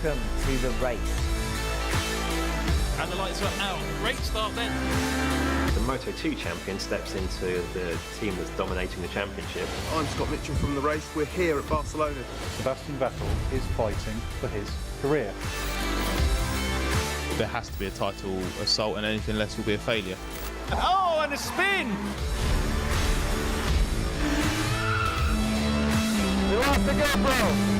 Welcome to the race. And the lights are out. Great start then. The Moto2 champion steps into the team that's dominating the championship. I'm Scott Mitchell from the race. We're here at Barcelona. Sebastian Vettel is fighting for his career. There has to be a title assault, and anything less will be a failure. Oh, and a spin! We lost the GoPro.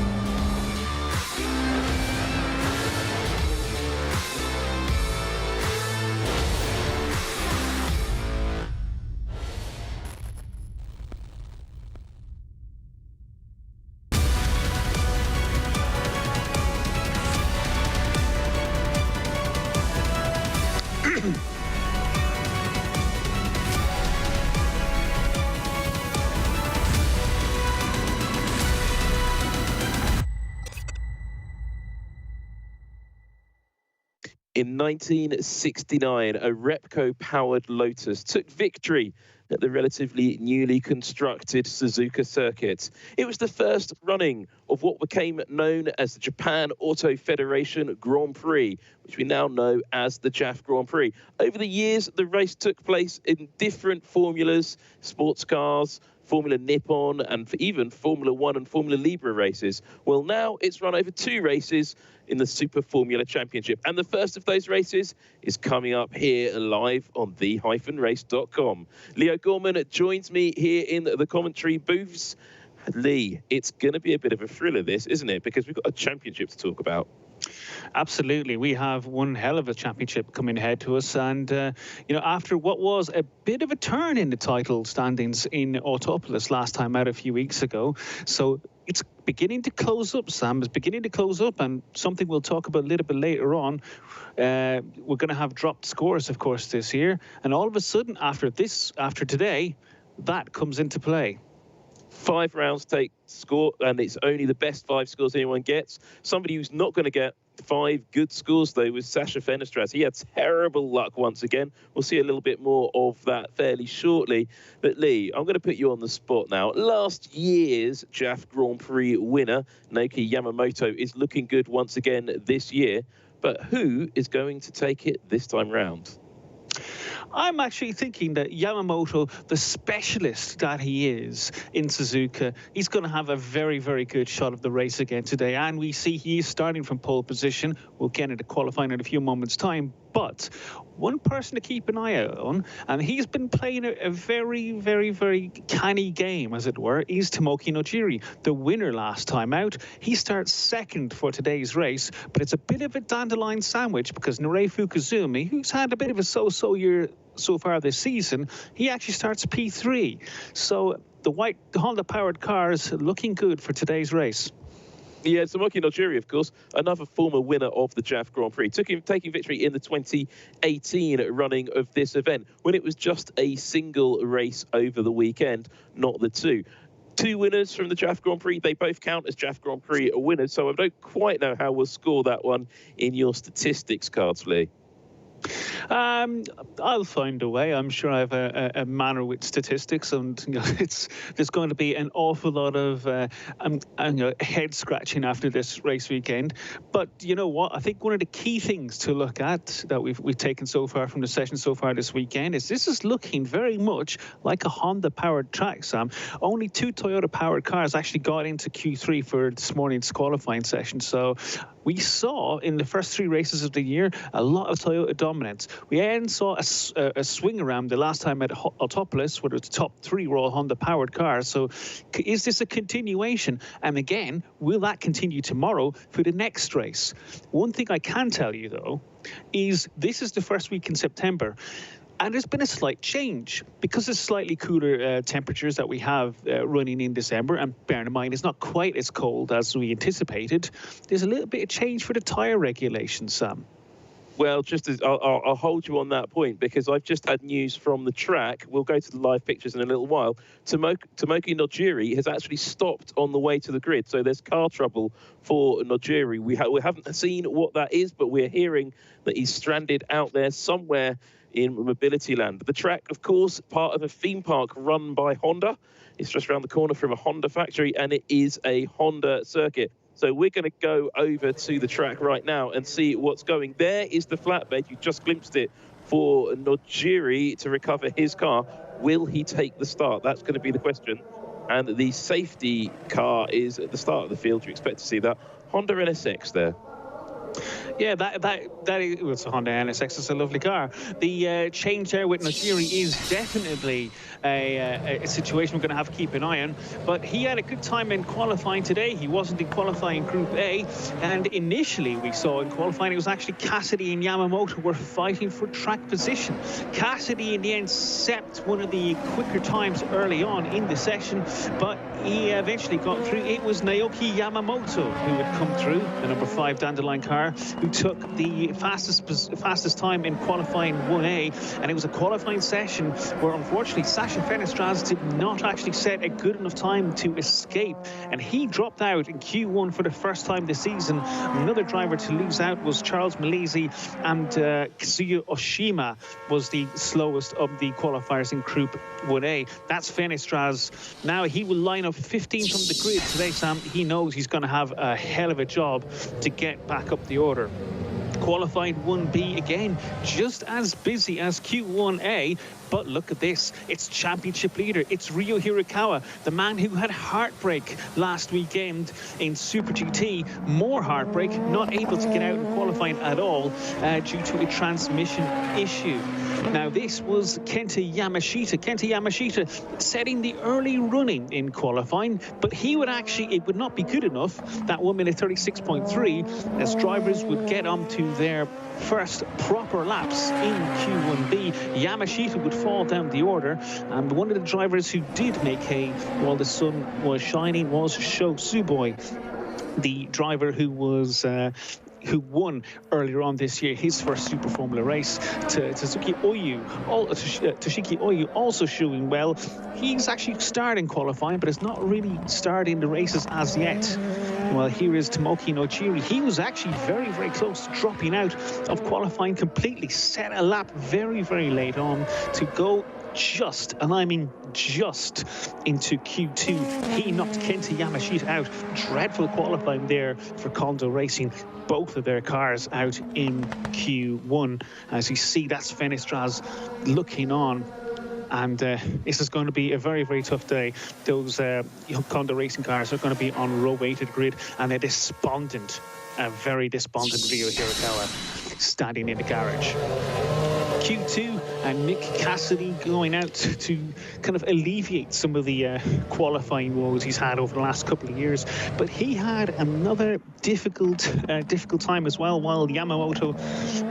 In 1969, a Repco-powered Lotus took victory at the relatively newly constructed Suzuka circuit. It was the first running of what became known as the Japan Auto Federation Grand Prix, which we now know as the JAF Grand Prix. Over the years, the race took place in different formulas, sports cars, Formula Nippon, and even Formula 1 and Formula Libre races. Well, now it's run over 2 races in the Super Formula Championship. And the first of those races is coming up here live on the-race.com. Leo Gorman joins me here in the commentary booths. Leigh, it's going to be a bit of a thriller, this, isn't it? Because we've got a championship to talk about. Absolutely. We have one hell of a championship coming ahead to us. And, you know, after what was a bit of a turn in the title standings in Autopolis last time out a few weeks ago. So it's beginning to close up, Sam. It's beginning to close up, and something we'll talk about a little bit later on. We're going to have dropped scores, of course, this year. And all of a sudden, after today, that comes into play. 5 rounds take score, and it's only the best 5 scores anyone gets. Somebody who's not going to get 5 good scores, though, was Sasha Fenestras. He had terrible luck once again. We'll see a little bit more of that fairly shortly. But Leigh, I'm going to put you on the spot now. Last year's JAF Grand Prix winner, Naoki Yamamoto, is looking good once again this year. But who is going to take it this time round? I'm actually thinking that Yamamoto, the specialist that he is in Suzuka, he's going to have a very, very good shot of the race again today. And we see he is starting from pole position. We'll get into qualifying in a few moments' time. But one person to keep an eye out on, and he's been playing a very, very, very canny game, as it were, is Tomoki Nojiri, the winner last time out. He starts second for today's race, but it's a bit of a dandelion sandwich because Narei Fukuzumi, who's had a bit of a so-so year so far this season, he actually starts P3. So the Honda-powered cars looking good for today's race. Yeah, Tomoki Nojiri, of course, another former winner of the JAF Grand Prix, taking victory in the 2018 running of this event, when it was just a single race over the weekend, not the 2. 2 winners from the JAF Grand Prix, they both count as JAF Grand Prix winners, so I don't quite know how we'll score that one in your statistics cards, Leigh. I'll find a way. I'm sure I have a manner with statistics, and you know, there's going to be an awful lot of head scratching after this race weekend. But you know what? I think one of the key things to look at that we've taken so far from the session so far this weekend is this is looking very much like a Honda-powered track, Sam. Only 2 Toyota-powered cars actually got into Q3 for this morning's qualifying session. So we saw in the first 3 races of the year a lot of Toyota dominance. We then saw a swing around the last time at Autopolis, where the top 3 were all Honda-powered cars. So is this a continuation? And again, will that continue tomorrow for the next race? One thing I can tell you, though, is this is the first week in September. And there's been a slight change because of slightly cooler temperatures that we have running in December. And bearing in mind, it's not quite as cold as we anticipated. There's a little bit of change for the tyre regulations, Sam. Well, just as I'll hold you on that point, because I've just had news from the track. We'll go to the live pictures in a little while. Tomoki Nojiri has actually stopped on the way to the grid. So there's car trouble for Nojiri. We haven't seen what that is, but we're hearing that he's stranded out there somewhere in Mobility Land. The track, of course, part of a theme park run by Honda. It's just around the corner from a Honda factory, and it is a Honda circuit. So we're going to go over to the track right now and see what's going. There is the flatbed. You just glimpsed it for Nojiri to recover his car. Will he take the start? That's going to be the question. And the safety car is at the start of the field. You expect to see that. Honda NSX there. Yeah, that is, well, it's a Honda NSX. It's a lovely car. The change there with Nojiri is definitely a situation we're going to have to keep an eye on. But he had a good time in qualifying today. He wasn't in qualifying Group A. And initially we saw in qualifying, it was actually Cassidy and Yamamoto were fighting for track position. Cassidy in the end set one of the quicker times early on in the session, but he eventually got through. It was Naoki Yamamoto who had come through, the number 5 Dandelion car, who took the fastest time in qualifying 1A, and it was a qualifying session where unfortunately Sasha Fenestraz did not actually set a good enough time to escape, and he dropped out in Q1 for the first time this season. Another driver to lose out was Charles Malesi, and Kazuya Oshima was the slowest of the qualifiers in Group 1A. That's Fenestraz. Now he will line up 15th from the grid today, Sam. He knows he's going to have a hell of a job to get back up the order. Qualified 1B again, just as busy as Q1A, but look at this. It's championship leader. It's Ryo Hirakawa, the man who had heartbreak last weekend in Super GT. More heartbreak, not able to get out in qualifying at all due to a transmission issue. Now, this was Kenta Yamashita. Kenta Yamashita setting the early running in qualifying, but he would actually, it would not be good enough, that 1 minute 36.3, as drivers would get onto their first proper laps in Q1B. Yamashita would fall down the order, and one of the drivers who did make hay while the sun was shining was Sho Tsuboi, the driver who was who won earlier on this year his first Super Formula race. Toshiki Oyu also showing well. He's actually starting qualifying, but has not really started in the races as yet. Well, here is Tomoki Nojiri. He was actually very, very close to dropping out of qualifying completely. Set a lap very, very late on to go just, and I mean just, into Q2. He knocked Kenta Yamashita out. Dreadful qualifying there for Kondo Racing. Both of their cars out in Q1. As you see, that's Fenestraz looking on. And this is going to be a very, very tough day. Those Kondo Racing cars are going to be on row-weighted grid, and a very despondent Ryo Hirakawa standing in the garage. Q2 and Nick Cassidy going out to kind of alleviate some of the qualifying woes he's had over the last couple of years. But he had another difficult time as well, while Yamamoto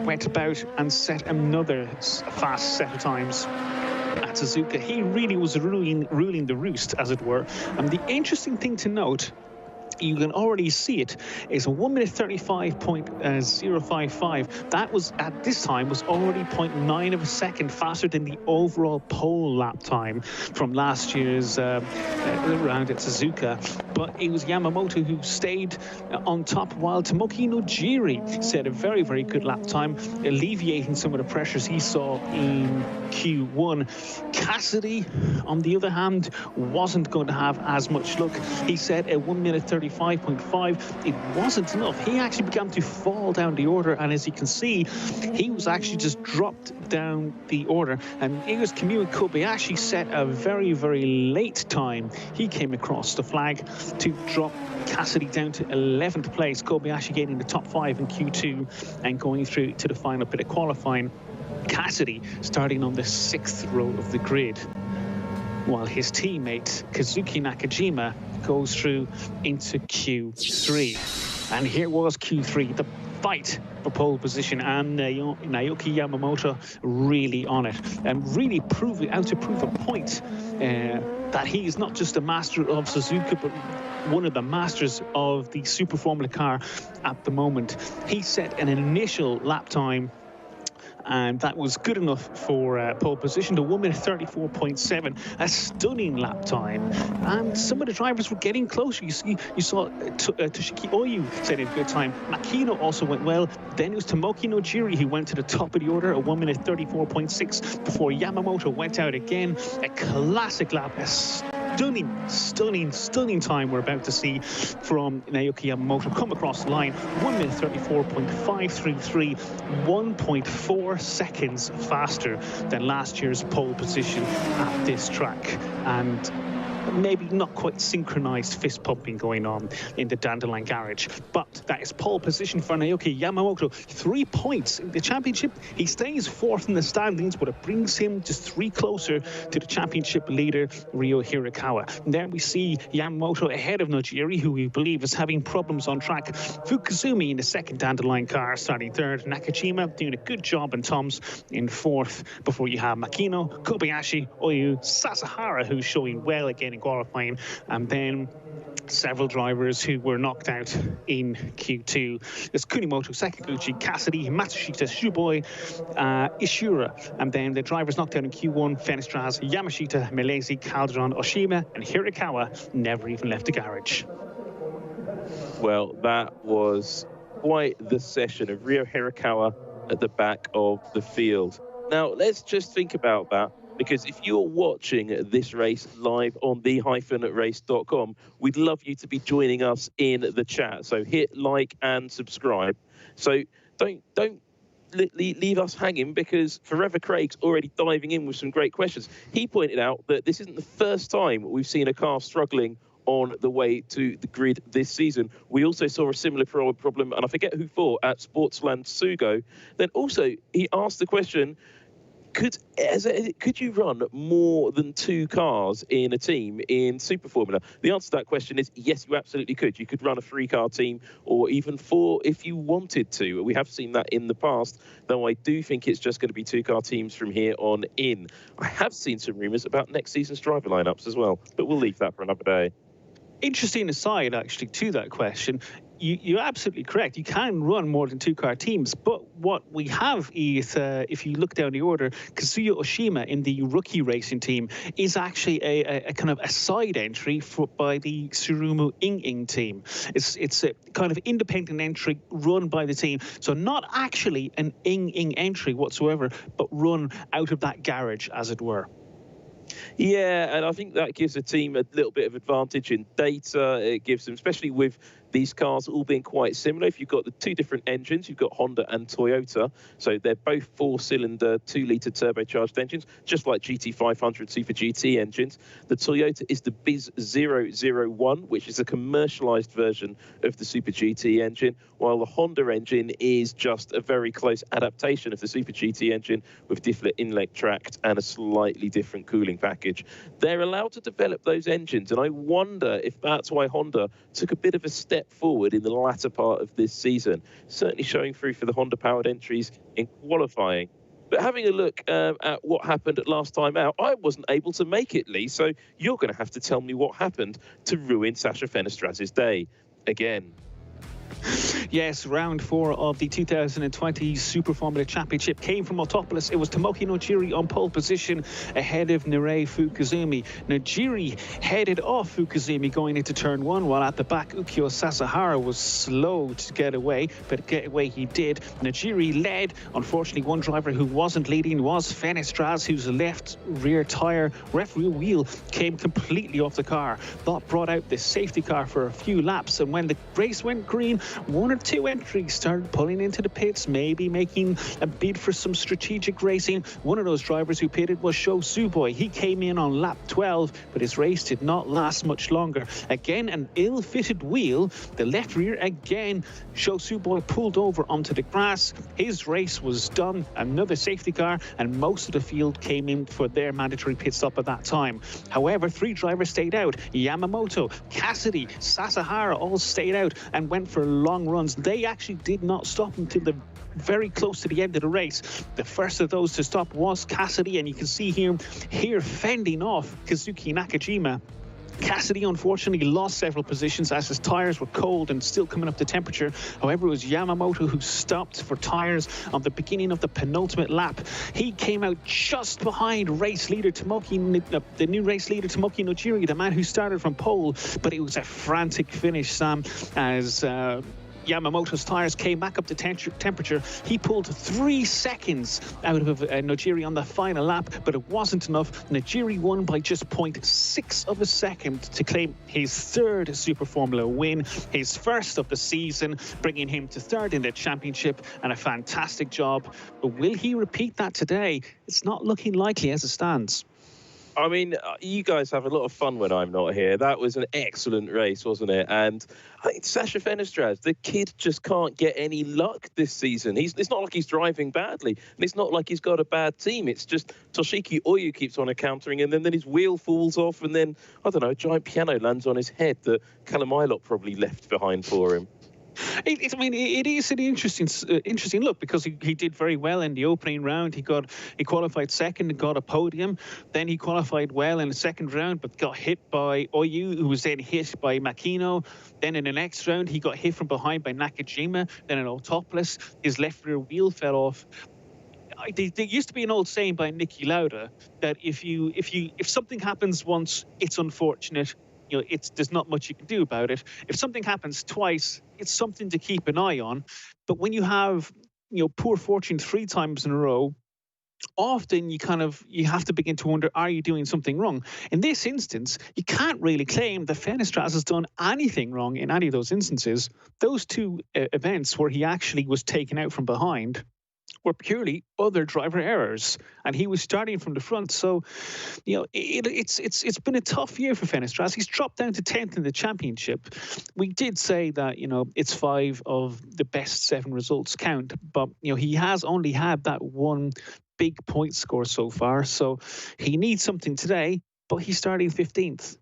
went about and set another fast set of times at Suzuka. He really was ruling the roost, as it were. And the interesting thing to note, you can already see it, is a 1 minute 35.055. That was, at this time, was already 0.9 of a second faster than the overall pole lap time from last year's round at Suzuka. But it was Yamamoto who stayed on top, while Tomoki Nojiri set a very, very good lap time, alleviating some of the pressures he saw in Q1. Cassidy, on the other hand, wasn't going to have as much luck. He set a 1 minute 35.5. It wasn't enough. He actually began to fall down the order, and as you can see, he was actually just dropped down the order. And it was Kamui Kobayashi set a very, very late time. He came across the flag to drop Cassidy down to 11th place. Kobayashi getting the top 5 in Q2 and going through to the final bit of qualifying. Cassidy starting on the 6th row of the grid, while his teammate Kazuki Nakajima goes through into Q3. And here was Q3, the fight for pole position, and Naoki Yamamoto really on it, and really prove a point that he is not just a master of Suzuka, but one of the masters of the Super Formula car at the moment. He set an initial lap time, and that was good enough for pole position, to 1 minute 34.7, a stunning lap time. And some of the drivers were getting closer. You saw Toshiki Oyu setting a good time. Makino also went well. Then it was Tomoki Nojiri who went to the top of the order at 1 minute 34.6 before Yamamoto went out again. A classic lap, a stunning time we're about to see from Naoki Yamamoto come across the line. 1 minute 34.533, 1.4 seconds faster than last year's pole position at this track. And maybe not quite synchronized fist pumping going on in the Dandelion garage, but that is pole position for Naoki Yamamoto. 3 points in the championship. He stays fourth in the standings, but it brings him just 3 closer to the championship leader, Ryo Hirakawa. And there we see Yamamoto ahead of Nojiri, who we believe is having problems on track. Fukuzumi in the second Dandelion car, starting third. Nakajima doing a good job in Toms in fourth, before you have Makino, Kobayashi, Oyu, Sasahara, who's showing well again in qualifying, and then several drivers who were knocked out in Q2. There's Kunimoto, Sakaguchi, Cassidy, Matsushita, Shuboi, Ishura, and then the drivers knocked out in Q1, Fenestras, Yamashita, Milesi, Calderon, Oshima, and Hirakawa never even left the garage. Well, that was quite the session of Ryo Hirakawa at the back of the field. Now, let's just think about that. Because if you're watching this race live on the-race.com, we'd love you to be joining us in the chat. So hit like and subscribe. So don't leave us hanging, because Forever Craig's already diving in with some great questions. He pointed out that this isn't the first time we've seen a car struggling on the way to the grid this season. We also saw a similar problem, and I forget who for, at Sportsland Sugo. Then also he asked the question, could you run more than 2 cars in a team in Super Formula? The answer to that question is yes, you absolutely could. You could run a 3-car team, or even 4 if you wanted to. We have seen that in the past, though I do think it's just going to be 2-car teams from here on in. I have seen some rumours about next season's driver lineups as well, but we'll leave that for another day. Interesting aside, actually, to that question. You're absolutely correct. You can run more than 2-car teams, but what we have is, if you look down the order, Kazuya Oshima in the rookie racing team is actually a kind of a side entry by the Tsurumu Ing team. It's a kind of independent entry run by the team, so not actually an Ing entry whatsoever, but run out of that garage, as it were. Yeah, and I think that gives a team a little bit of advantage in data. It gives them, especially with these cars all being quite similar. If you've got the 2 different engines, you've got Honda and Toyota. So they're both 4-cylinder, 2-litre turbocharged engines, just like GT500 Super GT engines. The Toyota is the Biz 001, which is a commercialized version of the Super GT engine, while the Honda engine is just a very close adaptation of the Super GT engine with different inlet tract and a slightly different cooling package. They're allowed to develop those engines, and I wonder if that's why Honda took a bit of a step forward in the latter part of this season, certainly showing through for the Honda-powered entries in qualifying. But having a look at what happened at last time out, I wasn't able to make it, Leigh, so you're going to have to tell me what happened to ruin Sasha Fenestras' day again. Yes, round 4 of the 2020 Super Formula Championship came from Autopolis. It was Tomoki Nojiri on pole position ahead of Nirei Fukuzumi. Nojiri headed off Fukuzumi going into turn 1, while at the back Ukyo Sasahara was slow to get away, but get away he did. Nojiri led. Unfortunately, one driver who wasn't leading was Fenestras, whose left rear tyre wheel came completely off the car. That brought out the safety car for a few laps, and when the race went green, 1 or 2 entries started pulling into the pits, maybe making a bid for some strategic racing. One of those drivers who pitted was Sho Suboi. He came in on lap 12, but his race did not last much longer. Again, an ill-fitted wheel. The left rear again. Sho Suboi pulled over onto the grass. His race was done. Another safety car, and most of the field came in for their mandatory pit stop at that time. However, 3 drivers stayed out. Yamamoto, Cassidy, Sasahara all stayed out and went for long runs. They actually did not stop until the very close to the end of the race. The first of those to stop was Cassidy, and you can see him here fending off Kazuki Nakajima. Cassidy unfortunately lost several positions as his tyres were cold and still coming up to temperature. However, it was Yamamoto who stopped for tyres on the beginning of the penultimate lap. He came out just behind race leader the new race leader Tomoki Nojiri, the man who started from pole, but it was a frantic finish, Sam, as Yamamoto's tyres came back up to temperature. He pulled 3 seconds out of Nojiri on the final lap, but it wasn't enough. Nojiri won by just 0.6 of a second to claim his 3rd Super Formula win, his 1st of the season, bringing him to 3rd in the championship, and a fantastic job. But will he repeat that today? It's not looking likely as it stands. I mean, you guys have a lot of fun when I'm not here. That was an excellent race, wasn't it? And I think Sasha Fenestraz, the kid just can't get any luck this season. It's not like he's driving badly, and it's not like he's got a bad team. It's just Toshiki Oyu keeps on encountering, and then his wheel falls off, and then, I don't know, a giant piano lands on his head that Callum Ilott probably left behind for him. I mean, it is an interesting look, because he did very well in the opening round. He qualified 2nd and got a podium. Then he qualified well in the 2nd round, but got hit by Oyu, who was then hit by Makino. Then in the next round, he got hit from behind by Nakajima. Then in Autopolis, his left rear wheel fell off. There used to be an old saying by Niki Lauda that if something happens once, it's unfortunate. You know, there's not much you can do about it. If something happens twice, it's something to keep an eye on. But when you have, poor fortune 3 times in a row, often you have to begin to wonder, are you doing something wrong? In this instance, you can't really claim that Fenestraz has done anything wrong in any of those instances. Those 2 events where he actually was taken out from behind were purely other driver errors, and he was starting from the front. So, it's been a tough year for Fenestraz. He's dropped down to 10th in the championship. We did say that it's 5 of the best 7 results count, but he has only had that 1 big point score so far. So he needs something today, but he's starting 15th.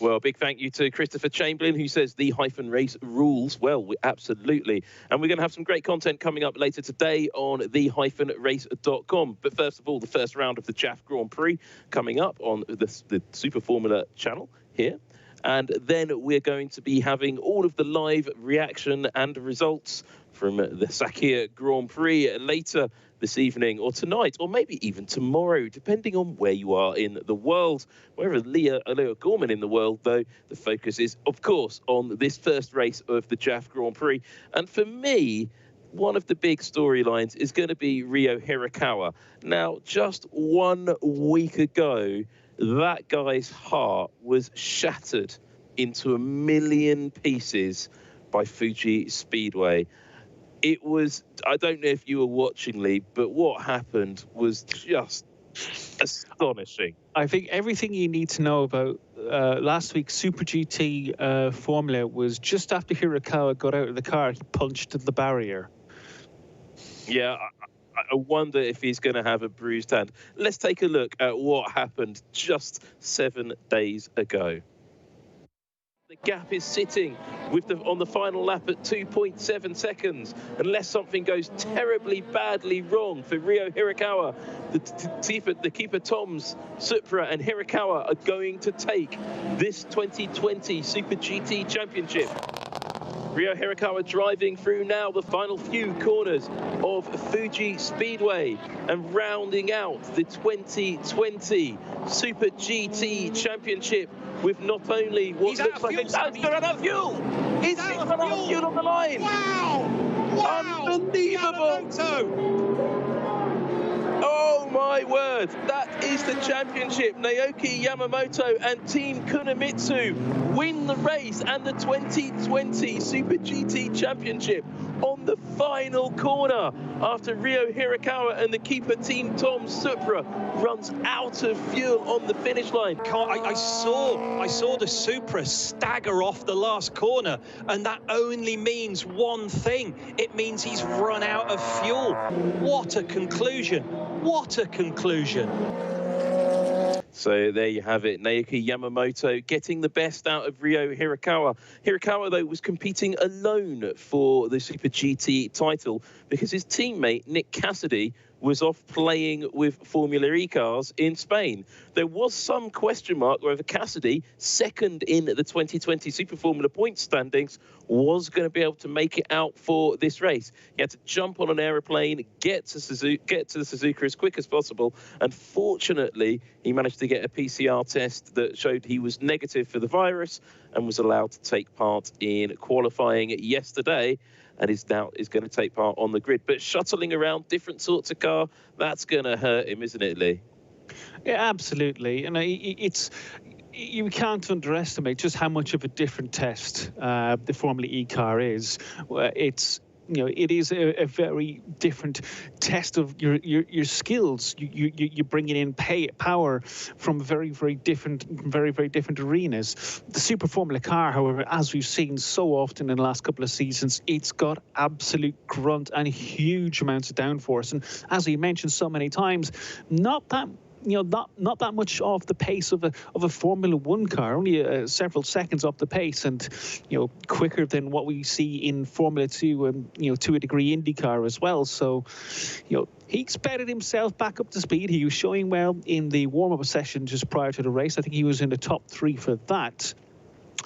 Well, big thank you to Christopher Chamberlain, who says the -race rules. Well, absolutely. And we're going to have some great content coming up later today on the-race.com. But first of all, the first round of the JAF Grand Prix coming up on the Super Formula channel here. And then we're going to be having all of the live reaction and results from the Sakir Grand Prix later this evening, or tonight, or maybe even tomorrow, depending on where you are in the world. Wherever Leigh Gorman in the world, though, the focus is, of course, on this first race of the JAF Grand Prix. And for me, one of the big storylines is going to be Ryo Hirakawa. Now, just 1 week ago, that guy's heart was shattered into 1,000,000 pieces by Fuji Speedway. It was, I don't know if you were watching, Leigh, but what happened was just astonishing. I think everything you need to know about last week's Super GT Formula was just after Hirakawa got out of the car, he punched the barrier. Yeah, I wonder if he's going to have a bruised hand. Let's take a look at what happened just 7 days ago. The gap is sitting on the final lap at 2.7 seconds, unless something goes terribly badly wrong for Ryo Hirakawa. The keeper Toms, Supra and Hirakawa are going to take this 2020 Super GT Championship. Ryo Hirakawa driving through now the final few corners of Fuji Speedway and rounding out the 2020 Super GT Championship with not only what looks like he's out of fuel. He's out of fuel on the line. Wow! Unbelievable! Oh my word, that is the championship. Naoki Yamamoto and Team Kunomitsu win the race and the 2020 Super GT Championship on the final corner after Ryo Hirakawa and the keeper Team Tom Supra runs out of fuel on the finish line. I saw the Supra stagger off the last corner, and that only means one thing. It means he's run out of fuel. What a conclusion. What a conclusion. So there you have it. Naoki Yamamoto getting the best out of Ryo Hirakawa. Hirakawa, though, was competing alone for the Super GT title because his teammate, Nick Cassidy, was off playing with Formula E cars in Spain. There was some question mark whether Cassidy, second in the 2020 Super Formula points standings, was going to be able to make it out for this race. He had to jump on an aeroplane, get to the Suzuka as quick as possible, and fortunately, he managed to get a PCR test that showed he was negative for the virus and was allowed to take part in qualifying yesterday, and is going to take part on the grid. But shuttling around different sorts of car, that's going to hurt him, isn't it, Leigh? Yeah, absolutely. And you can't underestimate just how much of a different test the Formula E car is. It's, you know, it is a very different test of your skills. You're bringing in power from very different arenas. The Super Formula car, however, as we've seen so often in the last couple of seasons, it's got absolute grunt and huge amounts of downforce. And as we mentioned so many times, not that much off the pace of a Formula One car, only several seconds off the pace, and quicker than what we see in Formula 2 and to a degree Indycar as well. So he expected himself back up to speed. He was showing well in the warm-up session just prior to the race. I think he was in the top 3 for that.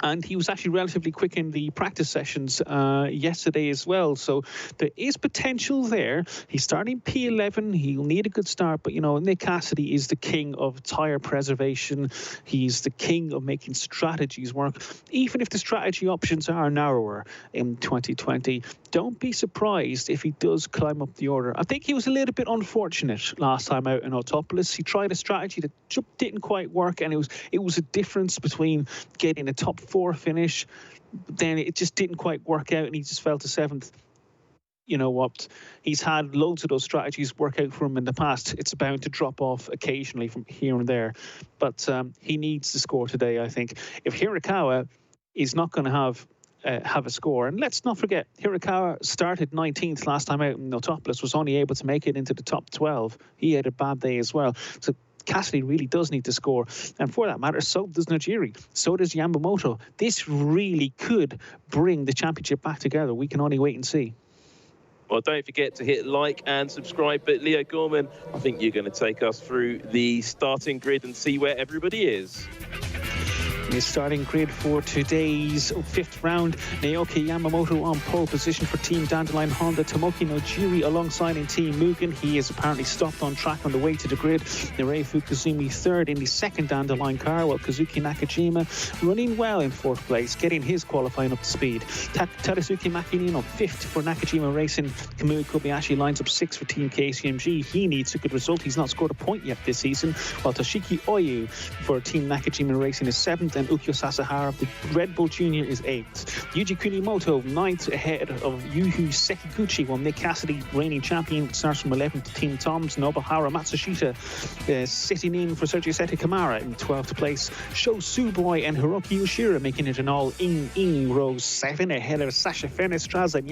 And he was actually relatively quick in the practice sessions yesterday as well. So there is potential there. He's starting P11. He'll need a good start. But, Nick Cassidy is the king of tyre preservation. He's the king of making strategies work. Even if the strategy options are narrower in 2020, don't be surprised if he does climb up the order. I think he was a little bit unfortunate last time out in Autopolis. He tried a strategy that didn't quite work, and it was a difference between getting a top 4 finish, but then it just didn't quite work out, and he just fell to 7th. You know what? He's had loads of those strategies work out for him in the past. It's bound to drop off occasionally from here and there, but he needs to score today, I think. If Hirakawa is not going to have a score, and let's not forget, Hirakawa started 19th last time out in Autopolis, was only able to make it into the top 12. He had a bad day as well. So Cassidy really does need to score, and for that matter, so does Nojiri, so does Yamamoto. This really could bring the championship back together. We can only wait and see. Well, don't forget to hit like and subscribe. But Leo Gorman, I think you're going to take us through the starting grid and see where everybody is. The starting grid for today's 5th round. Naoki Yamamoto on pole position for Team Dandelion Honda. Tomoki Nojiri alongside in Team Mugen. He is apparently stopped on track on the way to the grid. Narei Fukuzumi 3rd in the 2nd Dandelion car, while Kazuki Nakajima running well in 4th place, getting his qualifying up to speed. Tadasuke Makinino 5th for Nakajima Racing. Kamui Kobayashi lines up 6th for Team KCMG. He needs a good result. He's not scored a point yet this season, while Toshiki Oyu for Team Nakajima Racing is 7th, and Ukyo Sasahara of the Red Bull Junior is 8th. Yuji Kunimoto 9th ahead of Yuhu Sekiguchi, while Nick Cassidy, reigning champion, starts from 11th to Team Tom's. Nobuhara Matsushita sitting in for Sergio Sete Kamara in 12th place. Sho Suboi and Hiroki Yoshira making it an all-in row 7 ahead of Sasha Fenestraza and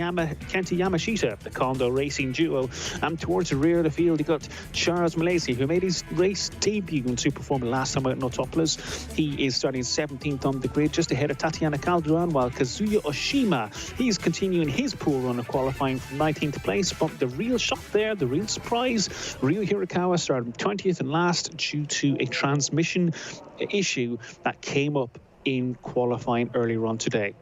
Kenta Yamashita, the Kondo Racing duo. And towards the rear of the field, you got Charles Malaysia, who made his race debut in Super Formula last time out in Autopolis. He is starting 17th on the grid, just ahead of Tatiana Calderon, while Kazuya Oshima, he's continuing his pool run of qualifying from 19th place. But the real shock there, the real surprise, Ryu Hirakawa started 20th and last due to a transmission issue that came up in qualifying earlier on today.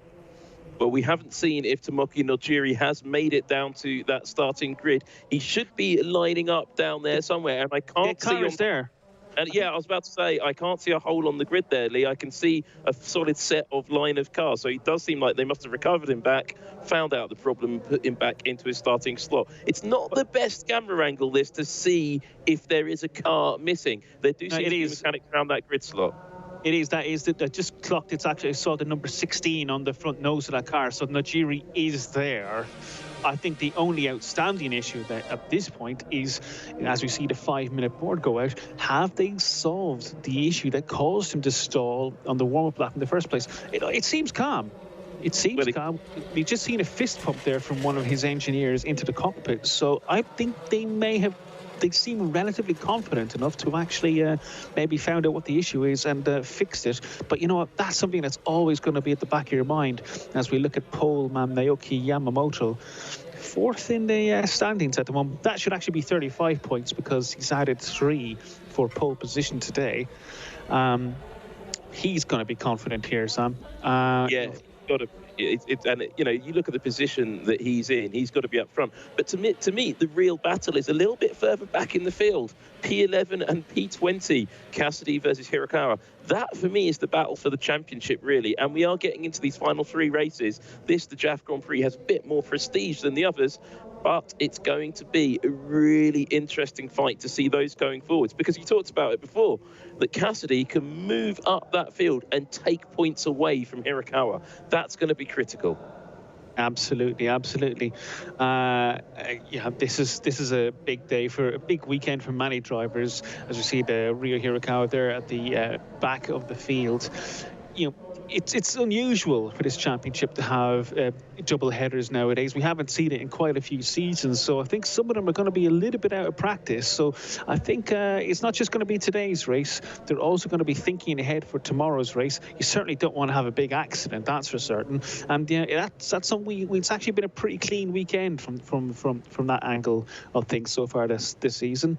Well, we haven't seen if Tomoki Nojiri has made it down to that starting grid. He should be lining up down there somewhere, and I can't see him there. And yeah, I was about to say, I can't see a hole on the grid there, Leigh. I can see a solid set of line of cars. So it does seem like they must have recovered him back, found out the problem, and put him back into his starting slot. It's not the best camera angle, this, to see if there is a car missing. There do seem to be mechanics around that grid slot. It is. That is. I just clocked. It's actually, I saw the number 16 on the front nose of that car. So Nojiri is there. I think the only outstanding issue that at this point is, as we see the 5-minute board go out, have they solved the issue that caused him to stall on the warm-up lap in the first place? It seems calm. It seems calm. We've just seen a fist pump there from one of his engineers into the cockpit. So I think they seem relatively confident enough to actually maybe found out what the issue is and fixed it. But you know what? That's something that's always going to be at the back of your mind as we look at pole man Naoki Yamamoto. 4th in the standings at the moment. That should actually be 35 points because he's added 3 for pole position today. He's going to be confident here, Sam. Yeah, got to. And you know, you look at the position that he's in, he's got to be up front. But to me, the real battle is a little bit further back in the field. P11 and P20, Cassidy versus Hirakawa. That, for me, is the battle for the championship, really. And we are getting into these final 3 races. The JAF Grand Prix has a bit more prestige than the others, but it's going to be a really interesting fight to see those going forwards, because you talked about it before, that Cassidy can move up that field and take points away from Hirakawa. That's going to be critical. Absolutely. Yeah, this is a big day, for a big weekend for many drivers. As we see the Ryo Hirakawa there at the back of the field. You know, it's unusual for this championship to have double headers nowadays. We haven't seen it in quite a few seasons, so I think some of them are going to be a little bit out of practice. So I think it's not just going to be today's race. They're also going to be thinking ahead for tomorrow's race. You certainly don't want to have a big accident, that's for certain. And yeah, that's something. It's actually been a pretty clean weekend from that angle of things so far this season.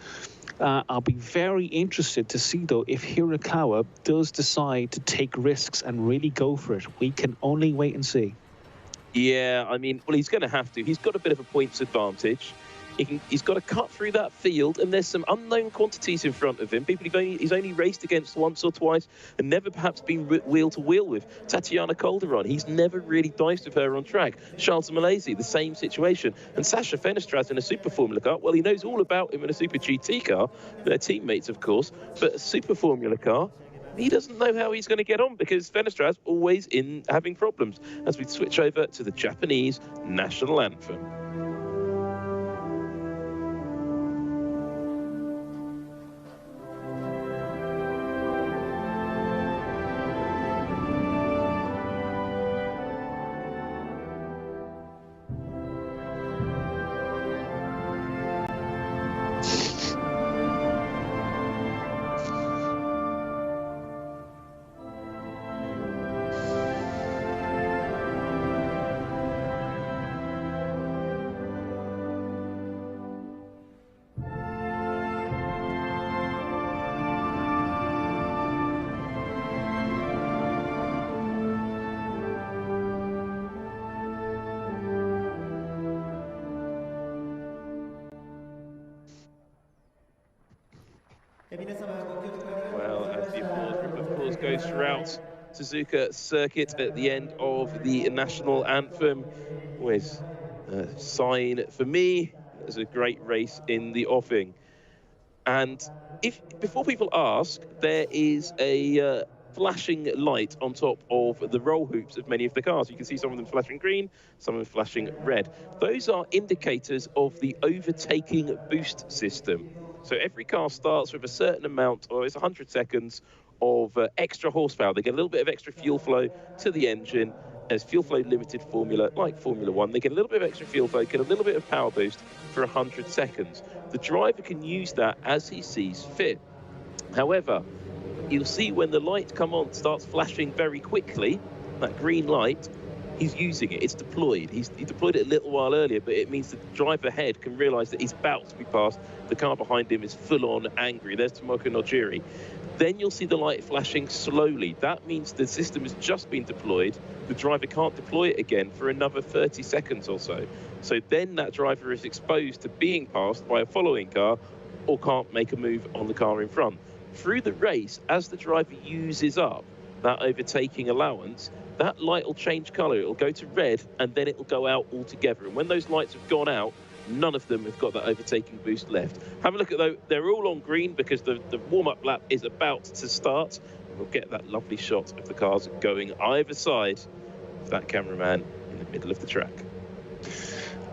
I'll be very interested to see, though, if Hirakawa does decide to take risks and really go for it. We can only wait and see. Yeah, I mean, well, he's going to have to. He's got a bit of a points advantage. He's got to cut through that field, and there's some unknown quantities in front of him. People he's only raced against once or twice and never perhaps been wheel to wheel with. Tatiana Calderon, he's never really diced with her on track. Charles Malaysia, the same situation. And Sasha Fenestraz in a Super Formula car, well, he knows all about him in a Super GT car. They're teammates, of course, but a Super Formula car, he doesn't know how he's going to get on, because Fenestraz always in having problems. As we switch over to the Japanese national anthem. Well, as the applause group, of course, goes throughout Suzuka circuit at the end of the national anthem, with a sign for me as a great race in the offing. And before people ask, there is a flashing light on top of the roll hoops of many of the cars. You can see some of them flashing green, some of them flashing red. Those are indicators of the overtaking boost system. So every car starts with a certain amount, or it's 100 seconds of extra horsepower. They get a little bit of extra fuel flow to the engine. As fuel flow limited formula, like Formula 1, they get a little bit of extra fuel flow, get a little bit of power boost for 100 seconds. The driver can use that as he sees fit. However, you'll see when the light starts flashing very quickly, that green light, he's using it. It's deployed. He deployed it a little while earlier, but it means the driver ahead can realise that he's about to be passed. The car behind him is full-on angry. There's Tomoka Nojiri. Then you'll see the light flashing slowly. That means the system has just been deployed. The driver can't deploy it again for another 30 seconds or so. So then that driver is exposed to being passed by a following car, or can't make a move on the car in front. Through the race, as the driver uses up that overtaking allowance, that light will change colour. It'll go to red, and then it'll go out altogether. And when those lights have gone out, none of them have got that overtaking boost left. Have a look at those. They're all on green because the warm-up lap is about to start. We'll get that lovely shot of the cars going either side of that cameraman in the middle of the track.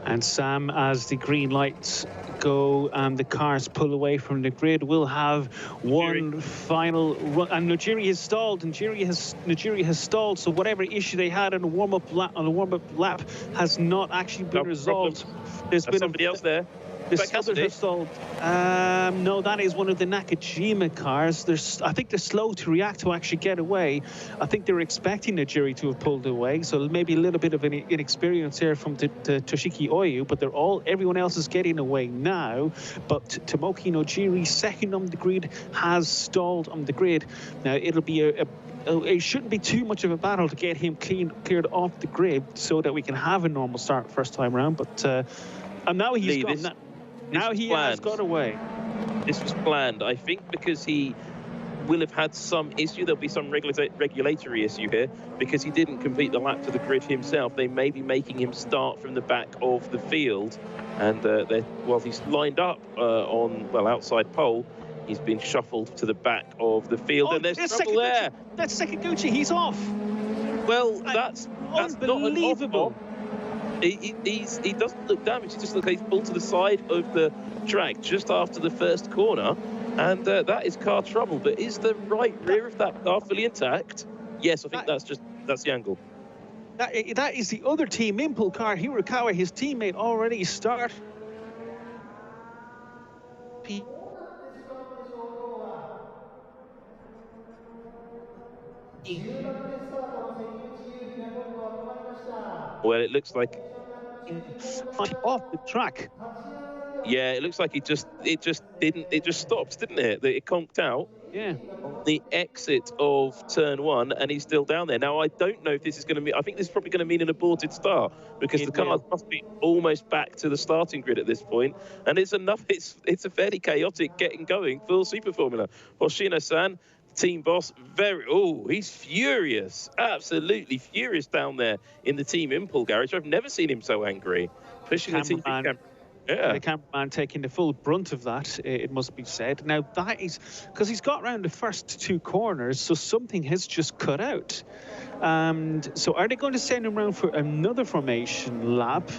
And Sam, as the green lights go and the cars pull away from the grid, we'll have one final run. And Nojiri has stalled. Nojiri has stalled. So whatever issue they had on the warm-up lap has not actually been resolved. There's been somebody else there. This other assault, no, that is one of the Nakajima cars. I think they're slow to react to actually get away. I think they're expecting the jury to have pulled away, so maybe a little bit of an inexperience here from the Toshiki Oyu, but everyone else is getting away now. But Tomoki Nojiri, second on the grid, has stalled on the grid. Now it'll be it shouldn't be too much of a battle to get him cleared off the grid so that we can have a normal start first time round. But and now he's gone. Now he has got away. This was planned, I think, because he will have had some issue. There'll be some regulatory issue here because he didn't complete the lap to the grid himself. They may be making him start from the back of the field, and while he's lined up outside pole, he's been shuffled to the back of the field, and there's trouble there. That's Sekiguchi. He's off. Well, that's unbelievable. He doesn't look damaged. He just looks like he's pulled to the side of the track just after the first corner, and that is car trouble. But is the right rear of that car fully intact? Yes, I think that's the angle. That is the other team Impul car. Hirokawa, his teammate, already start. Well, it looks like off the track. Yeah, it looks like it just stopped, didn't it? It conked out. Yeah. On the exit of turn 1, and he's still down there. Now, I don't know if this is going to mean, I think this is probably going to mean an aborted start, because the car must be almost back to the starting grid at this point. And it's a fairly chaotic getting going for Super Formula. Hoshino-san, team boss, he's furious, absolutely furious down there in the Team Impul garage. I've never seen him so angry. Pushing the team camera. Yeah. The cameraman taking the full brunt of that, it must be said. Now, that is because he's got around the first 2 corners, so something has just cut out. So are they going to send him around for another formation lap,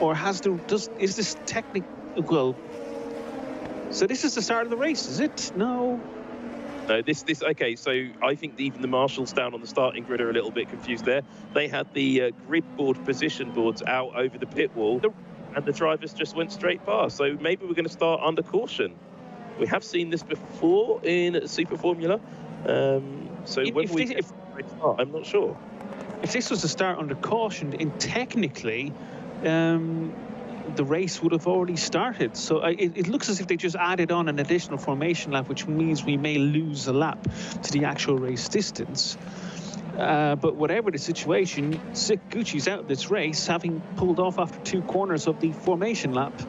or is this technical? Well, so this is the start of the race, is it? No. No, okay, so I think even the marshals down on the starting grid are a little bit confused there. They had the grid board position boards out over the pit wall, and the drivers just went straight past. So maybe we're going to start under caution. We have seen this before in Super Formula. So whether we get a start, I'm not sure. If this was a start under caution, technically, the race would have already started. So it looks as if they just added on an additional formation lap, which means we may lose a lap to the actual race distance. But whatever the situation, Sekiguchi's out of this race, having pulled off after 2 corners of the formation lap.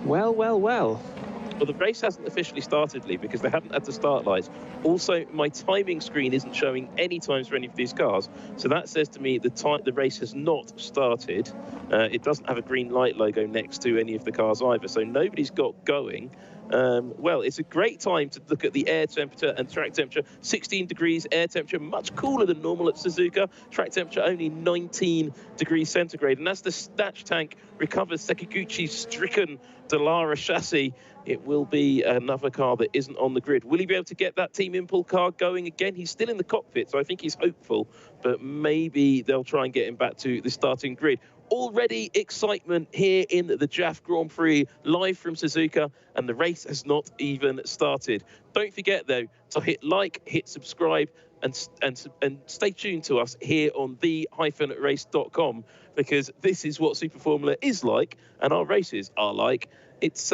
Well. Well, the race hasn't officially started, Leigh, because they haven't had the start lights. Also, my timing screen isn't showing any times for any of these cars. So that says to me the race has not started. It doesn't have a green light logo next to any of the cars either. So nobody's got going. Well, it's a great time to look at the air temperature and track temperature. 16 degrees, air temperature much cooler than normal at Suzuka. Track temperature only 19 degrees centigrade. And as the Snatch tank recovers Sekiguchi's stricken Dallara chassis, it will be another car that isn't on the grid. Will he be able to get that Team Impul car going again? He's still in the cockpit, so I think he's hopeful, but maybe they'll try and get him back to the starting grid. Already excitement here in the JAF Grand Prix, live from Suzuka, and the race has not even started. Don't forget, though, to hit like, hit subscribe, and stay tuned to us here on the-race.com, because this is what Super Formula is like, and our races are like. It's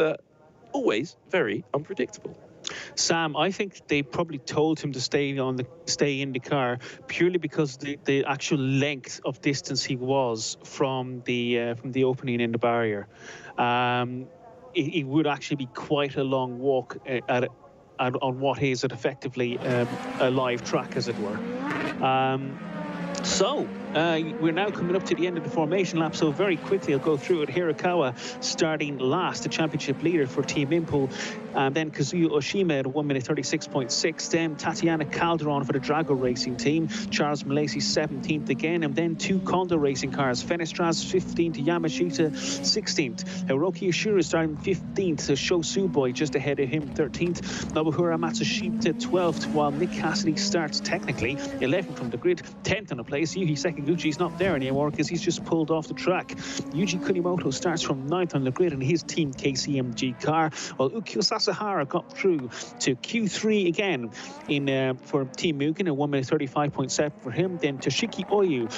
always very unpredictable. Sam, I think they probably told him to stay in the car purely because the actual length of distance he was from the opening in the barrier. It would actually be quite a long walk on what is effectively a live track, as it were. So we're now coming up to the end of the formation lap, so very quickly I'll go through it. Hirokawa starting last, the championship leader for Team Impul, then Kazuya Oshima at 1:36.6, then Tatiana Calderon for the Drago Racing team, Charles Malaysi 17th again, and then 2 Kondo Racing cars, Fenestras 15th, Yamashita 16th, Hiroki Ashura starting 15th, so Sho Suboi just ahead of him 13th, Nobuhiro Matsushita 12th, while Nick Cassidy starts technically 11th from the grid, 10th on the place, Yuhi Sekiguchi Sakaguchi's not there anymore because he's just pulled off the track. Yuji Kunimoto starts from 9th on the grid in his Team KCMG car, while Ukyo Sasahara got through to Q3 again for Team Mugen, a 1 minute 35.7 for him. Then Toshiki Oyu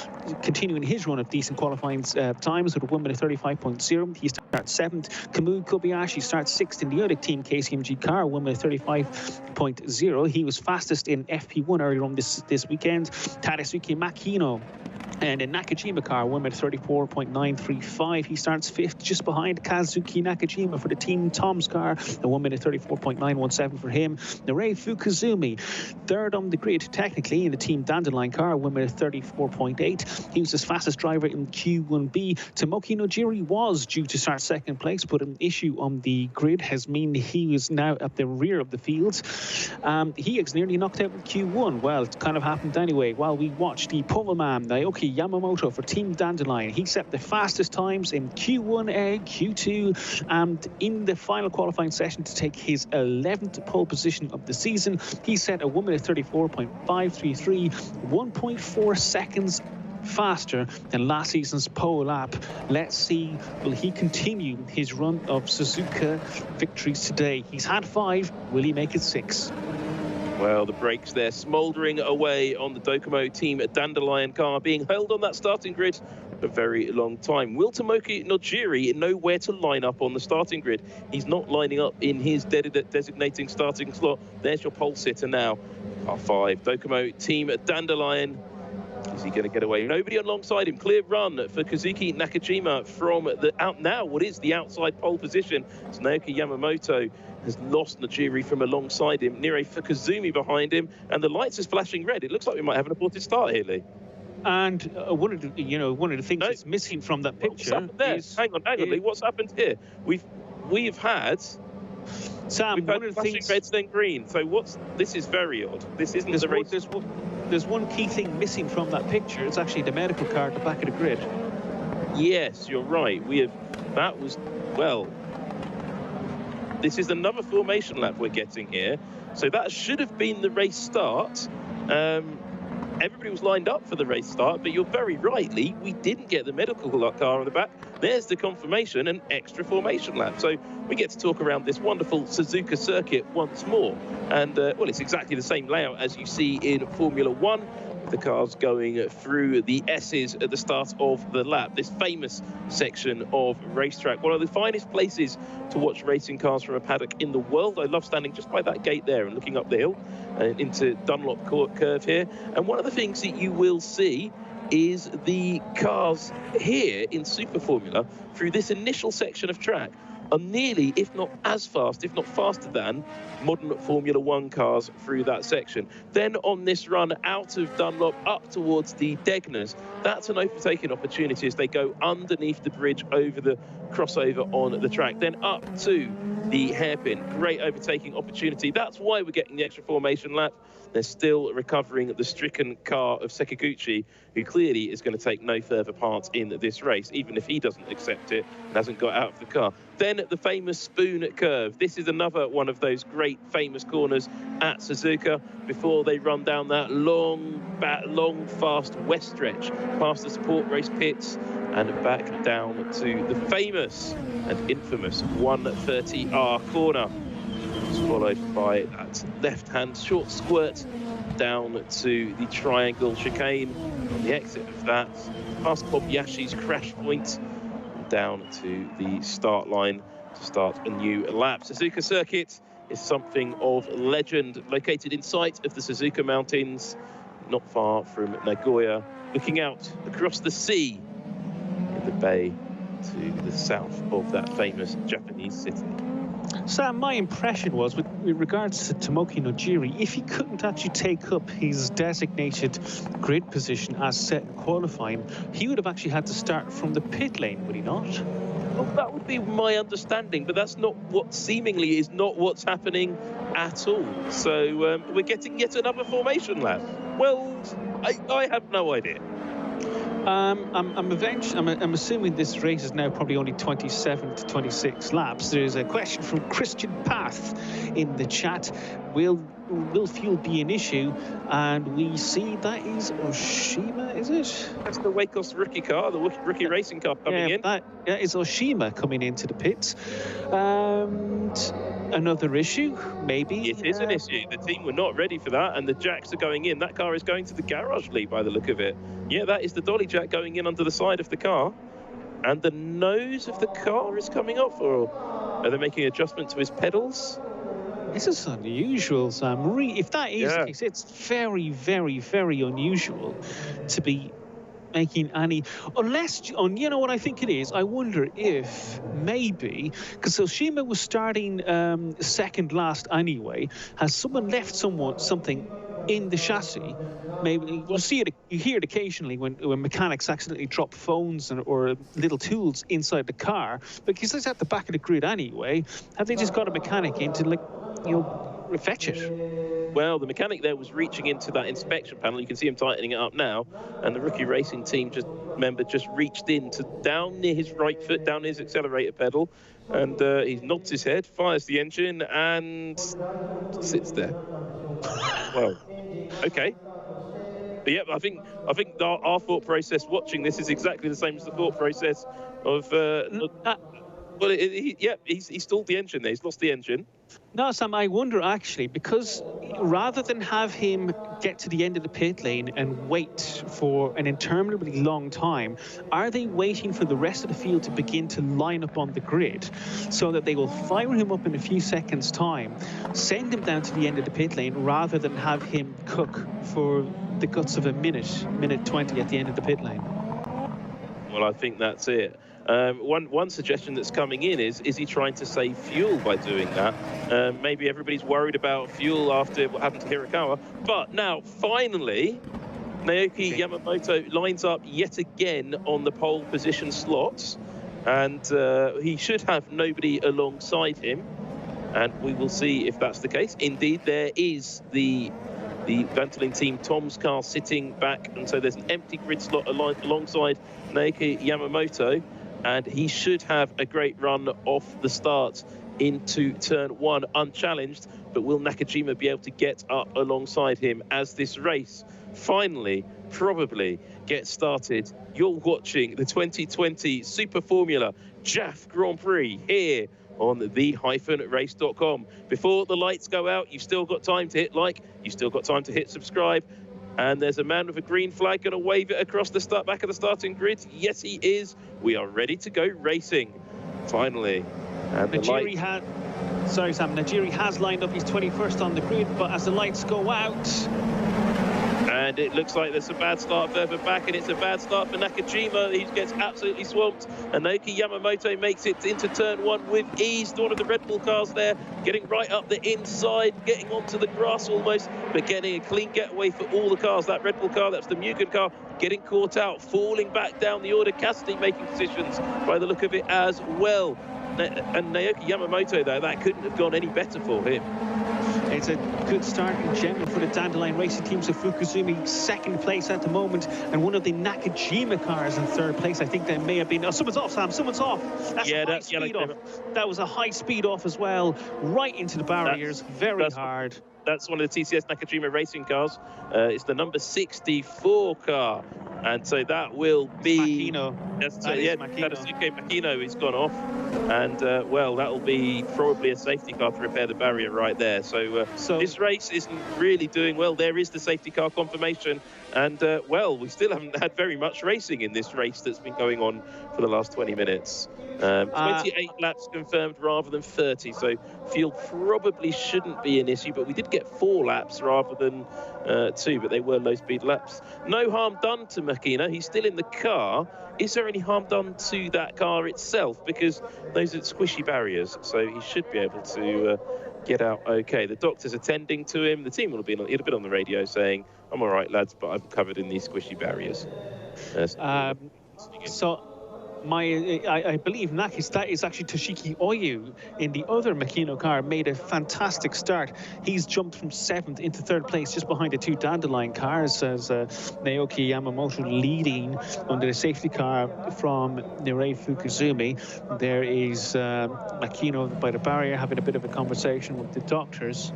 continuing his run of decent qualifying times with a 1 minute 35.0. He starts 7th. Kamui Kobayashi starts 6th in the other Team KCMG car, 1 minute 35.0. He was fastest in FP1 earlier on this weekend. Tadasuke Makino and in Nakajima car, 1 minute 34.935. He starts 5th, just behind Kazuki Nakajima for the Team Tom's car, a 1 minute 34.917 for him. Narei Fukuzumi, 3rd on the grid, technically, in the Team Dandelion car, 1 minute 34.8. He was his fastest driver in Q1B. Tomoki Nojiri was due to start 2nd place, but an issue on the grid has meant he was now at the rear of the field. He is nearly knocked out in Q1. Well, it kind of happened anyway. While we watched the poleman, Naoki Yamamoto for Team Dandelion, he set the fastest times in Q1A, Q2, and in the final qualifying session to take his 11th pole position of the season. He set a 1 minute 34.533, 1.4 seconds faster than last season's pole lap. Let's see, will he continue his run of Suzuka victories today? He's had 5, will he make it 6? Well, the brakes there smouldering away on the Docomo Team Dandelion car, being held on that starting grid for a very long time. Will Tomoki Nojiri know where to line up on the starting grid? He's not lining up in his designating starting slot. There's your pole sitter now. R5, Docomo Team Dandelion. Is he going to get away? Nobody alongside him. Clear run for Kazuki Nakajima from the out now. What is the outside pole position? It's Naoki Yamamoto has lost Nojiri from alongside him. Nire Fukuzumi behind him, and the lights is flashing red. It looks like we might have an aborted start here, Leigh. And one of the things that's missing from that picture is... Hang on, Leigh. What's happened here? We've had... Sam, we've had flashing reds, then green. So this is very odd. This isn't the race. There's one key thing missing from that picture. It's actually the medical card at the back of the grid. Yes, you're right. This is another formation lap we're getting here. So that should have been the race start. Everybody was lined up for the race start, but you're very right, Leigh. We didn't get the medical car on the back. There's the confirmation, an extra formation lap. So we get to talk around this wonderful Suzuka circuit once more. And, well, it's exactly the same layout as you see in Formula One. The cars going through the S's at the start of the lap. This famous section of racetrack, one of the finest places to watch racing cars from a paddock in the world. I love standing just by that gate there and looking up the hill and into Dunlop curve here. And one of the things that you will see is the cars here in Super Formula through this initial section of track are nearly, if not as fast, if not faster than modern Formula One cars through that section. Then on this run out of Dunlop up towards the Degners, that's an overtaking opportunity as they go underneath the bridge over the crossover on the track. Then up to the hairpin, great overtaking opportunity. That's why we're getting the extra formation lap. They're still recovering the stricken car of Sekiguchi, who clearly is going to take no further part in this race, even if he doesn't accept it and hasn't got out of the car. Then the famous spoon curve. This is another one of those great famous corners at Suzuka before they run down that long, fast west stretch past the support race pits and back down to the famous and infamous 130R corner. Followed by that left-hand short squirt down to the triangle chicane on the exit of that, past Kobayashi's crash point, down to the start line to start a new lap. Suzuka Circuit is something of legend, located in sight of the Suzuka Mountains, not far from Nagoya, looking out across the sea in the bay to the south of that famous Japanese city. Sam, my impression was, with regards to Tomoki Nojiri, if he couldn't actually take up his designated grid position as set in qualifying, he would have actually had to start from the pit lane, would he not? Well, that would be my understanding, but that's not what seemingly is not what's happening at all. So we're getting yet another formation lap. Well, I have no idea. I'm assuming this race is now probably only 27 to 26 laps. There's a question from Christian Path in the chat. will fuel be an issue? And we see that is Oshima, is it? That's the Wacos rookie car, the rookie racing car coming in. That is Oshima coming into the pits. And another issue, maybe. It is an issue. The team were not ready for that, and the jacks are going in. That car is going to the garage, Leigh, by the look of it. Yeah, that is the dolly jack going in under the side of the car. And the nose of the car is coming off, or are they making an adjustment to his pedals? This is unusual, Sam. If that is the case, it's very, very, very unusual to be making any, unless, you know what I think it is? I wonder if maybe, because Oshima was starting second last anyway, has someone left something in the chassis? Maybe we'll see it. You hear it occasionally when mechanics accidentally drop phones or little tools inside the car, because it's at the back of the grid anyway. Have they just got a mechanic in to, like, you know, fetch it? Well, the mechanic there was reaching into that inspection panel. You can see him tightening it up now, and the rookie racing team member just reached in to down near his right foot, down his accelerator pedal, and he nods his head, fires the engine, and sits there. Well, okay. But yeah, I think our thought process watching this is exactly the same as the thought process of. Well, he stalled the engine there. He's lost the engine. No, Sam, I wonder actually, because rather than have him get to the end of the pit lane and wait for an interminably long time, are they waiting for the rest of the field to begin to line up on the grid so that they will fire him up in a few seconds' time, send him down to the end of the pit lane, rather than have him cook for the guts of a minute 20 at the end of the pit lane? Well, I think that's it. One suggestion that's coming in is he trying to save fuel by doing that? Maybe everybody's worried about fuel after what happened to Hirakawa. But now, finally, Naoki Yamamoto lines up yet again on the pole position slots, and he should have nobody alongside him. And we will see if that's the case. Indeed, there is the Vantolin team Tom's car sitting back, and so there's an empty grid slot alongside Naoki Yamamoto. And he should have a great run off the start into turn one unchallenged. But will Nakajima be able to get up alongside him as this race finally probably gets started? You're watching the 2020 Super Formula JAF Grand Prix here on the-race.com. Before the lights go out, you've still got time to hit like, you've still got time to hit subscribe. And there's a man with a green flag going to wave it across the back of the starting grid. Yes, he is. We are ready to go racing. Finally. And Najiri has lined up his 21st on the grid, but as the lights go out... And it looks like there's a bad start further back, and it's a bad start for Nakajima. He gets absolutely swamped, and Naoki Yamamoto makes it into turn one with ease. One of the Red Bull cars there, getting right up the inside, getting onto the grass almost, but getting a clean getaway for all the cars. That Red Bull car, that's the Mugen car, getting caught out, falling back down the order. Cassidy making decisions by the look of it as well. And Naoki Yamamoto, though, that couldn't have gone any better for him. It's a good start in general for the Dandelion Racing team. So Fukuzumi second place at the moment, and one of the Nakajima cars in third place. I think there may have been... Oh, someone's off, Sam. Someone's off. That's a high speed off. That was a high speed off as well, right into the barriers. Very hard. That's one of the TCS Nakajima racing cars. It's the number 64 car. And so that will be... Makino. Tadasuke Makino has gone off. And, well, that will be probably a safety car to repair the barrier right there. So this race isn't really doing well. There is the safety car confirmation. And, well, we still haven't had very much racing in this race that's been going on for the last 20 minutes. 28 laps confirmed rather than 30, so fuel probably shouldn't be an issue, but we did get 4 laps rather than 2, but they were low-speed laps. No harm done to Makino. He's still in the car. Is there any harm done to that car itself? Because those are squishy barriers, so he should be able to get out okay. The doctor's attending to him. The team will have been on the radio saying, "I'm all right, lads, but I'm covered in these squishy barriers." I believe that is actually Toshiki Oyu in the other Makino car, made a fantastic start. He's jumped from 7th into 3rd place, just behind the 2 Dandelion cars, as Naoki Yamamoto leading under the safety car from Nirei Fukuzumi. There is Makino by the barrier having a bit of a conversation with the doctors.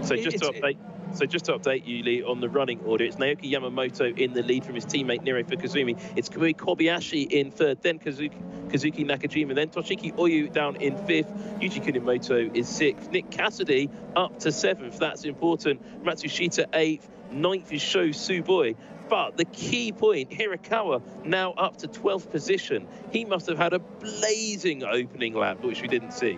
So just to update you, Leigh, on the running order, it's Naoki Yamamoto in the lead from his teammate Nirei Fukuzumi. It's Kamui Kobayashi in 3rd, then Kazuki Nakajima, then Toshiki Oyu down in 5th. Yuji Kunimoto is 6th. Nick Cassidy up to 7th. That's important. Matsushita 8th. 9th is Sho Suboi. But the key point, Hirakawa now up to 12th position. He must have had a blazing opening lap, which we didn't see.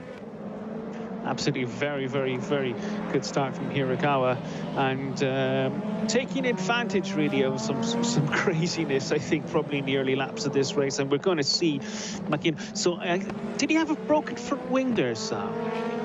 Absolutely, very, very, very good start from Hirakawa, and taking advantage really of some craziness, I think, probably in the early laps of this race. And we're going to see Makino. So, did he have a broken front wing there, Sam?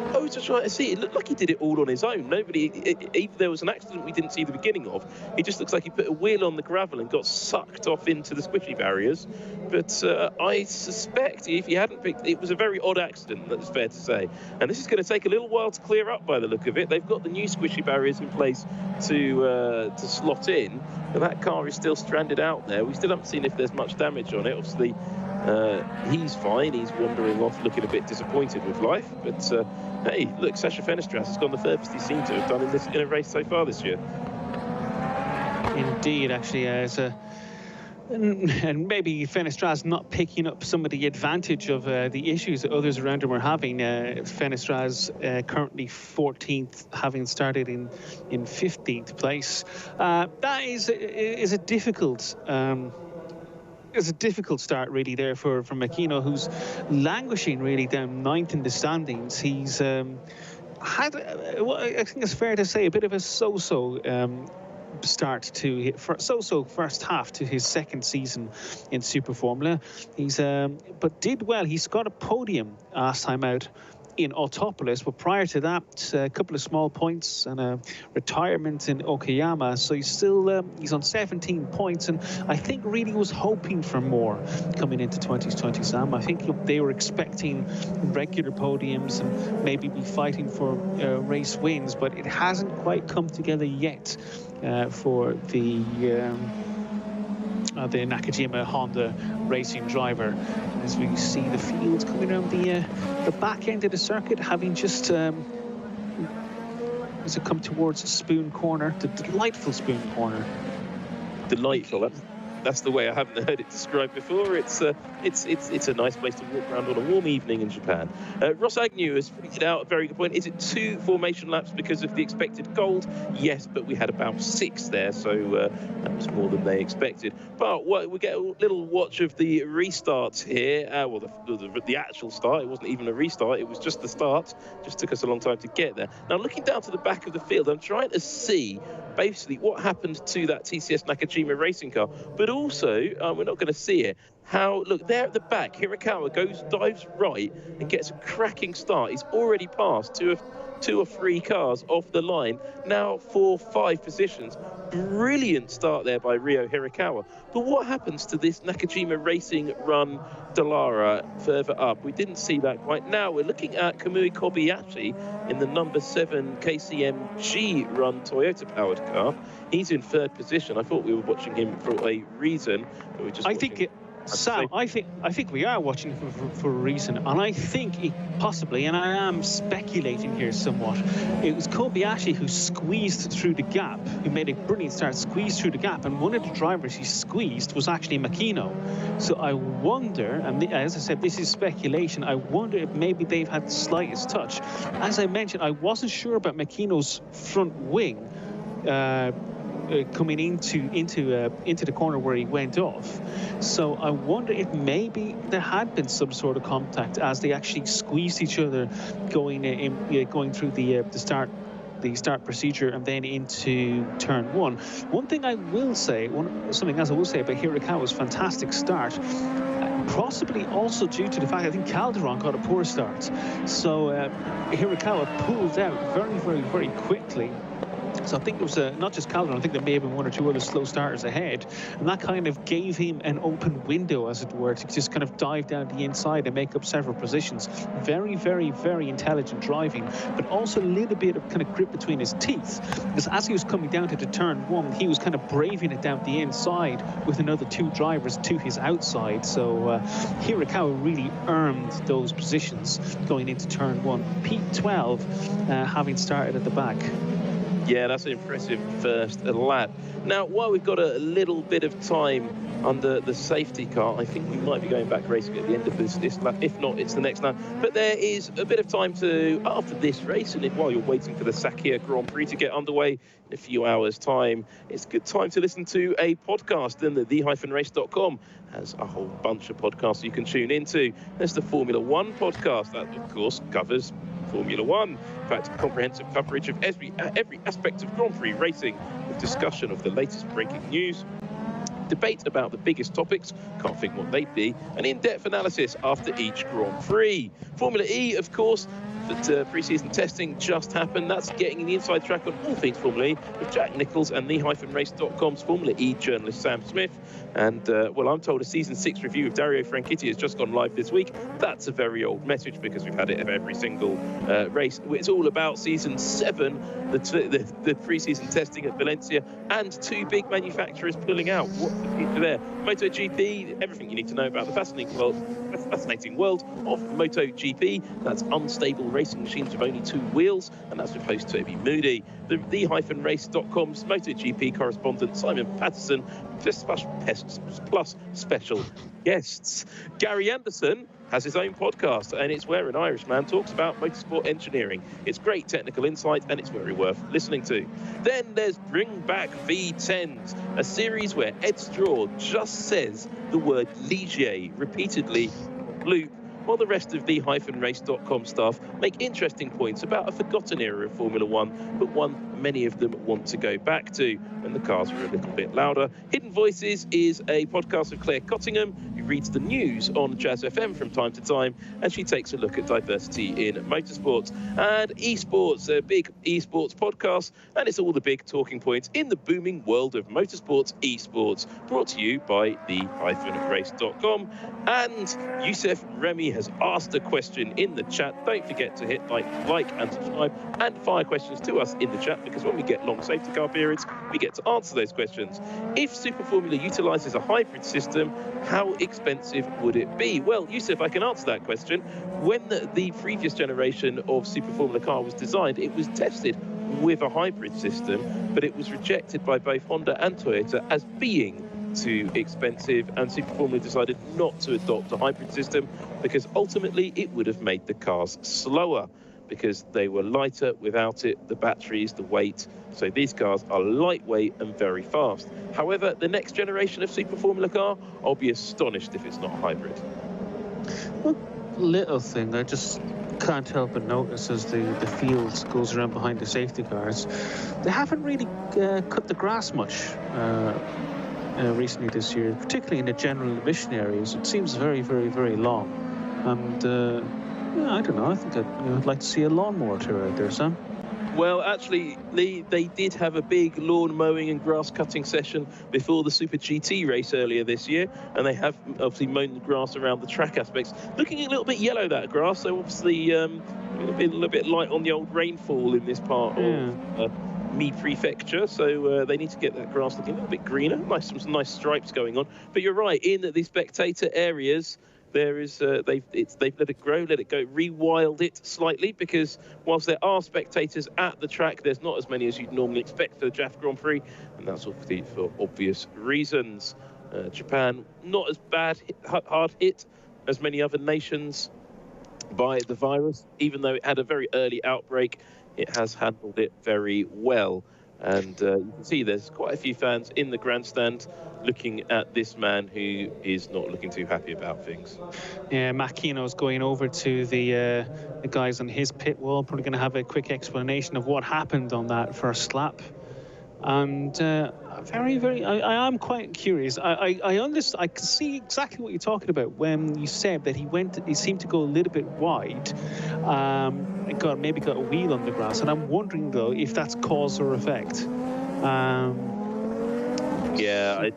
I was just trying to see. It looked like he did it all on his own. If there was an accident we didn't see the beginning of, it just looks like he put a wheel on the gravel and got sucked off into the squishy barriers. But I suspect if he hadn't picked, it was a very odd accident, that's fair to say. And this is going to take a little while to clear up by the look of it. They've got the new squishy barriers in place to slot in, but that car is still stranded out there. We still haven't seen if there's much damage on it. Obviously, he's fine. He's wandering off, looking a bit disappointed with life. But hey, look, Sasha Fenestras has gone the furthest he seemed to have done in a race so far this year. Indeed, actually, and maybe Fenestras not picking up some of the advantage of the issues that others around him are having. Fenestras currently 14th, having started in 15th place. That is a difficult. It's a difficult start really there for Makino, who's languishing really down 9th in the standings. He's had, I think it's fair to say, a bit of a so-so start to so-so first half to his 2nd season in Super Formula. He's but did well. He's got a podium last time out in Autopolis, but prior to that, a couple of small points and a retirement in Okayama. So he's still he's on 17 points, and I think really was hoping for more coming into 2020. Sam, I think they were expecting regular podiums and maybe be fighting for race wins, but it hasn't quite come together yet for the Nakajima Honda racing driver. As we see the field coming around the back end of the circuit, having just as it come towards Spoon Corner, the delightful Spoon Corner. Delightful. That's the way I haven't heard it described before. It's a nice place to walk around on a warm evening in Japan. Ross Agnew has pointed out a very good point. Is it 2 formation laps because of the expected cold? Yes, but we had about 6 there, so that was more than they expected. But we get a little watch of the restart here. Well, the actual start. It wasn't even a restart. It was just the start. Just took us a long time to get there. Now, looking down to the back of the field, I'm trying to see basically what happened to that TCS Nakajima racing car, but also we're not going to see it. How, look, there at the back, Hirakawa dives right and gets a cracking start. He's already passed two or three cars off the line, now 4-5 positions. Brilliant start there by Ryo Hirakawa. But what happens to this Nakajima Racing run Dallara further up? We didn't see that quite. Now we're looking at Kamui Kobayashi in the number 7 KCMG run Toyota powered car. He's in 3rd position. I thought we were watching him for a reason. But we're just Sam, I think we are watching for a reason, and I think it possibly, and I am speculating here somewhat, it was Kobayashi who squeezed through the gap, who made a brilliant start, squeezed through the gap, and one of the drivers he squeezed was actually Makino. So I wonder, and as I said, this is speculation, I wonder if maybe they've had the slightest touch. As I mentioned, I wasn't sure about Makino's front wing coming into the corner where he went off. So I wonder if maybe there had been some sort of contact as they actually squeezed each other going through the start procedure and then into turn 1. One thing I will say, something else I will say about Hirakawa's fantastic start, possibly also due to the fact I think Calderon got a poor start. So Hirakawa pulled out very, very, very quickly So I think it was not just Calderon, I think there may have been one or two other slow starters ahead. And that kind of gave him an open window, as it were, to just kind of dive down the inside and make up several positions. Very, very, very intelligent driving, but also a little bit of kind of grip between his teeth. Because as he was coming down to the turn one, he was kind of braving it down the inside with another two drivers to his outside. So Hirakawa really earned those positions going into turn one. P12 having started at the back. Yeah, that's an impressive first lap. Now, while we've got a little bit of time under the safety car, I think we might be going back racing at the end of this lap. If not, it's the next lap. But there is a bit of time to, after this race, and while you're waiting for the Sakhir Grand Prix to get underway in a few hours' time, it's a good time to listen to a podcast. And the the-race.com has a whole bunch of podcasts you can tune into. There's the Formula One podcast that, of course, covers Formula One. In fact, comprehensive coverage of every aspect of Grand Prix racing, with discussion of the latest breaking news, debate about the biggest topics, can't think what they'd be, and in-depth analysis after each Grand Prix. Formula E, of course, that pre-season testing just happened. That's getting the inside track on all things Formula E with Jack Nichols and the-race.com's Formula E journalist Sam Smith. And, well, I'm told a Season 6 review of Dario Franchitti has just gone live this week. That's a very old message because we've had it of every single race. It's all about Season 7, the pre-season testing at Valencia, and two big manufacturers pulling out. What's the future there? MotoGP, everything you need to know about the fascinating world of MotoGP. That's unstable racing machines with only two wheels, and that's with host Toby Moody. The-race.com's MotoGP correspondent Simon Patterson, plus special guests. Gary Anderson has his own podcast, and it's where an Irishman talks about motorsport engineering. It's great technical insight, and it's very worth listening to. Then there's Bring Back V10s, a series where Ed Straw just says the word Ligier repeatedly on loop, while the rest of the-race.com staff make interesting points about a forgotten era of Formula One, but one many of them want to go back to when the cars were a little bit louder. Hidden Voices is a podcast of Claire Cottingham, who reads the news on Jazz FM from time to time, and she takes a look at diversity in motorsports. And esports, a big esports podcast, and it's all the big talking points in the booming world of motorsports esports, brought to you by the-race.com. And Youssef Remy has asked a question in the chat. Don't forget to hit like and subscribe, and fire questions to us in the chat, because when we get long safety car periods, we get to answer those questions. If Super Formula utilises a hybrid system, how expensive would it be? Well, Yusuf, I can answer that question. When the previous generation of Super Formula car was designed, it was tested with a hybrid system, but it was rejected by both Honda and Toyota as being too expensive, and Super Formula decided not to adopt a hybrid system because ultimately it would have made the cars slower, because they were lighter without it, the batteries, the weight. So these cars are lightweight and very fast. However, the next generation of Super Formula car, I'll be astonished if it's not hybrid. One little thing I just can't help but notice as the field goes around behind the safety cars, they haven't really cut the grass much recently this year, particularly in the general admission areas. It seems very, very, very long. And yeah, I don't know, I think I'd like to see a lawnmower tour out there, Sam. Well, actually, they did have a big lawn mowing and grass cutting session before the Super GT race earlier this year, and they have obviously mown the grass around the track aspects. Looking a little bit yellow, that grass, so obviously a little bit light on the old rainfall in this part of Mead Prefecture, so they need to get that grass looking a little bit greener. Some nice stripes going on. But you're right, in the spectator areas, there is they've let it grow, let it go, rewild it slightly, because whilst there are spectators at the track, there's not as many as you'd normally expect for the JAF Grand Prix, and that's obviously for obvious reasons. Japan not as hard hit as many other nations by the virus, even though it had a very early outbreak. It has handled it very well. And you can see there's quite a few fans in the grandstand looking at this man who is not looking too happy about things. Yeah, Makino's going over to the guys on his pit wall, probably going to have a quick explanation of what happened on that first lap. And I am quite curious. I understand. I can see exactly what you're talking about when you said that he seemed to go a little bit wide, and maybe got a wheel on the grass. And I'm wondering though if that's cause or effect. Yeah,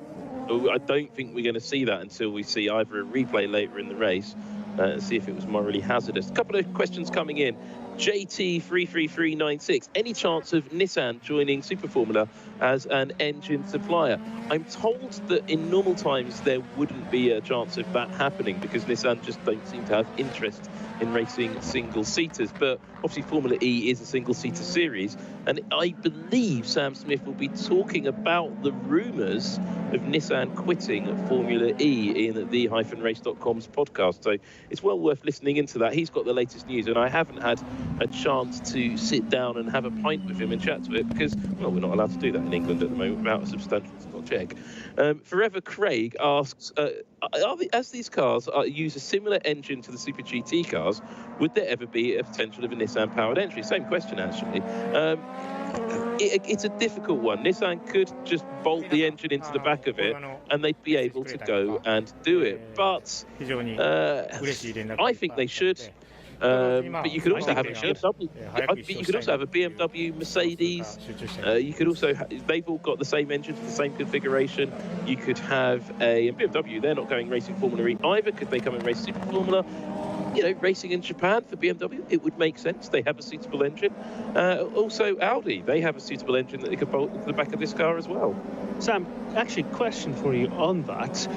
I don't think we're going to see that until we see either a replay later in the race and see if it was morally hazardous. A couple of questions coming in. JT33396, any chance of Nissan joining Super Formula as an engine supplier? I'm told that in normal times there wouldn't be a chance of that happening because Nissan just don't seem to have interest in racing single-seaters, but obviously Formula E is a single-seater series, and I believe Sam Smith will be talking about the rumours of Nissan quitting Formula E in the-race.com's podcast, so it's well worth listening into that. He's got the latest news, and I haven't had a chance to sit down and have a pint with him and chat to it because, well, we're not allowed to do that in England at the moment without a substantial check. Forever Craig asks, as these cars use a similar engine to the Super GT cars, would there ever be a potential of a Nissan-powered entry? Same question, actually. It's a difficult one. Nissan could just bolt the engine into the back of it and they'd be able to go and do it. But I think they should. But you could also have a BMW. You could also have a BMW, Mercedes. You could also they've all got the same engines, the same configuration. You could have a BMW. They're not going racing Formula E either. Could they come and race Super Formula? You know, racing in Japan for BMW, it would make sense. They have a suitable engine. Also, Audi, they have a suitable engine that they could bolt to the back of this car as well. Sam, actually, question for you on that,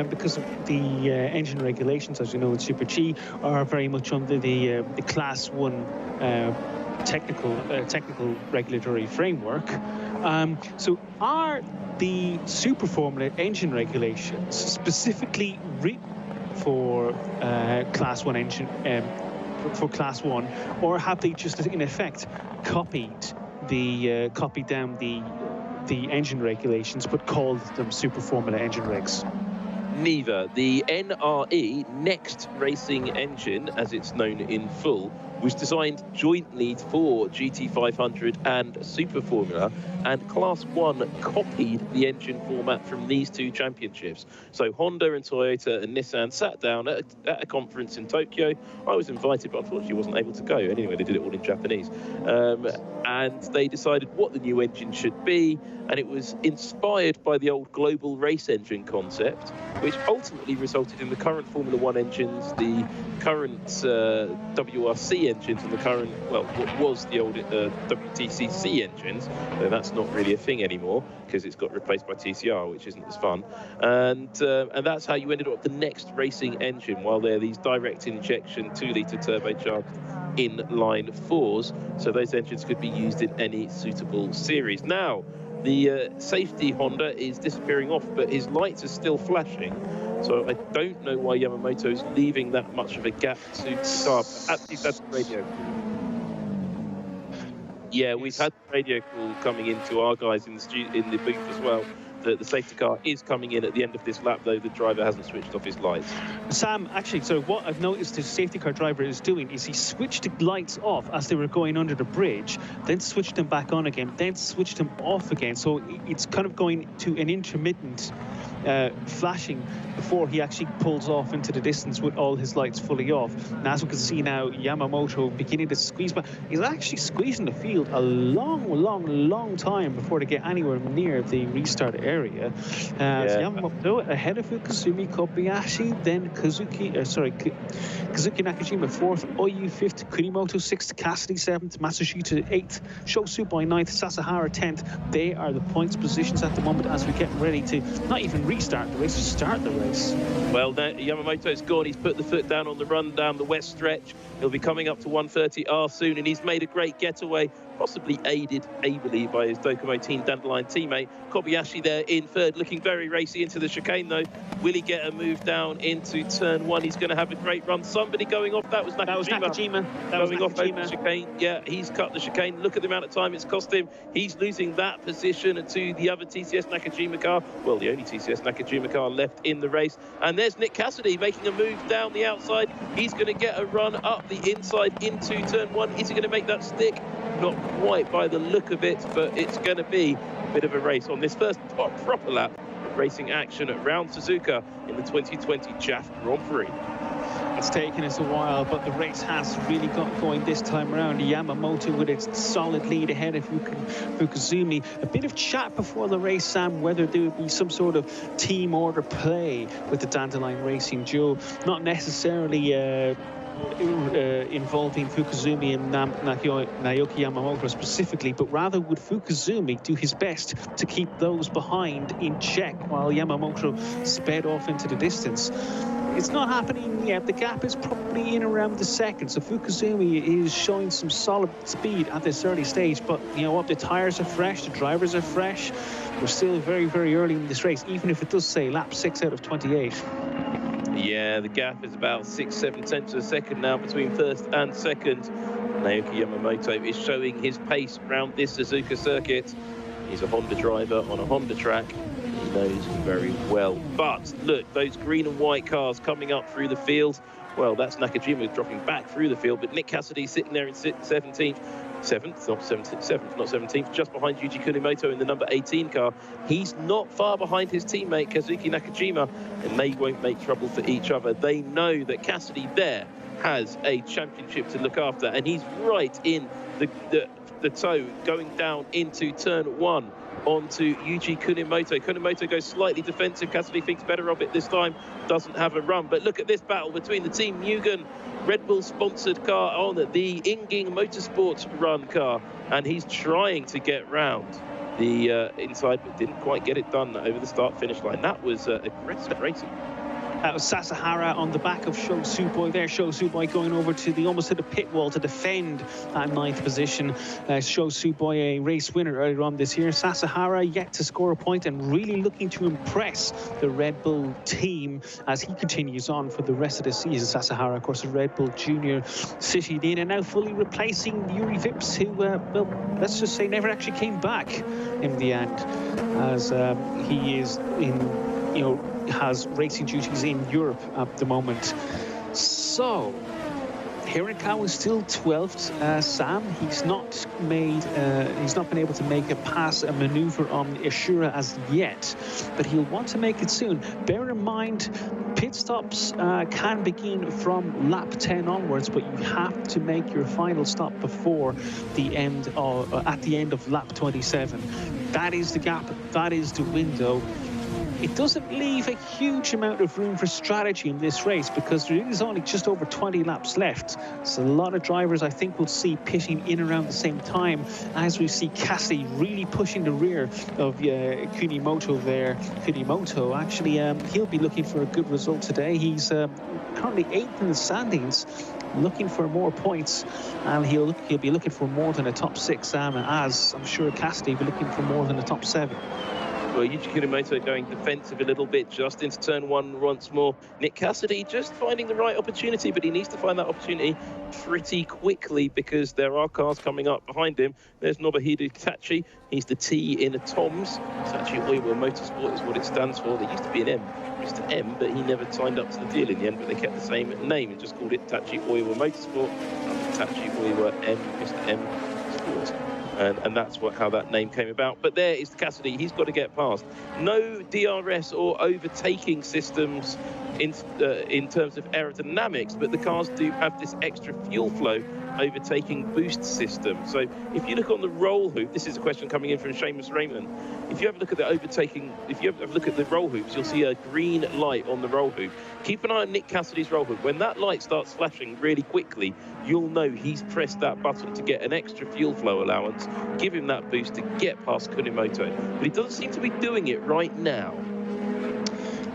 because the engine regulations, as you know, in Super G are very much under the Class 1 technical regulatory framework. So are the Super Formula engine regulations specifically written for Class 1 engine, for Class 1, or have they just in effect copied down the engine regulations but called them Super Formula engine regs? Neither. The NRE, Next Racing Engine, as it's known in full, was designed jointly for GT500 and Super Formula, and Class 1 copied the engine format from these two championships. So Honda and Toyota and Nissan sat down at a conference in Tokyo. I was invited, but unfortunately wasn't able to go. Anyway, they did it all in Japanese. And they decided what the new engine should be, and it was inspired by the old global race engine concept, which ultimately resulted in the current Formula 1 engines, the current WRC engines, and the current, well, what was the old WTCC engines, though that's not really a thing anymore because it's got replaced by TCR, which isn't as fun. And that's how you ended up with the Next Racing engine, while they're these direct injection 2-litre turbocharged inline fours, so those engines could be used in any suitable series. Now, the safety Honda is disappearing off, but his lights are still flashing. So I don't know why Yamamoto's leaving that much of a gap to the car. Perhaps he's had the radio call. Yeah, we've had the radio call coming into our guys in the booth as well. The safety car is coming in at the end of this lap, though the driver hasn't switched off his lights. Sam, actually, so what I've noticed the safety car driver is doing is he switched the lights off as they were going under the bridge, then switched them back on again, then switched them off again. So it's kind of going to an intermittent flashing before he actually pulls off into the distance with all his lights fully off. And as we can see now, Yamamoto beginning to squeeze back. He's actually squeezing the field a long time before they get anywhere near the restart area. So Yamamoto ahead of Kasumi Kobayashi, then Kazuki Nakajima 4th, Oyu 5th, Kunimoto 6th, Cassidy 7th, Matsushita 8th, Shosubai 9th, Sasahara 10th. They are the points positions at the moment as we get ready to not even restart the race, to start the race. Well, Yamamoto's gone. He's put the foot down on the run down the west stretch. He'll be coming up to 130R soon, and he's made a great getaway, possibly aided ably by his Docomo Team Dandelion teammate. Kobayashi there in third, looking very racy into the chicane, though. Will he get a move down into turn one? He's going to have a great run. Somebody going off. That was Nakajima. Going off over the chicane. Yeah, he's cut the chicane. Look at the amount of time it's cost him. He's losing that position to the other TCS Nakajima car. Well, the only TCS Nakajima car left in the race. And there's Nick Cassidy making a move down the outside. He's going to get a run up the inside into turn one. Is he going to make that stick? not quite by the look of it, but it's going to be a bit of a race on this first proper lap of racing action at Round Suzuka in the 2020 JAF Grand Prix. It's taken us a while, but the race has really got going this time around. Yamamoto with its solid lead ahead of Fukuzumi. A bit of chat before the race, Sam, whether there would be some sort of team order play with the Dandelion Racing duo. Not necessarily involving Fukuzumi and Naoki Yamamoto specifically, but rather would Fukuzumi do his best to keep those behind in check while Yamamoto sped off into the distance. It's not happening yet. The gap is probably in around the second, so Fukuzumi is showing some solid speed at this early stage, but you know what, the tyres are fresh, the drivers are fresh. We're still very, very early in this race, even if it does say lap 6 out of 28. Yeah, the gap is about 6-7 tenths of a second now between first and second. Naoki Yamamoto is showing his pace around this Suzuka circuit. He's a Honda driver on a Honda track. He knows very well. But look, those green and white cars coming up through the field. Well, that's Nakajima dropping back through the field, but Nick Cassidy sitting there in 17th, not 17th, just behind Yuji Kunimoto in the number 18 car. He's not far behind his teammate Kazuki Nakajima, and they won't make trouble for each other. They know that Cassidy there has a championship to look after, and he's right in the toe going down into turn 1 onto Yuji Kunimoto. Kunimoto goes slightly defensive. Cassidy thinks better of it this time, doesn't have a run. But look at this battle between the Team Mugen Red Bull sponsored car on the Inging Motorsport run car, and he's trying to get round the inside, but didn't quite get it done over the start finish line. That was aggressive racing. That was Sasahara on the back of Sho Suboi there. Sho Suboi going over to almost to the pit wall to defend that 9th position. Sho Suboi, a race winner earlier on this year. Sasahara yet to score a point and really looking to impress the Red Bull team as he continues on for the rest of the season. Sasahara, of course, a Red Bull Junior City and now fully replacing Yuri Vips, who, well, let's just say never actually came back in the end, as he is in, you know, has racing duties in Europe at the moment. So Hirakawa is still 12th. Sam, he's not been able to make a maneuver on Ashura as yet, but he'll want to make it soon. Bear in mind, pit stops can begin from lap 10 onwards, but you have to make your final stop before the end of at the end of lap 27. That is the gap. That is the window. It doesn't leave a huge amount of room for strategy in this race because there is only just over 20 laps left. So a lot of drivers, I think, will see pitting in around the same time as we see Cassidy really pushing the rear of Kunimoto there. Kunimoto, actually, he'll be looking for a good result today. He's currently 8th in the standings, looking for more points, and he'll be looking for more than a top 6, as I'm sure Cassidy will be looking for more than a top 7. Well, Yuji Kunimoto going defensive a little bit just into turn 1 once more. Nick Cassidy just finding the right opportunity, but he needs to find that opportunity pretty quickly because there are cars coming up behind him. There's Nobuhide Tachi. He's the T in a Tom's. Tachi Oiwa Motorsport is what it stands for. There used to be an M, Mr. M, but he never signed up to the deal in the end, but they kept the same name and just called it Tachi Oiwa Motorsport. Tachi Oiwa M, Mr. M Sports. And that's how that name came about. But there is Cassidy. He's got to get past. No DRS or overtaking systems in terms of aerodynamics, but the cars do have this extra fuel flow overtaking boost system. So if you look on the roll hoop, this is a question coming in from Seamus Raymond. If you have a look at the overtaking, if you have a look at the roll hoops, you'll see a green light on the roll hoop. Keep an eye on Nick Cassidy's roll hoop. When that light starts flashing really quickly, you'll know he's pressed that button to get an extra fuel flow allowance, give him that boost to get past Kunimoto. But he doesn't seem to be doing it right now.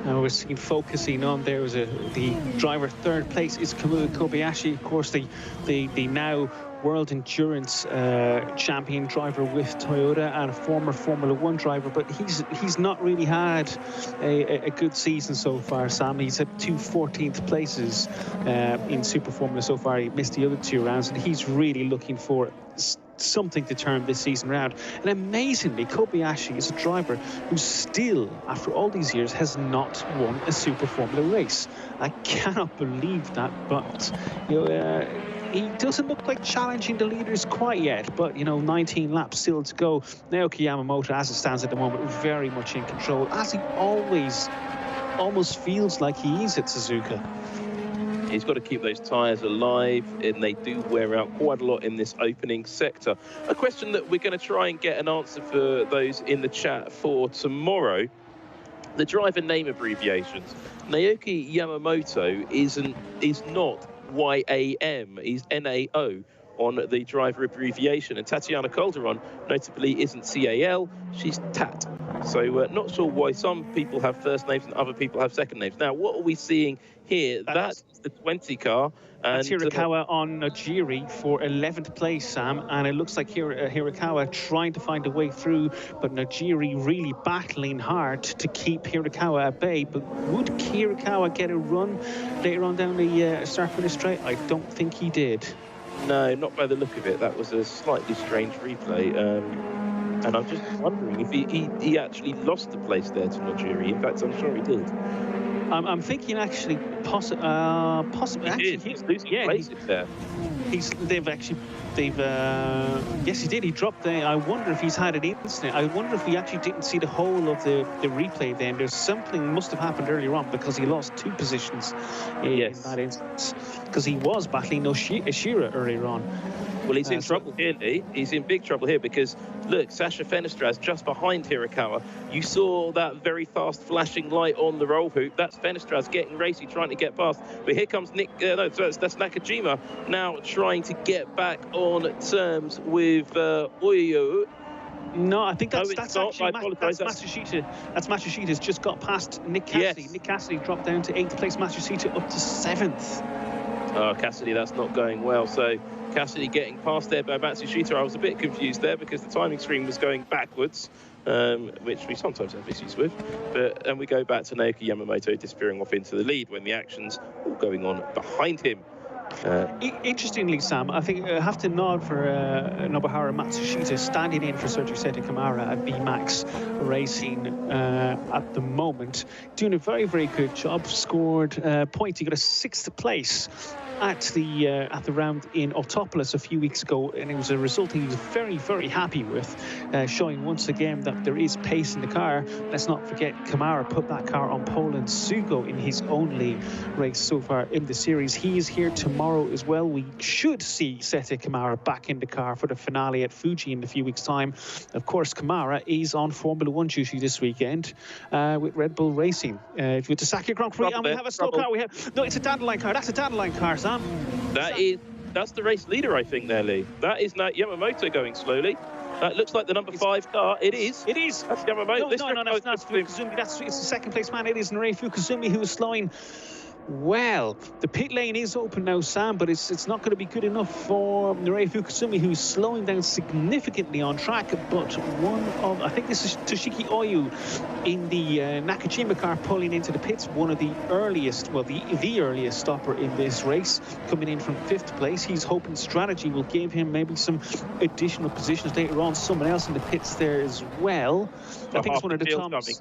Now we're seeing focusing on there was the driver 3rd place is Kamui Kobayashi, of course the now World Endurance champion driver with Toyota and a former Formula 1 driver, but he's not really had a good season so far, Sam. He's had 2 14th places in Super Formula so far. He missed the other 2 rounds, and he's really looking for something to turn this season around. And amazingly, Kobayashi is a driver who still, after all these years, has not won a Super Formula race. I cannot believe that, but you know, he doesn't look like challenging the leaders quite yet, but, 19 laps still to go. Naoki Yamamoto, as it stands at the moment, very much in control, as he almost feels like he is at Suzuka. He's got to keep those tyres alive, and they do wear out quite a lot in this opening sector. A question that we're going to try and get an answer for those in the chat for tomorrow. The driver name abbreviations. Naoki Yamamoto is not YAM, he's NAO on the driver abbreviation, and Tatiana Calderon notably isn't CAL, she's TAT. So not sure why some people have first names and other people have second names. Now, what are we seeing here? That's the 20 car. That's Hirakawa on Najiri for 11th place, Sam, and it looks like Hirakawa trying to find a way through, but Najiri really battling hard to keep Hirakawa at bay. But would Hirakawa get a run later on down the start-finish straight? I don't think he did. No, not by the look of it. That was a slightly strange replay. And I'm just wondering if he actually lost the place there to Najiri. In fact, I'm sure he did. I'm thinking actually, possibly. He's losing places there. Yes, he did. He dropped there. I wonder if he's had an incident. I wonder if we actually didn't see the whole of the replay then. There's something must have happened earlier on, because he lost 2 positions in that instance. Because he was battling Ishira earlier on. Well, he's in trouble here, Leigh. He's in big trouble here because, look, Sasha Fenestraz just behind Hirakawa. You saw that very fast flashing light on the roll hoop. That's Fenestraz getting racy, trying to get past. But here comes that's Nakajima now trying to get back on terms with Oyo. No, I think that's actually Matsushita. That's Matsushita's just got past Nick Cassidy. Yes. Nick Cassidy dropped down to 8th place. Matsushita up to 7th. Oh, Cassidy, that's not going well. So Cassidy getting past there by Matsushita. I was a bit confused there because the timing screen was going backwards, which we sometimes have issues with. And we go back to Naoki Yamamoto disappearing off into the lead when the action's all going on behind him. Interestingly, Sam, I think I have to nod for Nobuharu Matsushita standing in for Sergio Seta Kamara at BMAX Racing at the moment, doing a very, very good job. Scored points. He got a 6th place at the round in Autopolis a few weeks ago, and it was a result he was very, very happy with, showing once again that there is pace in the car. Let's not forget, Kamara put that car on pole in Sugo in his only race so far in the series. He is here tomorrow as well. We should see Seta Kamara back in the car for the finale at Fuji in a few weeks' time. Of course, Kamara is on Formula 1 duty this weekend with Red Bull Racing with the Sakya Grand Prix, and we have a slow car. No, it's a Dandelion car. That's a Dandelion car, Sam. That's the race leader, I think, there, Leigh. That is not Yamamoto going slowly. That looks like the number 5 car. It is. That's Yamamoto. No, that's Fukuzumi. It's the 2nd place man. It is Narei Fukuzumi who is slowing. Well, the pit lane is open now, Sam, but it's not going to be good enough for Narei Fukuzumi, who's slowing down significantly on track. But I think this is Toshiki Oyu in the Nakajima car pulling into the pits, one of the earliest, well, the earliest stopper in this race, coming in from 5th place. He's hoping strategy will give him maybe some additional positions later on. Someone else in the pits there as well. I think it's one of the Toms.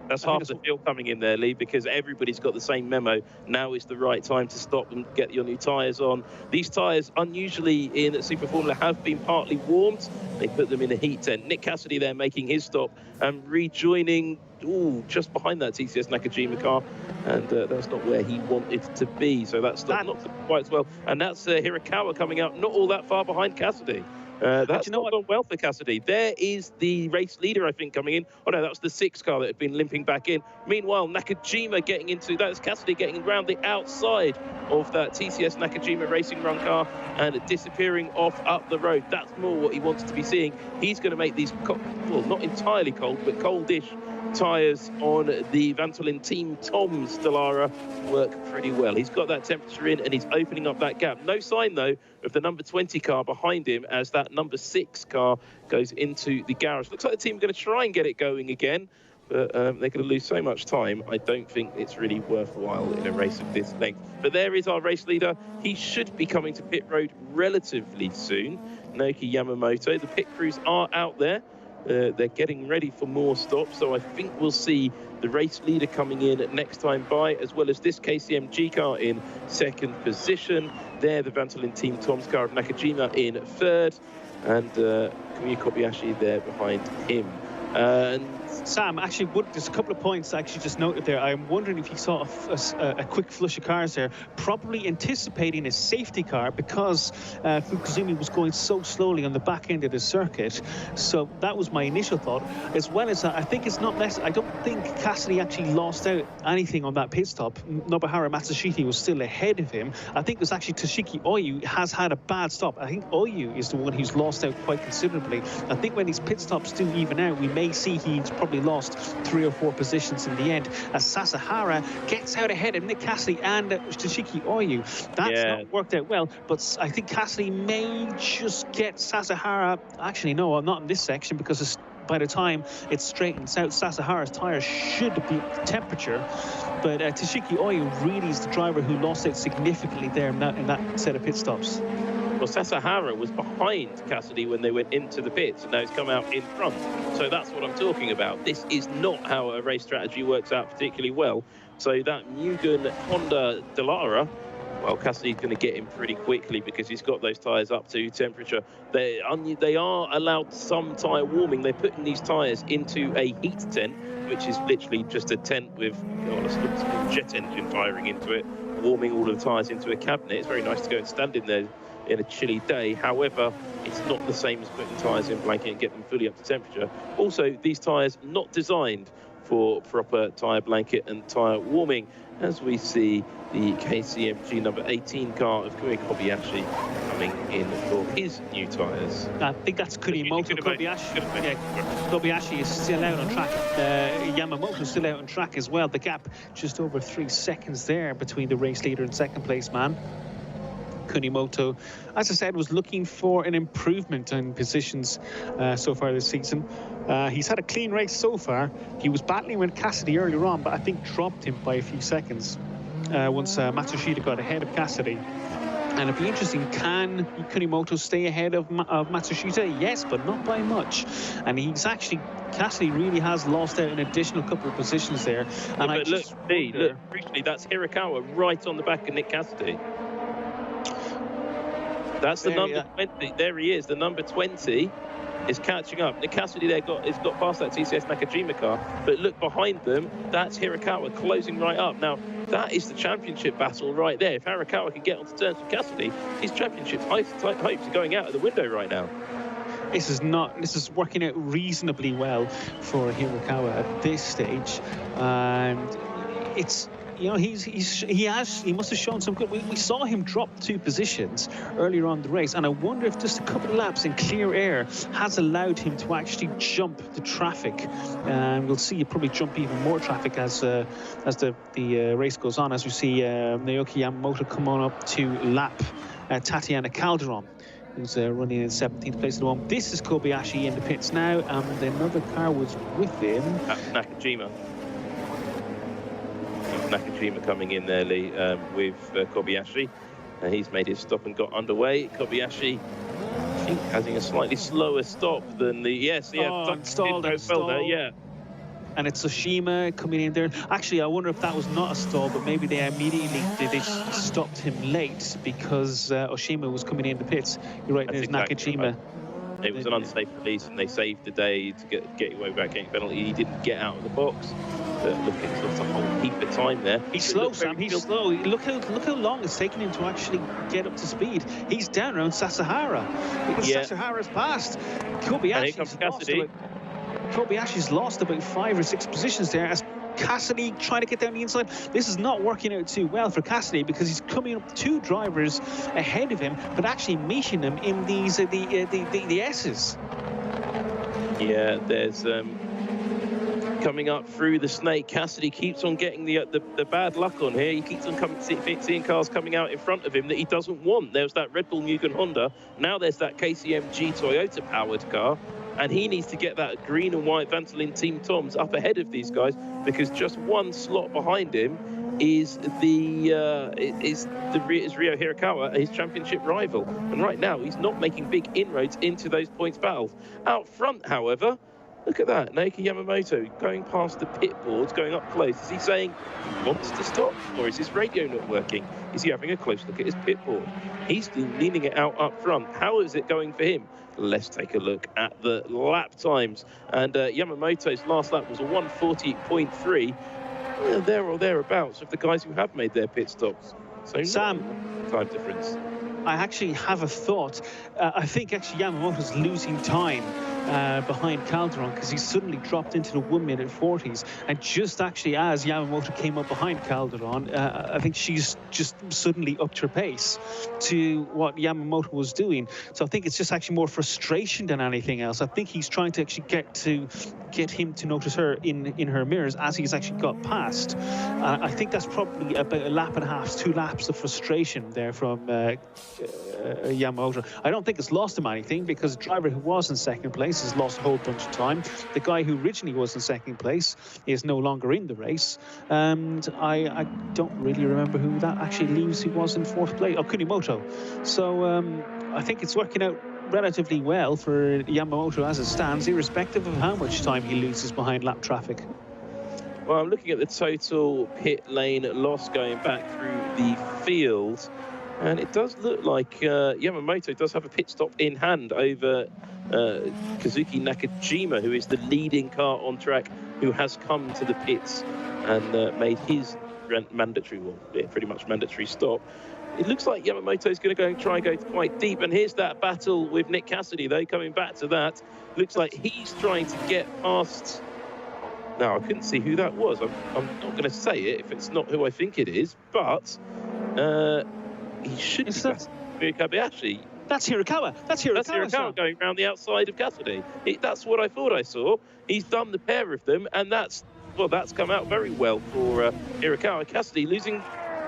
That's half the field coming in there, Leigh, because everybody's got the same memo. Now is the right time to stop and get your new tyres on. These tyres, unusually in Super Formula, have been partly warmed. They put them in a heat tent. Nick Cassidy there making his stop and rejoining just behind that TCS Nakajima car. And that's not where he wanted to be. So that's not quite as well. And that's Hirakawa coming out not all that far behind Cassidy. That's not gone well for Cassidy. There is the race leader, I think, coming in. Oh, no, that was the 6 car that had been limping back in. Meanwhile, Nakajima getting into... That's Cassidy getting around the outside of that TCS Nakajima racing run car and disappearing off up the road. That's more what he wants to be seeing. He's going to make these, well, not entirely cold, but coldish tyres on the Vantolin Team Tom's Dallara work pretty well. He's got that temperature in and he's opening up that gap. No sign, though, of the number 20 car behind him as that number 6 car goes into the garage. Looks like the team are going to try and get it going again, but they're going to lose so much time. I don't think it's really worthwhile in a race of this length. But there is our race leader. He should be coming to pit road relatively soon, Naoki Yamamoto. The pit crews are out there. They're getting ready for more stops, so I think we'll see the race leader coming in next time by, as well as this KCMG car in second position. There, the Vantolin Team Tom's car of Nakajima in third, and Kamiya Kobayashi there behind him. And Sam, actually, there's a couple of points I actually just noted there. I'm wondering if you saw a quick flush of cars there, probably anticipating a safety car because Fukuzumi was going so slowly on the back end of the circuit. So that was my initial thought. As well as I think it's not less. I don't think Cassidy actually lost out anything on that pit stop. Nobuharu Matsushita was still ahead of him. I think it was actually Toshiki Oyu has had a bad stop. I think Oyu is the one who's lost out quite considerably. I think when these pit stops do even out, we may see he's probably lost 3 or 4 positions in the end as Sasahara gets out ahead of Nick Cassidy and Toshiki Oyu. That's not worked out well, but I think Cassidy may just get Sasahara. Actually, no, not in this section, because by the time it straightens out, Sasahara's tyres should be temperature. But Toshiki Oyu really is the driver who lost out significantly there in that set of pit stops. Well, Sasahara was behind Cassidy when they went into the pits, and now he's come out in front. So that's what I'm talking about. This is not how a race strategy works out particularly well. So that Mugen Honda Delara, well, Cassidy's going to get him pretty quickly because he's got those tyres up to temperature. They are allowed some tyre warming. They're putting these tyres into a heat tent, which is literally just a tent with a small jet engine firing into it, warming all of the tyres into a cabinet. It's very nice to go and stand in there in a chilly day. However, it's not the same as putting tyres in blanket and get them fully up to temperature. Also, these tyres not designed for proper tyre blanket and tyre warming, as we see the KCMG number 18 car of Kamiya Kobayashi coming in for his new tyres. I think that's Kunimoto. Kobayashi is still out on track. Yamamoto's still out on track as well. The gap just over 3 seconds there between the race leader and second place man. Kunimoto, as I said, was looking for an improvement in positions so far this season. He's had a clean race so far. He was battling with Cassidy earlier on, but I think dropped him by a few seconds once Matsushita got ahead of Cassidy. And it'd be interesting, can Kunimoto stay ahead of Matsushita? Yes, but not by much. And Cassidy really has lost out an additional couple of positions there. And but look, briefly, that's Hirakawa right on the back of Nick Cassidy. That's the number 20. There he is. The number 20 is catching up. Nick Cassidy there has got past that TCS Nakajima car. But look behind them, that's Hirakawa closing right up. Now, that is the championship battle right there. If Hirakawa can get onto terms with Cassidy, his championship hopes are going out of the window right now. This is working out reasonably well for Hirakawa at this stage. And it's, you know, he must have shown some good. We saw him drop 2 positions earlier on the race, and I wonder if just a couple of laps in clear air has allowed him to actually jump the traffic. And we'll see you probably jump even more traffic as the race goes on, as we see Naoki Yamamoto come on up to lap Tatiana Calderon, who's running in 17th place at the moment. This is Kobayashi in the pits now, and another car was with him. Nakajima coming in there, Leigh, with Kobayashi. He's made his stop and got underway. Kobayashi, I think, having a slightly slower stop than the... stalled. And it's Oshima coming in there. Actually, I wonder if that was not a stall, but maybe they immediately stopped him late because Oshima was coming in the pits. You're right, there's exactly Nakajima. Right. It was an unsafe release, and they saved the day to get away without getting penalty. He didn't get out of the box. But look, it's a whole heap of time there. He's slow, Sam. He's slow. Look how long it's taken him to actually get up to speed. He's down around Sasahara. Sasahara's passed. Kobayashi's lost about 5 or 6 positions there as Cassidy trying to get down the inside. This is not working out too well for Cassidy because he's coming up 2 drivers ahead of him, but actually meeting them in these the S's. Yeah, there's coming up through the snake. Cassidy keeps on getting the bad luck on here. He keeps on seeing cars coming out in front of him that he doesn't want. There's that Red Bull Mugen Honda. Now there's that KCMG Toyota powered car. And he needs to get that green and white Vantolin Team Toms up ahead of these guys, because just 1 slot behind him is Ryo Hirakawa, his championship rival. And right now, he's not making big inroads into those points battles. Out front, however, Look at that, Naoki Yamamoto going past the pit boards, going up close. Is he saying he wants to stop, or is his radio not working? Is he having a close look at his pit board? He's leaning it out up front. How is it going for him? Let's take a look at the lap times. And Yamamoto's last lap was a 1:40.3. There or thereabouts of the guys who have made their pit stops. So Sam, time difference. I actually have a thought. I think actually Yamamoto's losing time behind Calderon because he's suddenly dropped into the 1:40s. And just actually as Yamamoto came up behind Calderon, I think she's just suddenly upped her pace to what Yamamoto was doing. So I think it's just actually more frustration than anything else. I think he's trying to actually get him to notice her in her mirrors as he's actually got past. I think that's probably about a lap and a half, 2 laps of frustration there from Yamamoto. I don't think it's lost him anything because the driver who was in second place has lost a whole bunch of time. The guy who originally was in second place is no longer in the race. And I don't really remember who that actually leaves who was in fourth place. Oh, Kunimoto. So I think it's working out relatively well for Yamamoto as it stands, irrespective of how much time he loses behind lap traffic. Well, I'm looking at the total pit lane loss going back through the field, and it does look like Yamamoto does have a pit stop in hand over Kazuki Nakajima, who is the leading car on track, who has come to the pits and made his mandatory, well, yeah, pretty much mandatory stop. It looks like Yamamoto's going to go and try and go quite deep, and here's that battle with Nick Cassidy, though, coming back to that. Looks like he's trying to get past... Now, I couldn't see who that was. I'm not going to say it if it's not who I think it is, but he should be Kobayashi. That's Hirakawa. That's Hirakawa going around the outside of Cassidy. That's what I thought I saw. He's done the pair of them, and that's come out very well for Hirakawa. Cassidy losing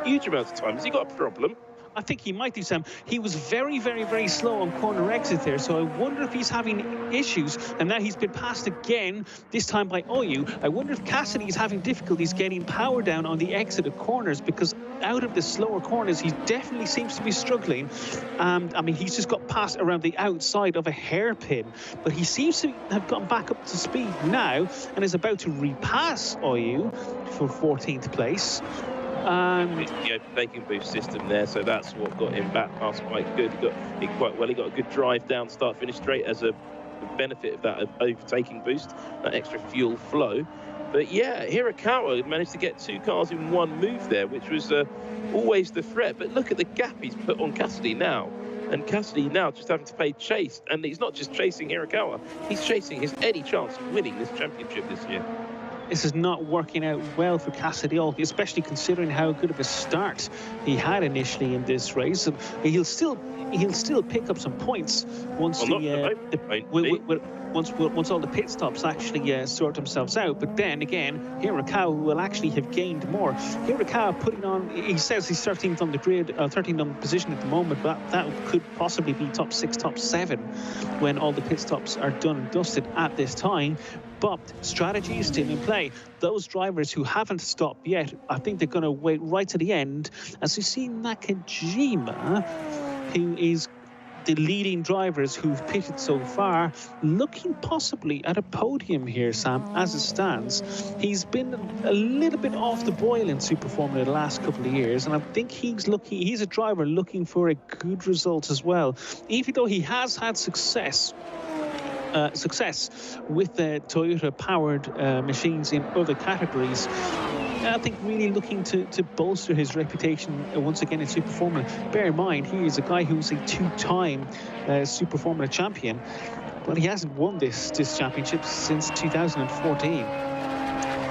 huge amounts of time. Has he got a problem? I think he might do, Sam. He was very, very, very slow on corner exit there, so I wonder if he's having issues. And now he's been passed again, this time by Oyu. I wonder if Cassidy is having difficulties getting power down on the exit of corners, because out of the slower corners, he definitely seems to be struggling. I mean, he's just got passed around the outside of a hairpin, but he seems to have gotten back up to speed now and is about to repass Oyu for 14th place. It's the overtaking boost system there, so that's what got him back past quite good. He got it quite well. He got a good drive down, start, finish straight as a benefit of that overtaking boost, that extra fuel flow. But yeah, Hirakawa managed to get 2 cars in one move there, which was always the threat. But look at the gap he's put on Cassidy now. And Cassidy now just having to play chase. And he's not just chasing Hirakawa, he's chasing his any chance of winning this championship this year. This is not working out well for Cassidy, especially considering how good of a start he had initially in this race. He'll still pick up some points once once all the pit stops actually sort themselves out. But then again, Hirakawa will actually have gained more. Hirakawa putting on, he says he's 13th on the grid, 13th on position at the moment, but that could possibly be top 6, top 7 when all the pit stops are done and dusted at this time. But strategy is still in play. Those drivers who haven't stopped yet, I think they're going to wait right to the end. As you see Nakajima, who is the leading drivers who've pitted so far, looking possibly at a podium here, Sam, as it stands. He's been a little bit off the boil in Super Formula the last couple of years, and I think he's a driver looking for a good result as well. Even though he has had success with the Toyota-powered machines in other categories, I think really looking to bolster his reputation once again in Super Formula. Bear in mind, he is a guy who's a 2-time Super Formula champion, but he hasn't won this championship since 2014.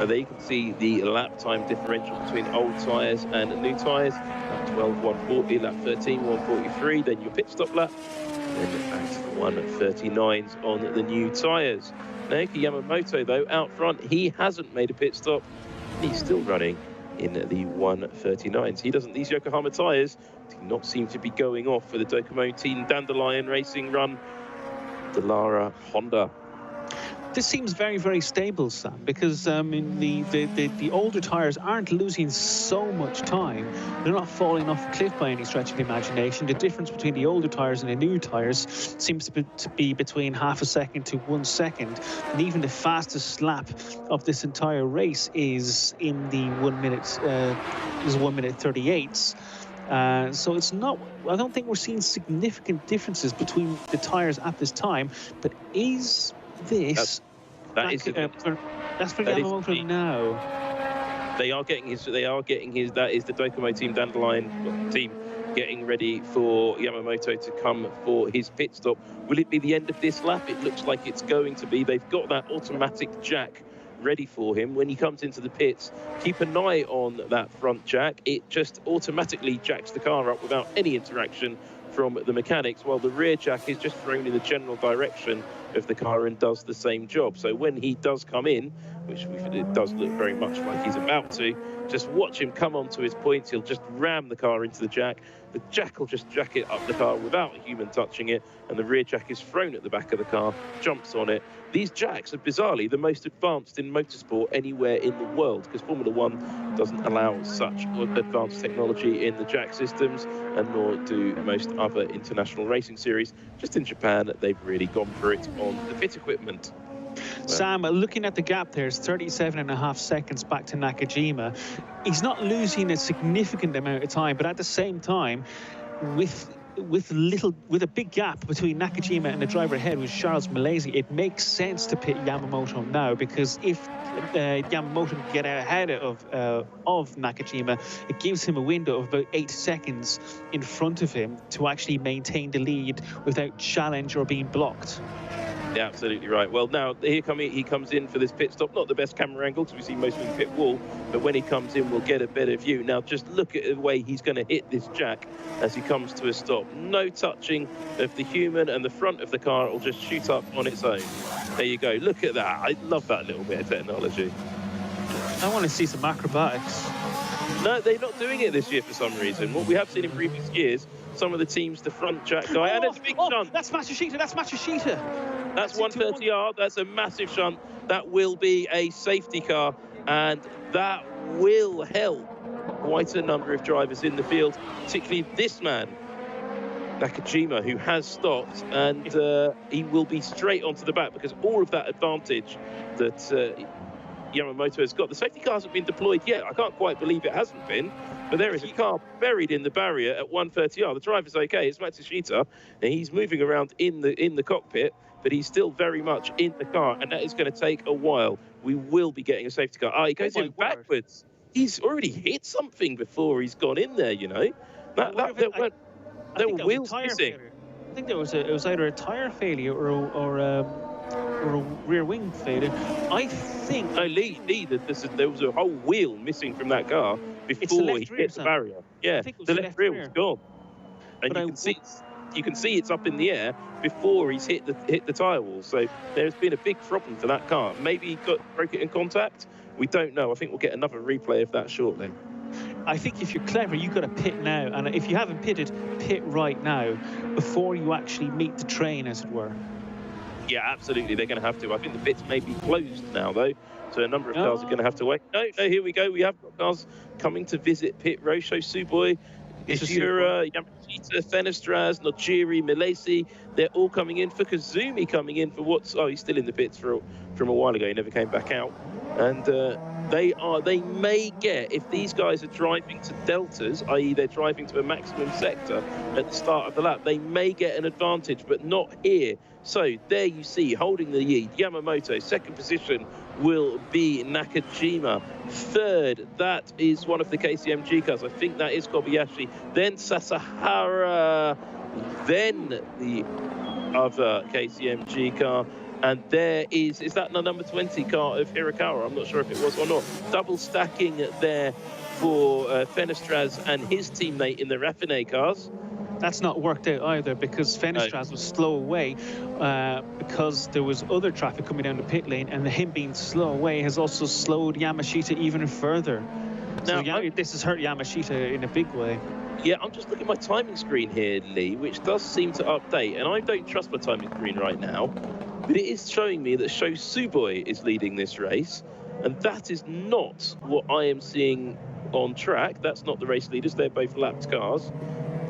There you can see the lap time differential between old tyres and new tyres. Lap 12, 140, lap 13, 143, then your pit stop lap, then back to the 139s on the new tyres. Naoki Yamamoto, though, out front, he hasn't made a pit stop. He's still running in the 139s. These Yokohama tyres do not seem to be going off for the Docomo Team Dandelion Racing Run Delara Honda. This seems very, very stable, Sam, because the older tyres aren't losing so much time. They're not falling off a cliff by any stretch of the imagination. The difference between the older tyres and the new tyres seems to be between half a second to 1 second. And even the fastest lap of this entire race is in the 1 minute, is 1 minute 38. So it's not, I don't think we're seeing significant differences between the tyres at this time, but is this that's for Yamamoto now? They are getting his. That is the Docomo team, Dandelion team, getting ready for Yamamoto to come for his pit stop. Will it be the end of this lap? It looks like it's going to be. They've got that automatic jack ready for him. When he comes into the pits, keep an eye on that front jack. It just automatically jacks the car up without any interaction from the mechanics, while the rear jack is just thrown in the general direction of the car and does the same job. So when he does come in, which it does look very much like he's about to, just watch him come onto his points. He'll just ram the car into the jack. The jack will just jack it up the car without a human touching it, and the rear jack is thrown at the back of the car, jumps on it. These jacks are bizarrely the most advanced in motorsport anywhere in the world, because Formula One doesn't allow such advanced technology in the jack systems, and nor do most other international racing series. Just in Japan, they've really gone for it on the pit equipment. Sam, looking at the gap there, it's 37.5 seconds back to Nakajima. He's not losing a significant amount of time, but at the same time, with a big gap between Nakajima and the driver ahead, with Charles Malaysia, it makes sense to pit Yamamoto now, because if Yamamoto can get ahead of Nakajima, it gives him a window of about 8 seconds in front of him to actually maintain the lead without challenge or being blocked. Yeah, absolutely right. Well, now he comes in for this pit stop. Not the best camera angle because we see most of the pit wall, but when he comes in, we'll get a better view. Now, just look at the way he's going to hit this jack as he comes to a stop. No touching of the human, and the front of the car will just shoot up on its own. There you go. Look at that. I love that little bit of technology. I want to see some acrobatics. No, they're not doing it this year for some reason. What we have seen in previous years, some of the teams, the front jack guy, and it's a big shunt. That's Matsushita. That's Matsushita. That's 130 yard. That's a massive shunt. That will be a safety car, and that will help quite a number of drivers in the field, particularly this man, Nakajima, who has stopped, and he will be straight onto the back, because all of that advantage that Yamamoto has got. The safety car hasn't been deployed yet. I can't quite believe it hasn't been, but there is a car buried in the barrier at 130R. The driver's okay. It's Matsushita, and he's moving around in the cockpit, but he's still very much in the car, and that is going to take a while. We will be getting a safety car. He goes in backwards. He's already hit something before he's gone in there, you know. There were wheels missing. I think it was either a tyre failure or a rear wing failure. I think. No, Leigh, there was a whole wheel missing from that car before he hit the barrier. Yeah, the left rear was gone, and you can see it's up in the air before he's hit the tyre wall. So there's been a big problem for that car. Maybe he broke it in contact. We don't know. I think we'll get another replay of that shortly. I think if you're clever, you've got to pit now, and if you haven't pitted, pit right now before you actually meet the train, as it were. Yeah, absolutely. They're going to have to. I think the pits may be closed now, though, so a number of cars are going to have to wait. No, here we go. We have got cars coming to visit pit. Rosho, Suboi, Ishura, Yamashita, Fenestras, Nojiri, Milesi. They're all coming in. For Kazumi coming in for he's still in the pits from a while ago. He never came back out. And they may get, if these guys are driving to deltas, i.e. they're driving to a maximum sector at the start of the lap, they may get an advantage, but not here. So there you see, holding the lead, Yamamoto. Second position will be Nakajima. Third, that is one of the KCMG cars. I think that is Kobayashi. Then Sasahara. Then the other KCMG car. And there is that the number 20 car of Hirakawa? I'm not sure if it was or not. Double stacking there for Fenestras and his teammate in the Raffinet cars. That's not worked out either, because Fenestras was slow away because there was other traffic coming down the pit lane, and him being slow away has also slowed Yamashita even further. Now, this has hurt Yamashita in a big way. Yeah, I'm just looking at my timing screen here, Leigh, which does seem to update, and I don't trust my timing screen right now. But it is showing me that Sho Suboi is leading this race, and that is not what I am seeing on track. That's not the race leaders. They're both lapped cars.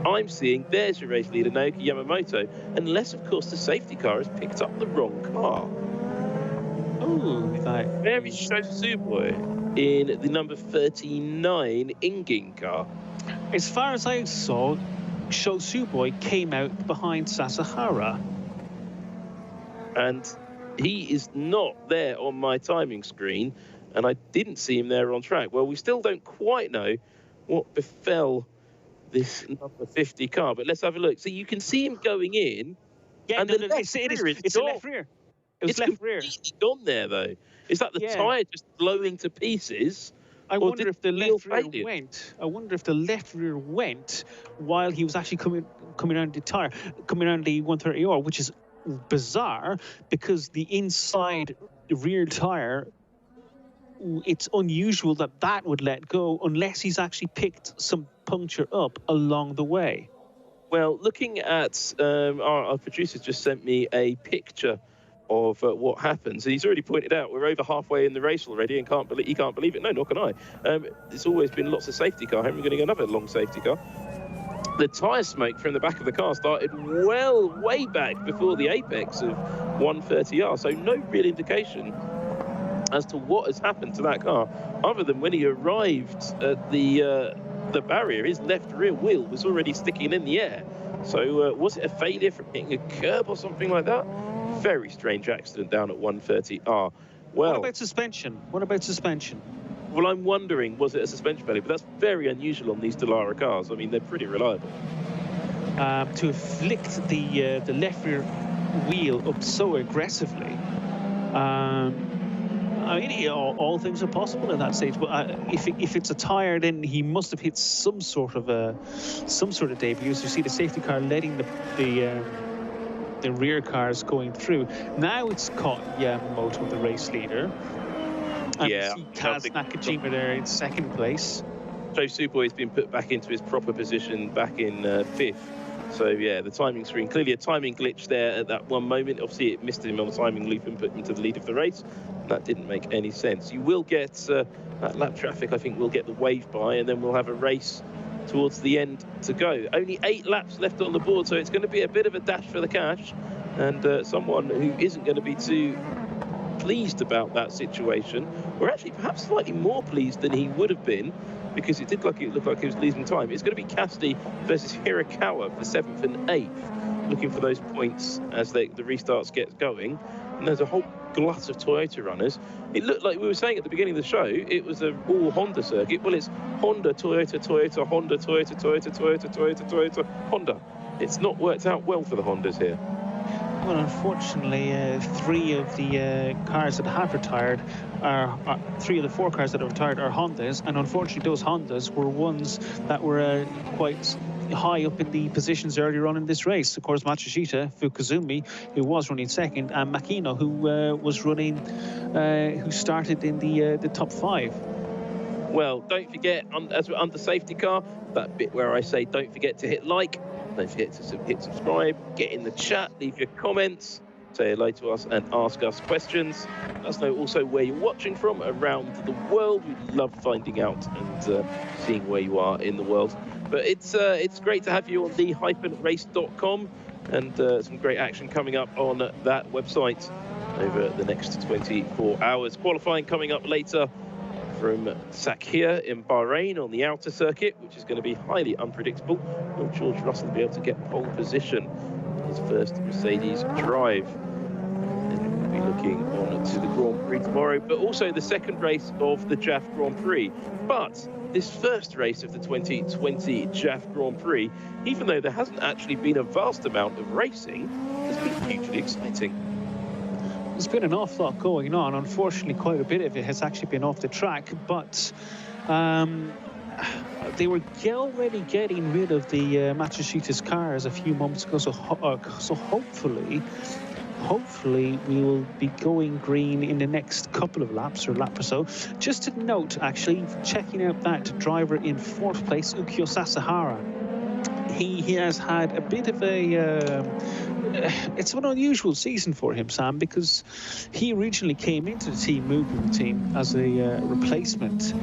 I'm seeing there's your race leader, Naoki Yamamoto, unless, of course, the safety car has picked up the wrong car. Oh, There is Sho Suboi in the number 39 Ingin car. As far as I saw, Sho Suboi came out behind Sasahara. And he is not there on my timing screen, and I didn't see him there on track. Well, we still don't quite know what befell this number 50 car, but let's have a look. So you can see him going in. Yeah, and no, the no, left it's rear is a gone. left rear. It was It's left rear. completely gone there, though. Is that the Yeah. tyre just blowing to pieces? I or wonder did if the wheel left rear failure? went. I wonder if the left rear went while he was actually coming around the tyre, coming around the 130R, which is bizarre because the inside rear tyre, it's unusual that that would let go unless he's actually picked some puncture up along the way. Well, looking at our producer's just sent me a picture of what happens. And he's already pointed out we're over halfway in the race already and he can't believe it. No, nor can I. There's always been lots of safety car. We're getting another long safety car. The tyre smoke from the back of the car started way back before the apex of 130R. So no real indication as to what has happened to that car, other than when he arrived at the barrier, his left rear wheel was already sticking in the air. So was it a failure from hitting a curb or something like that? Very strange accident down at 130R. Well, What about suspension? well, I'm wondering, was it a suspension failure? But that's very unusual on these Dallara cars. I mean, they're pretty reliable. To have flicked the left rear wheel up so aggressively. I mean, all things are possible at that stage. But if it's a tyre, then he must have hit some sort of debut. So you see the safety car letting the rear cars going through. Now it's caught Yamamoto, the race leader. And Yeah, you see Kaz Nakajima there in second place. Sho Suboi has been put back into his proper position back in fifth. So, yeah, the timing screen, clearly a timing glitch there at that one moment. Obviously, it missed him on the timing loop and put him to the lead of the race. That didn't make any sense. You will get that lap traffic, I think we'll get the wave by, and then we'll have a race towards the end to go. Only 8 laps left on the board, so it's going to be a bit of a dash for the cash. And someone who isn't going to be too pleased about that situation, or actually perhaps slightly more pleased than he would have been, because it looked like he was losing time. It's going to be Casti versus Hirakawa for 7th and 8th, looking for those points as the restarts get going. And there's a whole glut of Toyota runners. It looked like we were saying at the beginning of the show, it was a all Honda circuit. Well, it's Honda, Toyota, Toyota, Honda, Toyota, Toyota, Toyota, Toyota, Toyota, Honda. It's not worked out well for the Hondas here. Well, unfortunately, 3 of the cars that have retired are 3 of the 4 cars that have retired are Hondas, and unfortunately, those Hondas were ones that were quite high up in the positions earlier on in this race. Of course, Matsushita Fukuzumi, who was running second, and Makino, who was running, who started in the top 5. Well, don't forget, as we're under safety car, that bit where I say don't forget to hit like, don't forget to hit subscribe, get in the chat, leave your comments, say hello to us and ask us questions. Let us know also where you're watching from around the world. We love finding out and seeing where you are in the world. But it's great to have you on the-race.com, and some great action coming up on that website over the next 24 hours. Qualifying coming up later from Sakhir in Bahrain on the outer circuit, which is going to be highly unpredictable. Will George Russell be able to get pole position in his first Mercedes drive? And we'll be looking on to the Grand Prix tomorrow, but also the second race of the JAF Grand Prix. But this first race of the 2020 JAF Grand Prix, even though there hasn't actually been a vast amount of racing, has been hugely exciting. There's been an awful lot going on. Unfortunately, quite a bit of it has actually been off the track, but they were already getting rid of the Matsushita's cars a few moments ago, so hopefully we will be going green in the next couple of laps or lap or so. Just to note, actually, checking out that driver in 4th place, Ukyo Sasahara. He has had a bit of a it's an unusual season for him, Sam, because he originally came into the team movement team as a replacement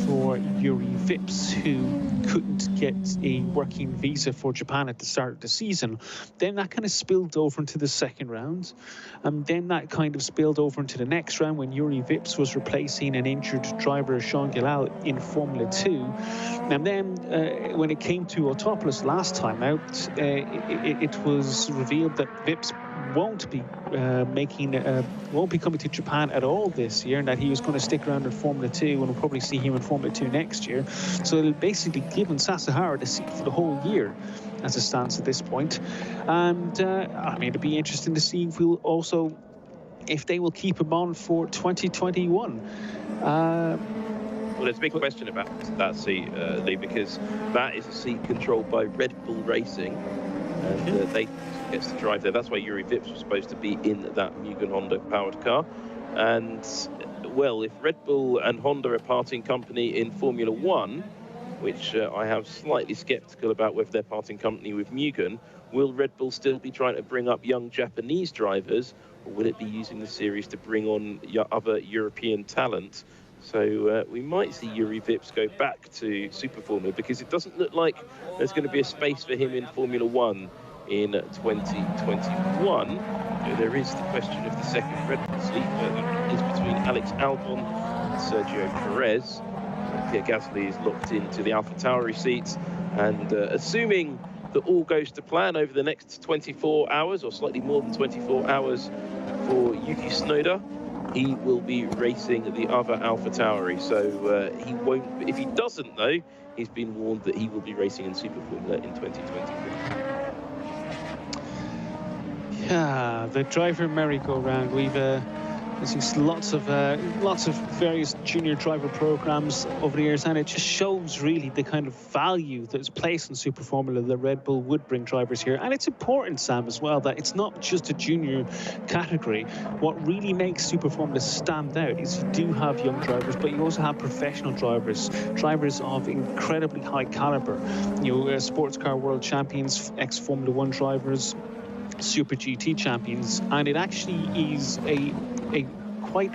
for Yuri Vips, who couldn't get a working visa for Japan at the start of the season. Then that kind of spilled over into the second round, and then that kind of spilled over into the next round when Yuri Vips was replacing an injured driver, Sean Gilal, in Formula 2. And then when it came to Autopolis last time out, it was revealed that Vips won't be won't be coming to Japan at all this year, and that he was going to stick around in Formula 2, and we'll probably see him in Formula 2 next year. So it'll basically give Sasahara the seat for the whole year as it stands at this point. And I mean, it'll be interesting to see if they will keep him on for 2021. Well, there's a big question about that seat, Leigh, because that is a seat controlled by Red Bull Racing, and they gets to drive there. That's why Yuri Vips was supposed to be in that Mugen Honda powered car. And well, if Red Bull and Honda are parting company in Formula 1, which I have slightly skeptical about whether they're parting company with Mugen, will Red Bull still be trying to bring up young Japanese drivers, or will it be using the series to bring on other European talent? So we might see Yuri Vips go back to Super Formula, because it doesn't look like there's going to be a space for him in Formula 1 in 2021. So there is the question of the second Red Bull seat, that is between Alex Albon and Sergio Perez. Pierre Gasly is locked into the AlphaTauri seat, and assuming that all goes to plan over the next 24 hours, or slightly more than 24 hours for Yuki Tsunoda, he will be racing the other AlphaTauri. So he won't, if he doesn't though, he's been warned that he will be racing in Super Formula in 2023. Yeah, the driver merry-go-round. We've seen lots of various junior driver programs over the years, and it just shows really the kind of value that's placed in Super Formula that Red Bull would bring drivers here. And it's important, Sam, as well, that it's not just a junior category. What really makes Super Formula stand out is you do have young drivers, but you also have professional drivers of incredibly high caliber. You know, sports car world champions, ex-Formula 1 drivers, Super GT champions, and it actually is a quite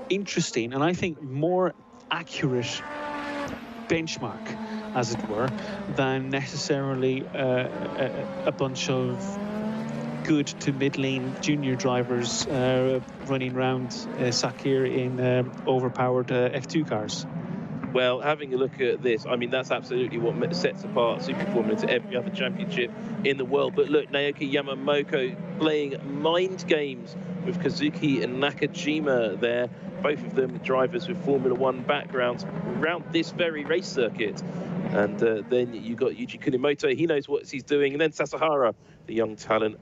interesting and I think more accurate benchmark, as it were, than necessarily a bunch of good to middling junior drivers running around Sakir in overpowered F2 cars. Well, having a look at this, I mean, that's absolutely what sets apart Super Formula to every other championship in the world. But look, Naoki Yamamoto playing mind games with Kazuki and Nakajima there. Both of them drivers with Formula 1 backgrounds around this very race circuit. And then you got Yuji Kunimoto, he knows what he's doing. And then Sasahara, the young talent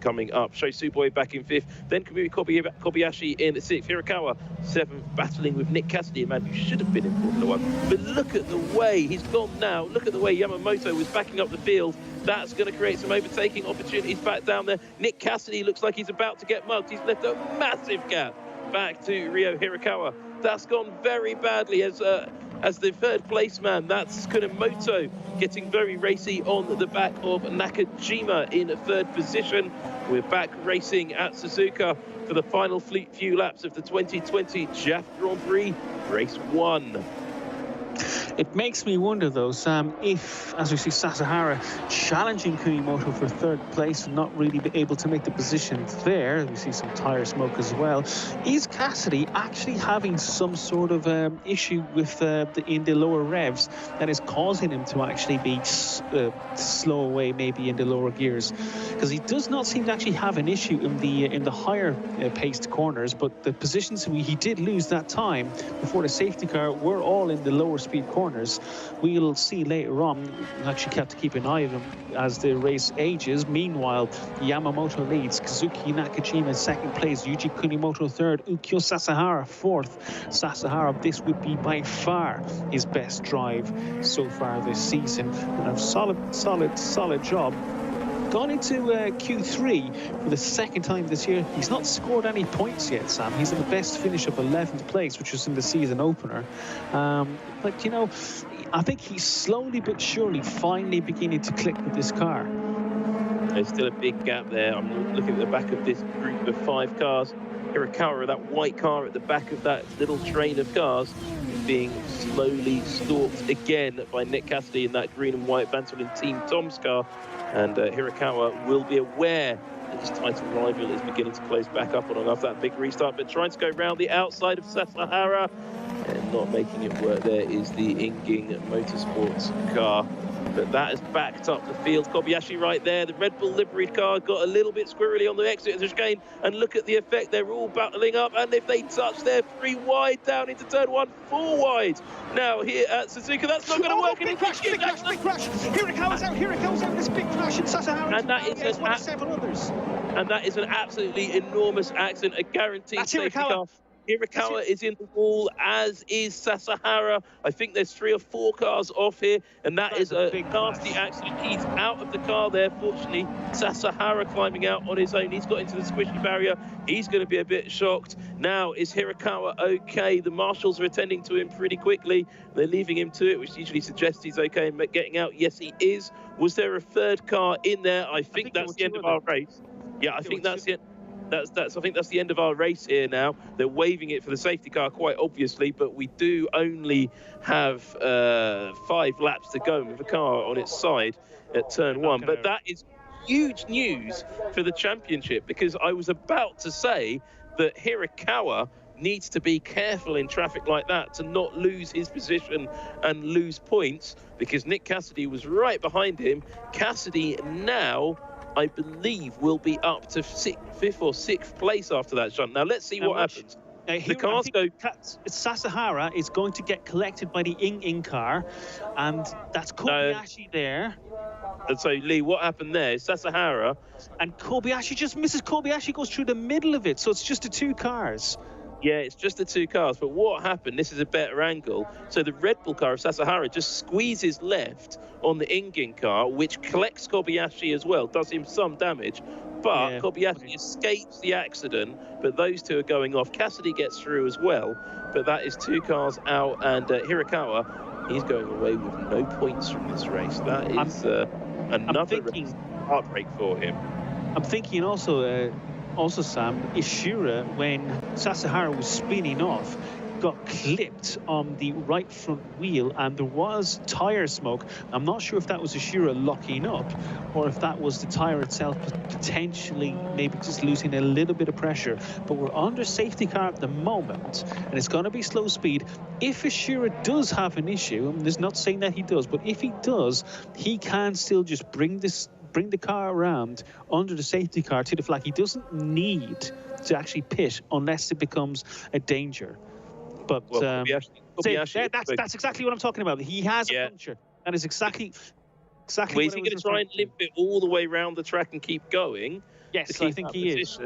coming up. Sho Tsuboi back in 5th. Then Kamui Kobayashi in 6th. Hirakawa 7th, battling with Nick Cassidy, a man who should have been in Formula 1. But look at the way he's gone now. Look at the way Yamamoto was backing up the field. That's going to create some overtaking opportunities back down there. Nick Cassidy looks like he's about to get mugged. He's left a massive gap back to Ryo Hirakawa. That's gone very badly as the third place man. That's Kunimoto getting very racy on the back of Nakajima in 3rd position. We're back racing at Suzuka for the final few laps of the 2020 JAF Grand Prix Race 1. It makes me wonder, though, Sam, if, as we see Sasahara challenging Kunimoto for 3rd place and not really be able to make the position there, we see some tyre smoke as well, is Cassidy actually having some sort of issue with in the lower revs that is causing him to actually be slow away maybe in the lower gears? Because he does not seem to actually have an issue in the higher paced corners, but the positions he did lose that time before the safety car were all in the lower speed corners. We'll see later on. We'll actually have to keep an eye on him as the race ages. Meanwhile, Yamamoto leads, Kazuki Nakajima 2nd place, Yuji Kunimoto 3rd, Ukyo Sasahara 4th. Sasahara, this would be by far his best drive so far this season. And a solid job. Gone into Q3 for the 2nd time this year. He's not scored any points yet, Sam. He's in the best finish of 11th place, which was in the season opener. But, you know, I think he's slowly but surely finally beginning to click with this car. There's still a big gap there. I'm looking at the back of this group of 5 cars. Hirakawa, that white car at the back of that little train of cars, is being slowly stalked again by Nick Cassidy in that green and white Vantolin Team Tom's car. And Hirakawa will be aware that his title rival is beginning to close back up on him after that big restart, but trying to go round the outside of Sasahara and not making it work there is the Inging Motorsports car. But that has backed up the field. Kobayashi right there. The Red Bull liveried car got a little bit squirrely on the exit of the chicane. And look at the effect. They're all battling up. And if they touch, they're 3 wide down into turn 1, 4 wide. Now here at Suzuka, that's not going to work. Big crash. Hirakawa's out. Hirakawa's out. This big crash in Sasahara. And that is one of 7 others. And that is an absolutely enormous accident. A guaranteed safety car. Hirakawa is in the wall, as is Sasahara. I think there's 3 or 4 cars off here, and that is a nasty accident. He's out of the car there, fortunately. Sasahara climbing out on his own. He's got into the squishy barrier. He's going to be a bit shocked. Now, is Hirakawa okay? The marshals are attending to him pretty quickly. They're leaving him to it, which usually suggests he's okay and getting out. Yes, he is. Was there a 3rd car in there? I think that's the end of our race. Yeah, I think that's it. I think that's the end of our race here now. They're waving it for the safety car quite obviously, but we do only have 5 laps to go with the car on its side at turn 1. But that is huge news for the championship, because I was about to say that Hirakawa needs to be careful in traffic like that to not lose his position and lose points, because Nick Cassidy was right behind him. Cassidy now, I believe, will be up to 5th or 6th place after that shunt. Now, let's see what happens. The cars go... Sasahara is going to get collected by the Ing car, and that's Kobayashi there. And so, Leigh, what happened there is Sasahara... And Kobayashi just misses. Kobayashi goes through the middle of it, so it's just the 2 cars. Yeah, it's just the 2 cars. But what happened, this is a better angle. So the Red Bull car of Sasahara just squeezes left on the Inging car, which collects Kobayashi as well, does him some damage. But Kobayashi escapes the accident, but those 2 are going off. Cassidy gets through as well, but that is 2 cars out. And Hirakawa, he's going away with no points from this race. That is another heartbreak for him. I'm thinking also... Also, Sam, Ishura, when Sasahara was spinning off, got clipped on the right front wheel, and there was tyre smoke. I'm not sure if that was Ishura locking up, or if that was the tyre itself potentially maybe just losing a little bit of pressure. But we're under safety car at the moment, and it's going to be slow speed. If Ishura does have an issue, and there's not saying that he does, but if he does, he can still just bring the car around under the safety car to the flag. He doesn't need to actually pit unless it becomes a danger. But that's exactly what I'm talking about. He has a puncture. That is exactly well, is he going to try and limp it all the way around the track and keep going? Yes, I think he is.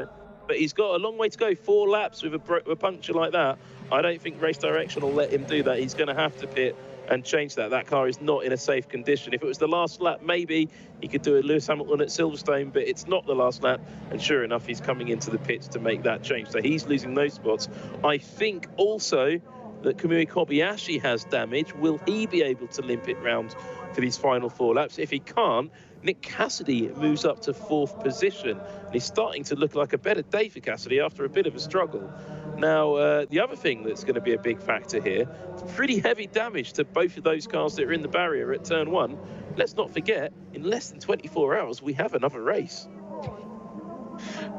But he's got a long way to go. 4 laps with a puncture like that. I don't think Race Direction will let him do that. He's going to have to pit and change that. That car is not in a safe condition. If it was the last lap, maybe he could do a Lewis Hamilton at Silverstone, but it's not the last lap. And sure enough, he's coming into the pits to make that change. So he's losing those spots. I think also that Kamui Kobayashi has damage. Will he be able to limp it round for these final 4 laps? If he can't, Nick Cassidy moves up to 4th position. And he's starting to look like a better day for Cassidy after a bit of a struggle. Now, the other thing that's going to be a big factor here, pretty heavy damage to both of those cars that are in the barrier at turn 1. Let's not forget, in less than 24 hours, we have another race.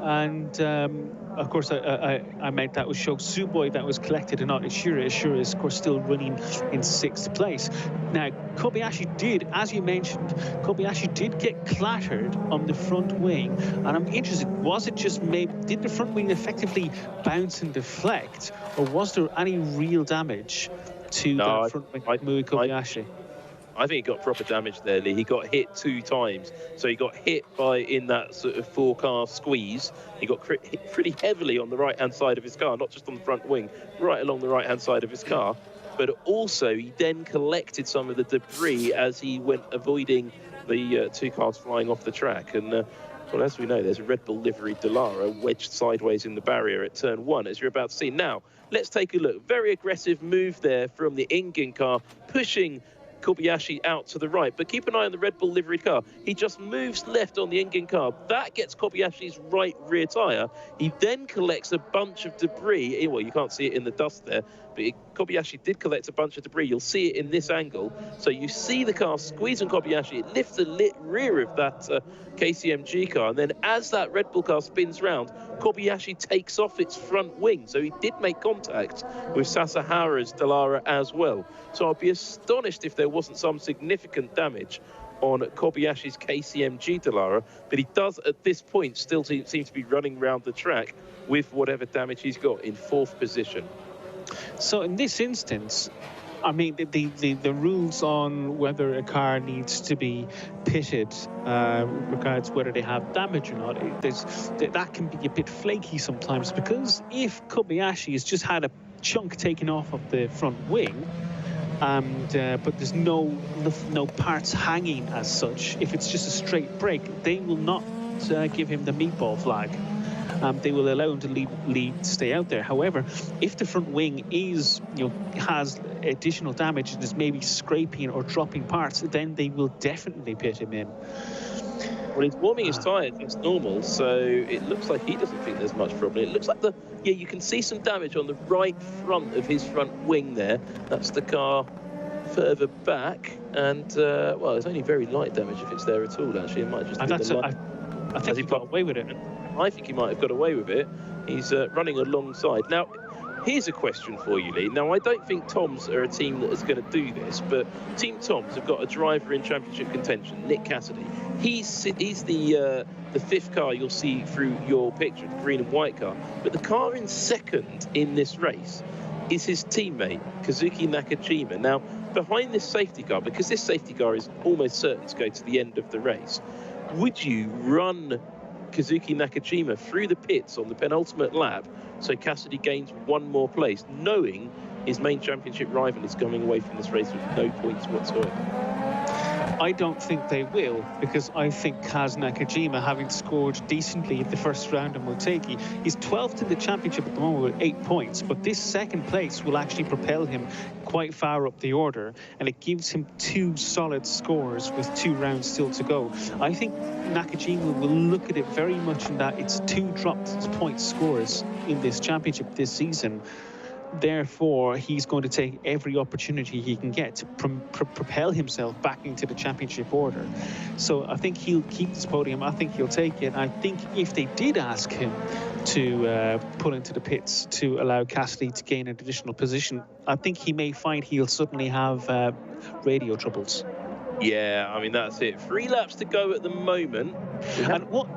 And of course, I meant that was Shogo Tsuboi that was collected and not Ishura. Ishura is, of course, still running in 6th place. Now, Kobayashi did, as you mentioned, Kobayashi did get clattered on the front wing. And I'm interested, was it just maybe, did the front wing effectively bounce and deflect, or was there any real damage to the front wing of Kamui Kobayashi? I think he got proper damage there, Leigh. He got hit 2 times. So he got hit in that sort of 4-car squeeze. He got hit pretty heavily on the right-hand side of his car, not just on the front wing, right along the right-hand side of his car. But also, he then collected some of the debris as he went avoiding the 2 cars flying off the track. And, well, as we know, there's a Red Bull livery Dallara wedged sideways in the barrier at turn 1, as you're about to see. Now, let's take a look. Very aggressive move there from the Inging car, pushing Kobayashi out to the right. But keep an eye on the Red Bull livery car. He just moves left on the Engen car. That gets Kobayashi's right rear tyre. He then collects a bunch of debris. Well, you can't see it in the dust there, but Kobayashi did collect a bunch of debris. You'll see it in this angle. So you see the car squeeze on Kobayashi. It lifts the rear of that KCMG car. And then as that Red Bull car spins round, Kobayashi takes off its front wing. So he did make contact with Sasahara's Dallara as well. So I'd be astonished if there wasn't some significant damage on Kobayashi's KCMG Dallara, but he does at this point still seem to be running around the track with whatever damage he's got in 4th position. So in this instance, I mean, the rules on whether a car needs to be pitted, regards whether they have damage or not, that can be a bit flaky sometimes, because if Kobayashi has just had a chunk taken off of the front wing, and but there's no parts hanging as such, if it's just a straight break, they will not give him the meatball flag. They will allow him to stay out there. However, if the front wing has additional damage and is maybe scraping or dropping parts, then they will definitely pit him in. Well, he's warming his tyres, it's normal, so it looks like he doesn't think there's much problem. It looks like you can see some damage on the right front of his front wing there. That's the car further back, and well, there's only very light damage if it's there at all, actually. It might just be the light. I think he got away with it. I think he might have got away with it. He's running alongside. Now, here's a question for you, Leigh. Now, I don't think Toms are a team that is going to do this, but Team Toms have got a driver in championship contention, Nick Cassidy. He's the 5th car you'll see through your picture, the green and white car. But the car in 2nd in this race is his teammate, Kazuki Nakajima. Now, behind this safety car, because this safety car is almost certain to go to the end of the race, would you run Kazuki Nakajima through the pits on the penultimate lap so Cassidy gains 1 more place, knowing his main championship rival is coming away from this race with no points whatsoever? I don't think they will, because I think Kaz Nakajima, having scored decently in the first round of Motegi, he's 12th in the championship at the moment with 8 points, but this 2nd place will actually propel him quite far up the order, and it gives him 2 solid scores with 2 rounds still to go. I think Nakajima will look at it very much in that it's 2 dropped point scores in this championship this season. Therefore, he's going to take every opportunity he can get to propel himself back into the championship order. So I think he'll keep this podium. I think he'll take it. I think if they did ask him to pull into the pits to allow Cassidy to gain an additional position, I think he may find he'll suddenly have radio troubles. Yeah, I mean, that's it. 3 laps to go at the moment. And what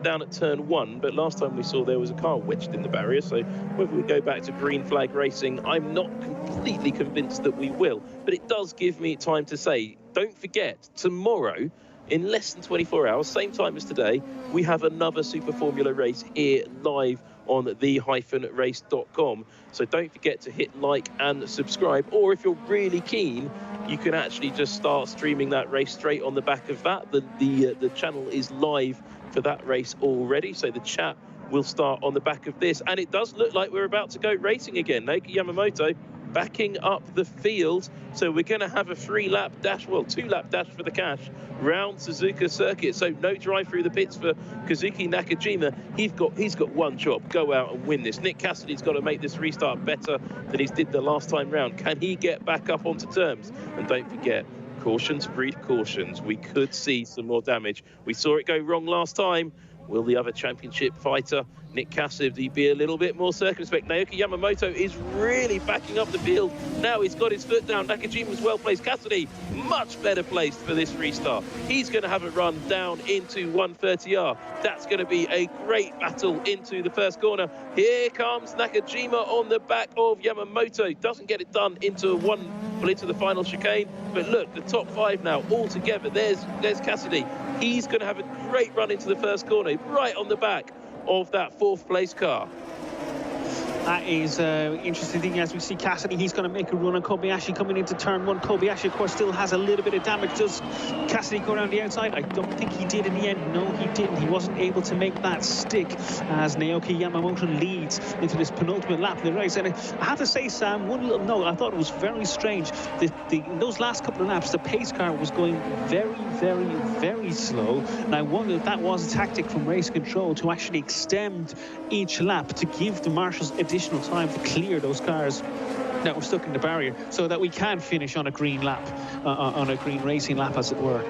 down at turn 1, but last time we saw there was a car wedged in the barrier, so whether we go back to green flag racing, I'm not completely convinced that we will. But it does give me time to say, don't forget, tomorrow, in less than 24 hours, same time as today, we have another Super Formula race here live on the-race.com. So don't forget to hit like and subscribe, or if you're really keen, you can actually just start streaming that race straight on the back of that. The channel is live for that race already, so the chat will start on the back of this. And it does look like we're about to go racing again. Naoki Yamamoto backing up the field. So we're going to have a 3-lap dash, well, 2-lap dash for the cash, round Suzuka circuit. So no drive through the pits for Kazuki Nakajima. He's got one job, go out and win this. Nick Cassidy's got to make this restart better than he did the last time round. Can he get back up onto terms? And don't forget, cautions breed cautions. We could see some more damage. We saw it go wrong last time. Will the other championship fighter, Nick Cassidy, be a little bit more circumspect? Naoki Yamamoto is really backing up the field. Now he's got his foot down. Nakajima's well placed. Cassidy, much better placed for this restart. He's going to have a run down into 130R. That's going to be a great battle into the first corner. Here comes Nakajima on the back of Yamamoto. Doesn't get it done into the final chicane. But look, the top 5 now all together. There's Cassidy. He's going to have a great run into the first corner, right on the back of that 4th place car. That is interesting thing as we see Cassidy. He's going to make a run on Kobayashi coming into turn one. Kobayashi, of course, still has a little bit of damage. Does Cassidy go around the outside? I don't think he did in the end. No, he didn't. He wasn't able to make that stick as Naoki Yamamoto leads into this penultimate lap of the race. And I have to say, Sam, one little note, I thought it was very strange. In those last couple of laps, the pace car was going very, very, very slow. And I wonder if that was a tactic from race control to actually extend each lap to give the marshals additional time to clear those cars that were stuck in the barrier, so that we can finish on a green lap, on a green racing lap, as it were.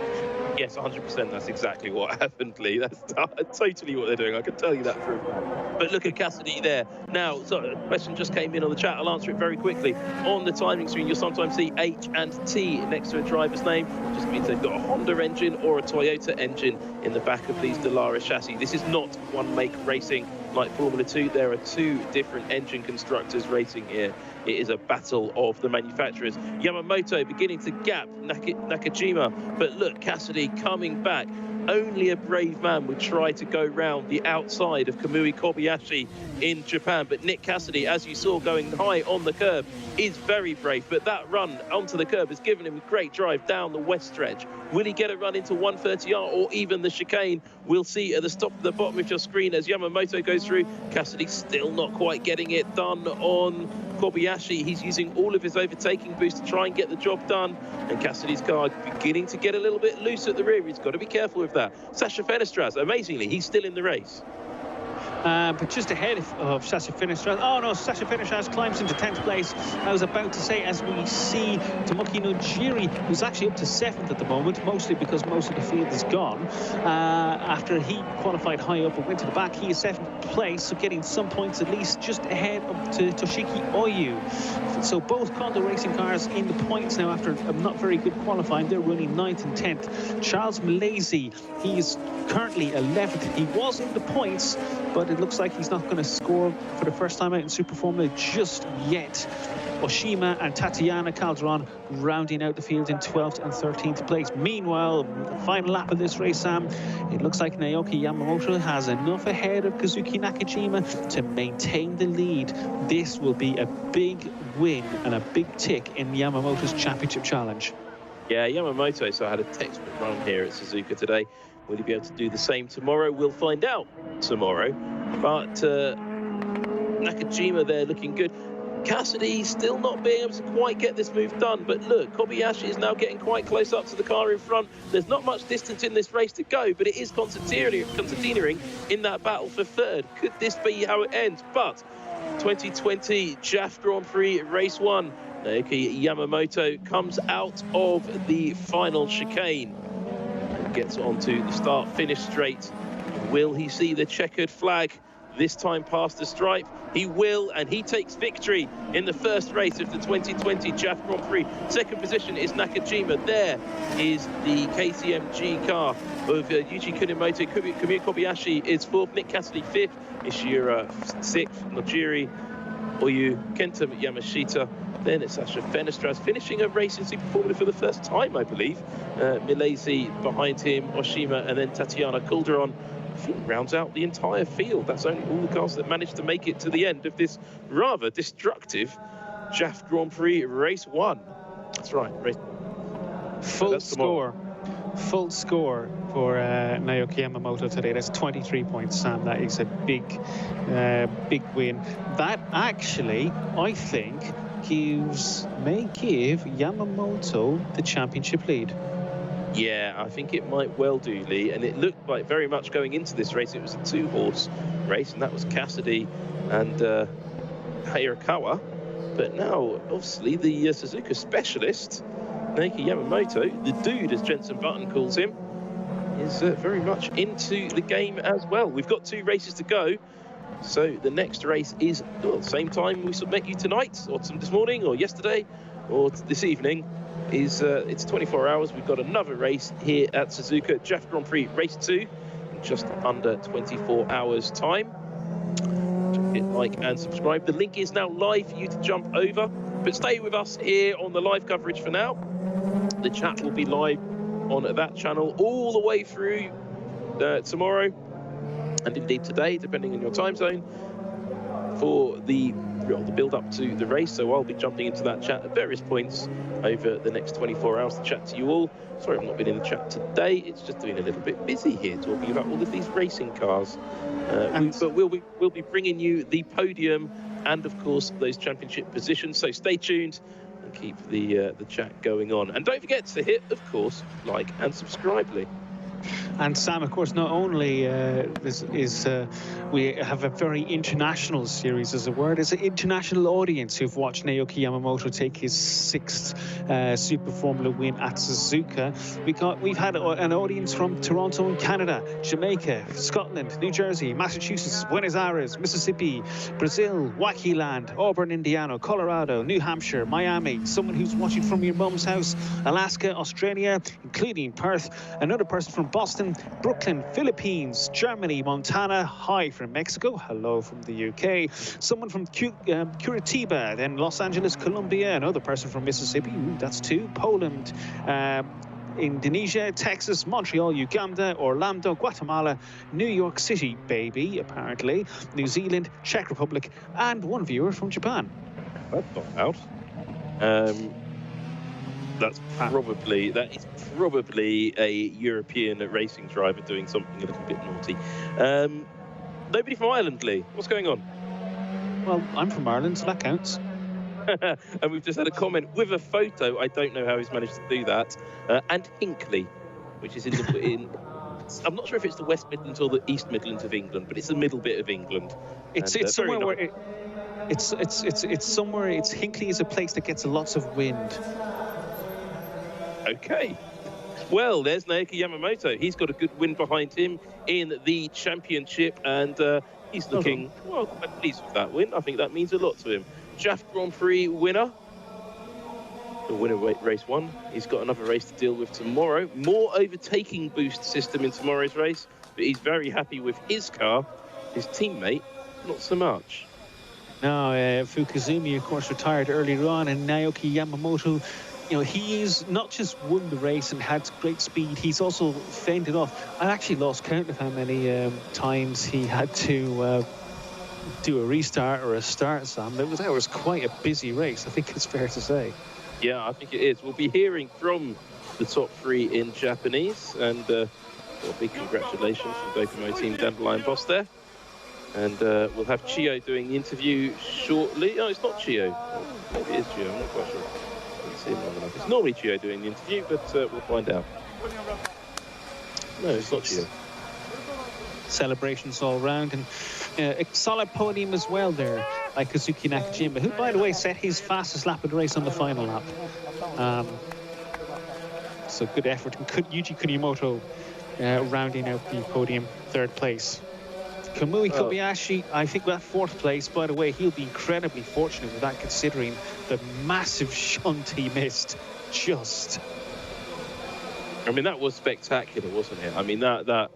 Yes, 100%. That's exactly what happened, Lee. That's totally what they're doing. I can tell you that for a fact. But look at Cassidy there. Now, so a question just came in on the chat. I'll answer it very quickly. On the timing screen, you'll sometimes see H and T next to a driver's name. It just means they've got a Honda engine or a Toyota engine in the back of these Dallara chassis. This is not one-make racing like Formula 2. There are two different engine constructors racing here. It is a battle of the manufacturers. Yamamoto beginning to gap Nakajima, but look, Cassidy coming back. Only a brave man would try to go round the outside of Kamui Kobayashi in Japan. But Nick Cassidy, as you saw, going high on the curb, is very brave. But that run onto the curb has given him a great drive down the west stretch. Will he get a run into 130R or even the chicane? We'll see at the bottom of your screen as Yamamoto goes through. Cassidy still not quite getting it done on Kobayashi. He's using all of his overtaking boost to try and get the job done. And Cassidy's car beginning to get a little bit loose at the rear. He's got to be careful with that. Sasha Fenestras, amazingly, he's still in the race. But just ahead of Sasha Fenestras. Oh no, Sasha Fenestras climbs into 10th place. I was about to say, as we see Tomoki Nojiri, who's actually up to 7th at the moment, mostly because most of the field is gone. After he qualified high up and went to the back, he is 7th place, so getting some points at least, just ahead up to Toshiki Oyu. So both Kondo racing cars in the points now after a not very good qualifying. They're running 9th and 10th. Charles Malaysia, he is currently 11th. He was in the points, but it looks like he's not going to score for the first time out in Super Formula just yet. Oshima and Tatiana Calderon rounding out the field in 12th and 13th place. Meanwhile, the final lap of this race, Sam, it looks like Naoki Yamamoto has enough ahead of Kazuki Nakajima to maintain the lead. This will be a big win and a big tick in Yamamoto's championship challenge. Yeah, Yamamoto, so I had a textbook run here at Suzuka today. Will he be able to do the same tomorrow? We'll find out tomorrow. But Nakajima there looking good. Cassidy still not being able to quite get this move done. But look, Kobayashi is now getting quite close up to the car in front. There's not much distance in this race to go, but it is concertinaing in that battle for third. Could this be how it ends? But 2020 JAF Grand Prix Race 1. Naoki Yamamoto comes out of the final chicane and gets onto the start-finish straight. Will he see the checkered flag this time past the stripe? He will, and he takes victory in the first race of the 2020 JAF Grand Prix. Second position is Nakajima. There is the KTM car of Yuji Kunimoto. Kamui Kobayashi is 4th, Nick Cassidy 5th, Ishihara 6th, Nojiri Oyu, Kenta Yamashita. Then it's Sasha Fenestras finishing a race in Super Formula for the first time, I believe. Milesi behind him, Oshima, and then Tatiana Calderon. I think rounds out the entire field. That's only all the cars that managed to make it to the end of this rather destructive JAF Grand Prix Race 1. That's right. Full score for Naoki Yamamoto today. That's 23 points, Sam. That is a big win. That actually, I think, may give Yamamoto the championship lead. Yeah, I think it might well do, Lee. And it looked like very much going into this race, it was a 2-horse race, and that was Cassidy and Hayakawa. But now, obviously, the Suzuka specialist, Naoki Yamamoto, the dude, as Jenson Button calls him, is very much into the game as well. We've got 2 races to go. So the next race is the same time we submit you tonight, or this morning, or yesterday, or this evening. It's 24 hours. We've got another race here at Suzuka, JAF Grand Prix Race 2, in just under 24 hours time. Hit like and subscribe. The link is now live for you to jump over, but stay with us here on the live coverage for now. The chat will be live on that channel all the way through tomorrow, and indeed today, depending on your time zone, for the build up to the race. So I'll be jumping into that chat at various points over the next 24 hours to chat to you all. Sorry I've not been in the chat today. It's just been a little bit busy here talking about all of these racing cars. But we'll be bringing you the podium and of course those championship positions. So stay tuned and keep the chat going on. And don't forget to hit, of course, like and subscribe, Leigh. And Sam, of course, not only we have a very international series, as it were. There's an international audience who've watched Naoki Yamamoto take his 6th Super Formula win at Suzuka. We've had an audience from Toronto in Canada, Jamaica, Scotland, New Jersey, Massachusetts, Buenos Aires, Mississippi, Brazil, Wacky Land, Auburn, Indiana, Colorado, New Hampshire, Miami, someone who's watching from your mum's house, Alaska, Australia, including Perth, another person from Boston, Brooklyn, Philippines, Germany, Montana, hi from Mexico, hello from the UK, someone from Curitiba, then Los Angeles, Colombia, another person from Mississippi, that's 2, Poland, Indonesia, Texas, Montreal, Uganda, Orlando, Guatemala, New York City, baby, apparently, New Zealand, Czech Republic, and 1 viewer from Japan. That's not out. That is probably a European racing driver doing something a little bit naughty. Nobody from Ireland, Leigh. What's going on? Well, I'm from Ireland, so that counts. And we've just had a comment with a photo. I don't know how he's managed to do that. And Hinkley, which is in I'm not sure if it's the West Midlands or the East Midlands of England, but it's the middle bit of England. It's somewhere where it's somewhere. It's Hinkley is a place that gets lots of wind. Okay. Well, there's Naoki Yamamoto. He's got a good win behind him in the championship, and he's looking, well, quite pleased with that win. I think that means a lot to him. JAF Grand Prix winner. The winner race 1. He's got another race to deal with tomorrow. More overtaking boost system in tomorrow's race, but he's very happy with his car. His teammate, not so much. Now, Fukuzumi, of course, retired earlier on, and Naoki Yamamoto, you know, he's not just won the race and had great speed, he's also fended off. I actually lost count of how many times he had to do a restart or a start, Sam. That was quite a busy race, I think it's fair to say. Yeah, I think it is. We'll be hearing from the top 3 in Japanese, and well, big congratulations from Docomo Team Dandelion Boss there. And we'll have Chio doing the interview shortly. No, it's not Chio. Maybe it is Chio, I'm not quite sure. It's normally Chio doing the interview, but we'll find out. No, it's not Chio. Celebrations all round, and a solid podium as well there, like Kazuki Nakajima, who, by the way, set his fastest lap of the race on the final lap. So good effort, and Yuji Kunimoto rounding out the podium, 3rd place. Kamui Kobayashi, I think that 4th place. By the way, he'll be incredibly fortunate with that, considering the massive shunt he missed. I mean, that was spectacular, wasn't it? I mean, that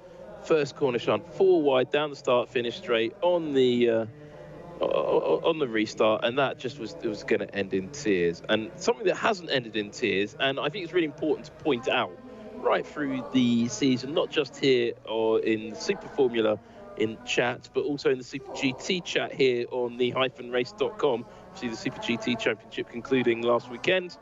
first corner shunt, 4 wide down the start, finish straight on the restart, and that just was going to end in tears. And something that hasn't ended in tears, and I think it's really important to point out right through the season, not just here or in Super Formula in chat, but also in the Super GT chat here on the -race.com. See the Super GT Championship concluding last weekend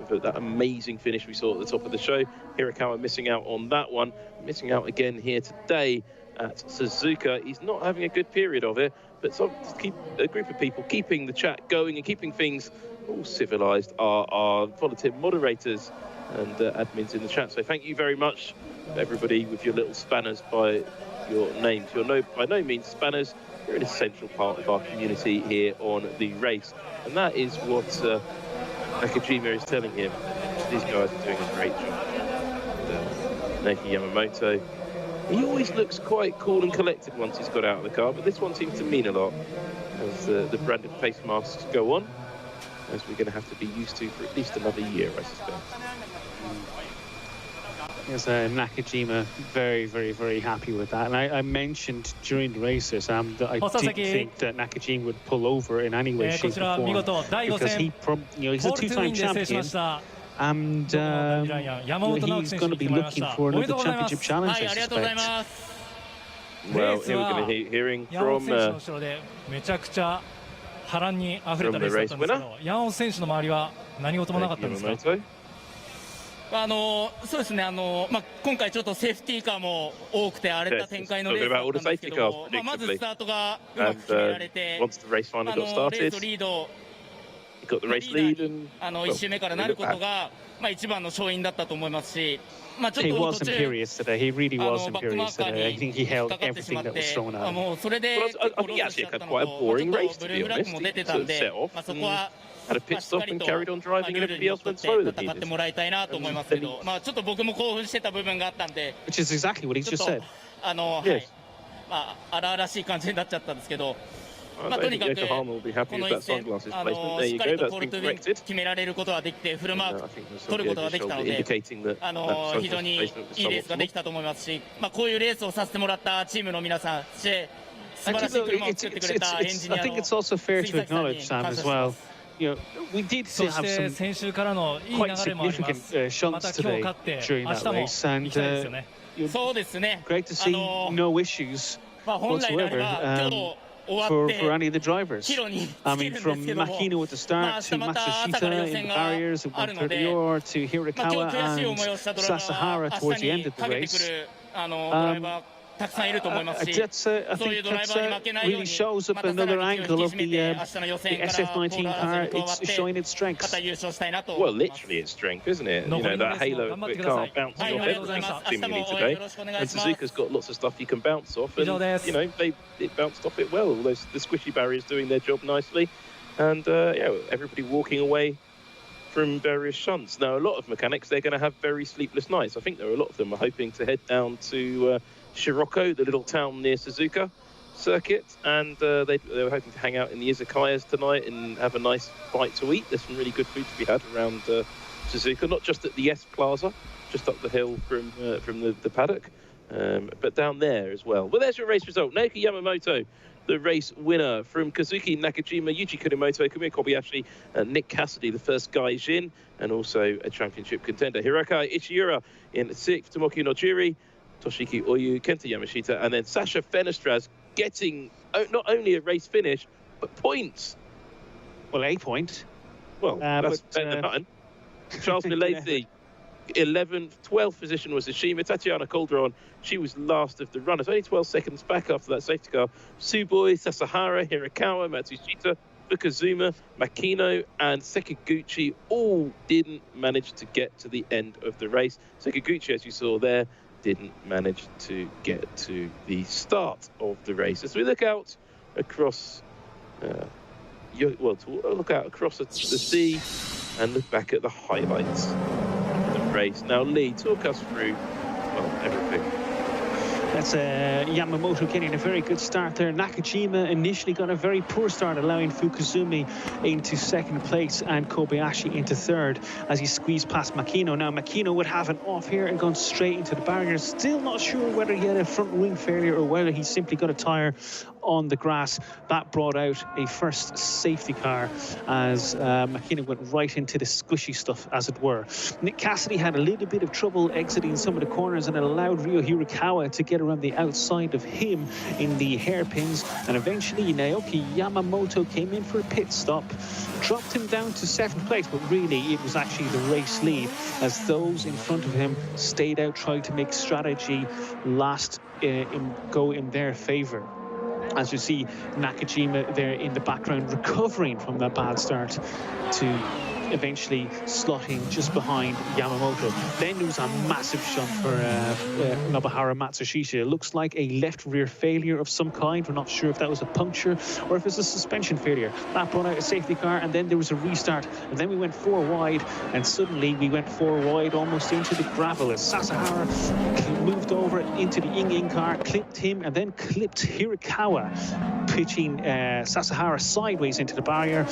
with that amazing finish we saw at the top of the show. Hirakawa missing out on that one, missing out again here today at Suzuka. He's not having a good period of it, but keep a group of people keeping the chat going and keeping things all civilized are our volunteer moderators and admins in the chat. So thank you very much, everybody, with your little spanners by your names. You're by no means spanners. You're an essential part of our community here on the race, and that is what Nakajima is telling him. These guys are doing a great job. Naoki Yamamoto, he always looks quite cool and collected once he's got out of the car, but this one seems to mean a lot as the branded face masks go on, as we're going to have to be used to for at least another year, I suspect. Yes, Nakajima very, very, very happy with that. And I mentioned during the races that I didn't think that Nakajima would pull over in any way, shape, or form, because he's a 2-time champion, and he's going to be looking for another championship challenge, I suspect. Well, here we're going to be hearing from 波乱にあふれたレースだったんですけど、山本選手の周りは何事もなかったんですか？そうですね、今回ちょっとセーフティーカーも多くて荒れた展開のレースだったんですけど、まずスタートがうまく決められて、レースリード、1周目からなることが、一番の勝因だったと思いますし、ちょっと途中、バックマーカーに引っかかってしまって、もうそれで結構ロスしちゃったのと、ブルーフラッグも出てたんで、そこは、had a pit stop and carried on driving, and everybody else went slower than he 戦ってもらいたいなと思いますけど、ちょっと僕も興奮してた部分があったんで、 Which is exactly what he just said. 荒々しい感じになっちゃったんとにかくこの一戦しっかりとポルトウィン決められることができて、フルマーク取ることができたので、非常にいいレースができたと思いますし、こういうレースをさせてもらったチームの皆さん、そして素晴らしい車を作ってくれたエンジニアの杉崎さんに感謝します。We did have some quite significant shunts today during that race, and great to see no issues whatsoever for any of the drivers. I mean, from Makino at the start to Matsushita in the barriers, and Montreal to Hirakawa and Sasahara towards the end of the race. たくさんいると思いますし、 I think that really shows up another angle of the SF19 car. It's showing its strengths. Well, literally its strength, isn't it? You know, that halo of the car bouncing off everything seemingly today. And Suzuka's got lots of stuff he can bounce off, and you know, it bounced off it well. All those the squishy barriers doing their job nicely, and everybody walking away from various shunts. Now, a lot of mechanics, they're going to have very sleepless nights. I think there are a lot of them are hoping to head down to Shiroko, the little town near Suzuka circuit, and they were hoping to hang out in the izakayas tonight and have a nice bite to eat. There's some really good food to be had around Suzuka, not just at the S Plaza, just up the hill from the paddock, but down there as well. Well, there's your race result. Naoki Yamamoto, the race winner, from Kazuki Nakajima, Yuji Kurimoto, Kumio Kobayashi, and Nick Cassidy, the first Gaijin, and also a championship contender. Hirakawa Ichiura in 6th, Tomoki Nojiri, Toshiki Oyu, Kenta Yamashita, and then Sasha Fenestraz getting not only a race finish, but points. Well, a point. Well, that's better than nothing. Charles Milesi, 11th, 12th position was Ishima. Tatiana Calderon, she was last of the runners, only 12 seconds back after that safety car. Tsuboi, Sasahara, Hirakawa, Matsushita, Fukuzuma, Makino, and Sekiguchi all didn't manage to get to the end of the race. Sekiguchi, as you saw there, didn't manage to get to the start of the race. As we look out across, look out across the sea and look back at the highlights of the race. Now, Leigh, talk us through, everything. That's Yamamoto getting a very good start there. Nakajima initially got a very poor start, allowing Fukuzumi into second place and Kobayashi into third as he squeezed past Makino. Now, Makino would have an off here and gone straight into the barrier. Still not sure whether he had a front wing failure or whether he simply got a tyre on the grass. That brought out a first safety car as Makino went right into the squishy stuff, as it were. Nick Cassidy had a little bit of trouble exiting some of the corners, and it allowed Ryo Hirakawa to get around the outside of him in the hairpins, and eventually Naoki Yamamoto came in for a pit stop, dropped him down to 7th place, but really it was actually the race lead as those in front of him stayed out, trying to make strategy go in their favor. As you see Nakajima there in the background recovering from that bad start to eventually slotting just behind Yamamoto. Then there was a massive shunt for Nobuharu Matsushita. It looks like a left rear failure of some kind. We're not sure if that was a puncture or if it's a suspension failure. That brought out a safety car, and then there was a restart, and then we went 4 wide, and suddenly we went 4 wide almost into the gravel as Sasahara moved over into the Ying car, clipped him, and then clipped Hirakawa, pitching Sasahara sideways into the barrier.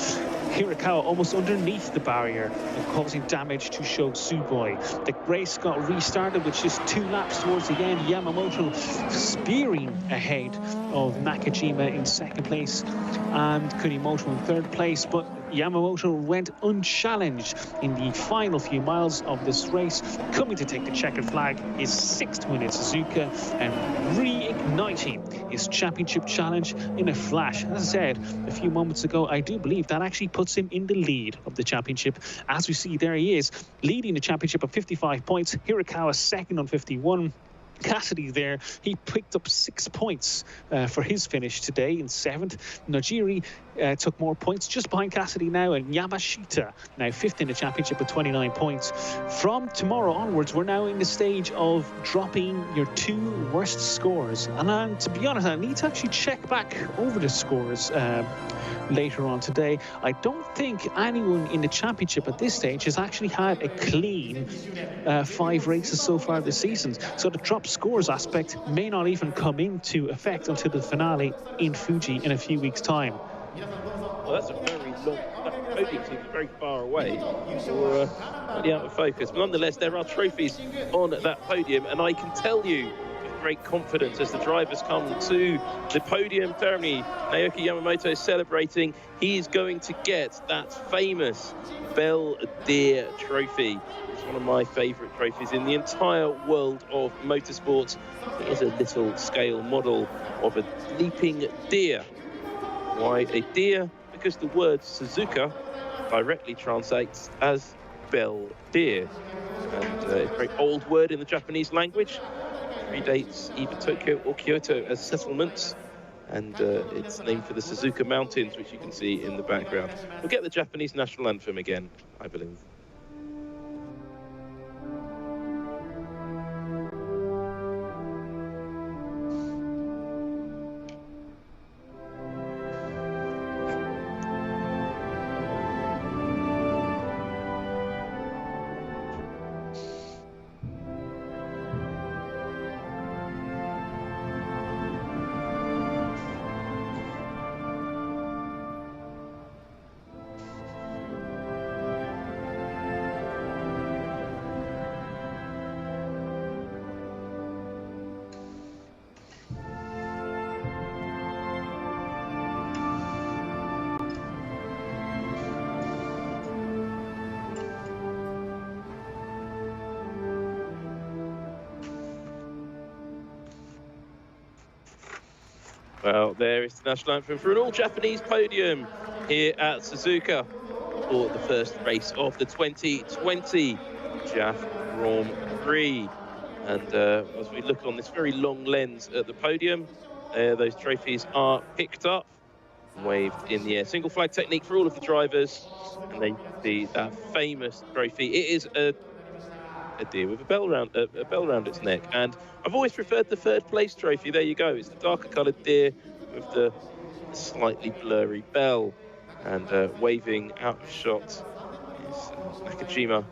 Hirakawa almost underneath the barrier and causing damage to Sho Tsuboi. The race got restarted with just 2 laps towards the end. Yamamoto spearing ahead of Nakajima in 2nd place and Kunimoto in 3rd place, but Yamamoto went unchallenged in the final few miles of this race, coming to take the checkered flag, his 6th win in Suzuka, and reigniting his championship challenge in a flash. As I said a few moments ago, I do believe that actually puts him in the lead of the championship. As we see, there he is, leading the championship of 55 points. Hirakawa second on 51. Cassidy there, he picked up 6 points for his finish today in 7th. Nojiri took more points just behind Cassidy now, and Yamashita now 5th in the championship with 29 points. From tomorrow onwards, we're now in the stage of dropping your 2 worst scores. And to be honest, I need to actually check back over the scores later on today. I don't think anyone in the championship at this stage has actually had a clean 5 races so far this season. So the drop scores aspect may not even come into effect until the finale in Fuji in a few weeks' time. Well, that's a very long... That podium seems very far away, or slightly out of focus. But nonetheless, there are trophies on that podium, and I can tell you with great confidence as the drivers come to the podium ceremony, Naoki Yamamoto is celebrating. He is going to get that famous Belle Deer trophy. It's one of my favourite trophies in the entire world of motorsports. It is a little scale model of a leaping deer. Why a deer? Because the word Suzuka directly translates as Belle Deer. And it's a very old word in the Japanese language. It predates either Tokyo or Kyoto as settlements. And it's named for the Suzuka Mountains, which you can see in the background. We'll get the Japanese national anthem again, I believe. Well, there is the national anthem for an all-Japanese podium here at Suzuka for the first race of the 2020 JAF Grand Prix. And as we look on this very long lens at the podium, those trophies are picked up and waved in the air. Single flag technique for all of the drivers, and they see that famous trophy. It is a deer with a bell around its neck, and I've always preferred the 3rd place trophy. There you go, it's the darker coloured deer with the slightly blurry bell, and waving out of shot is Nakajima.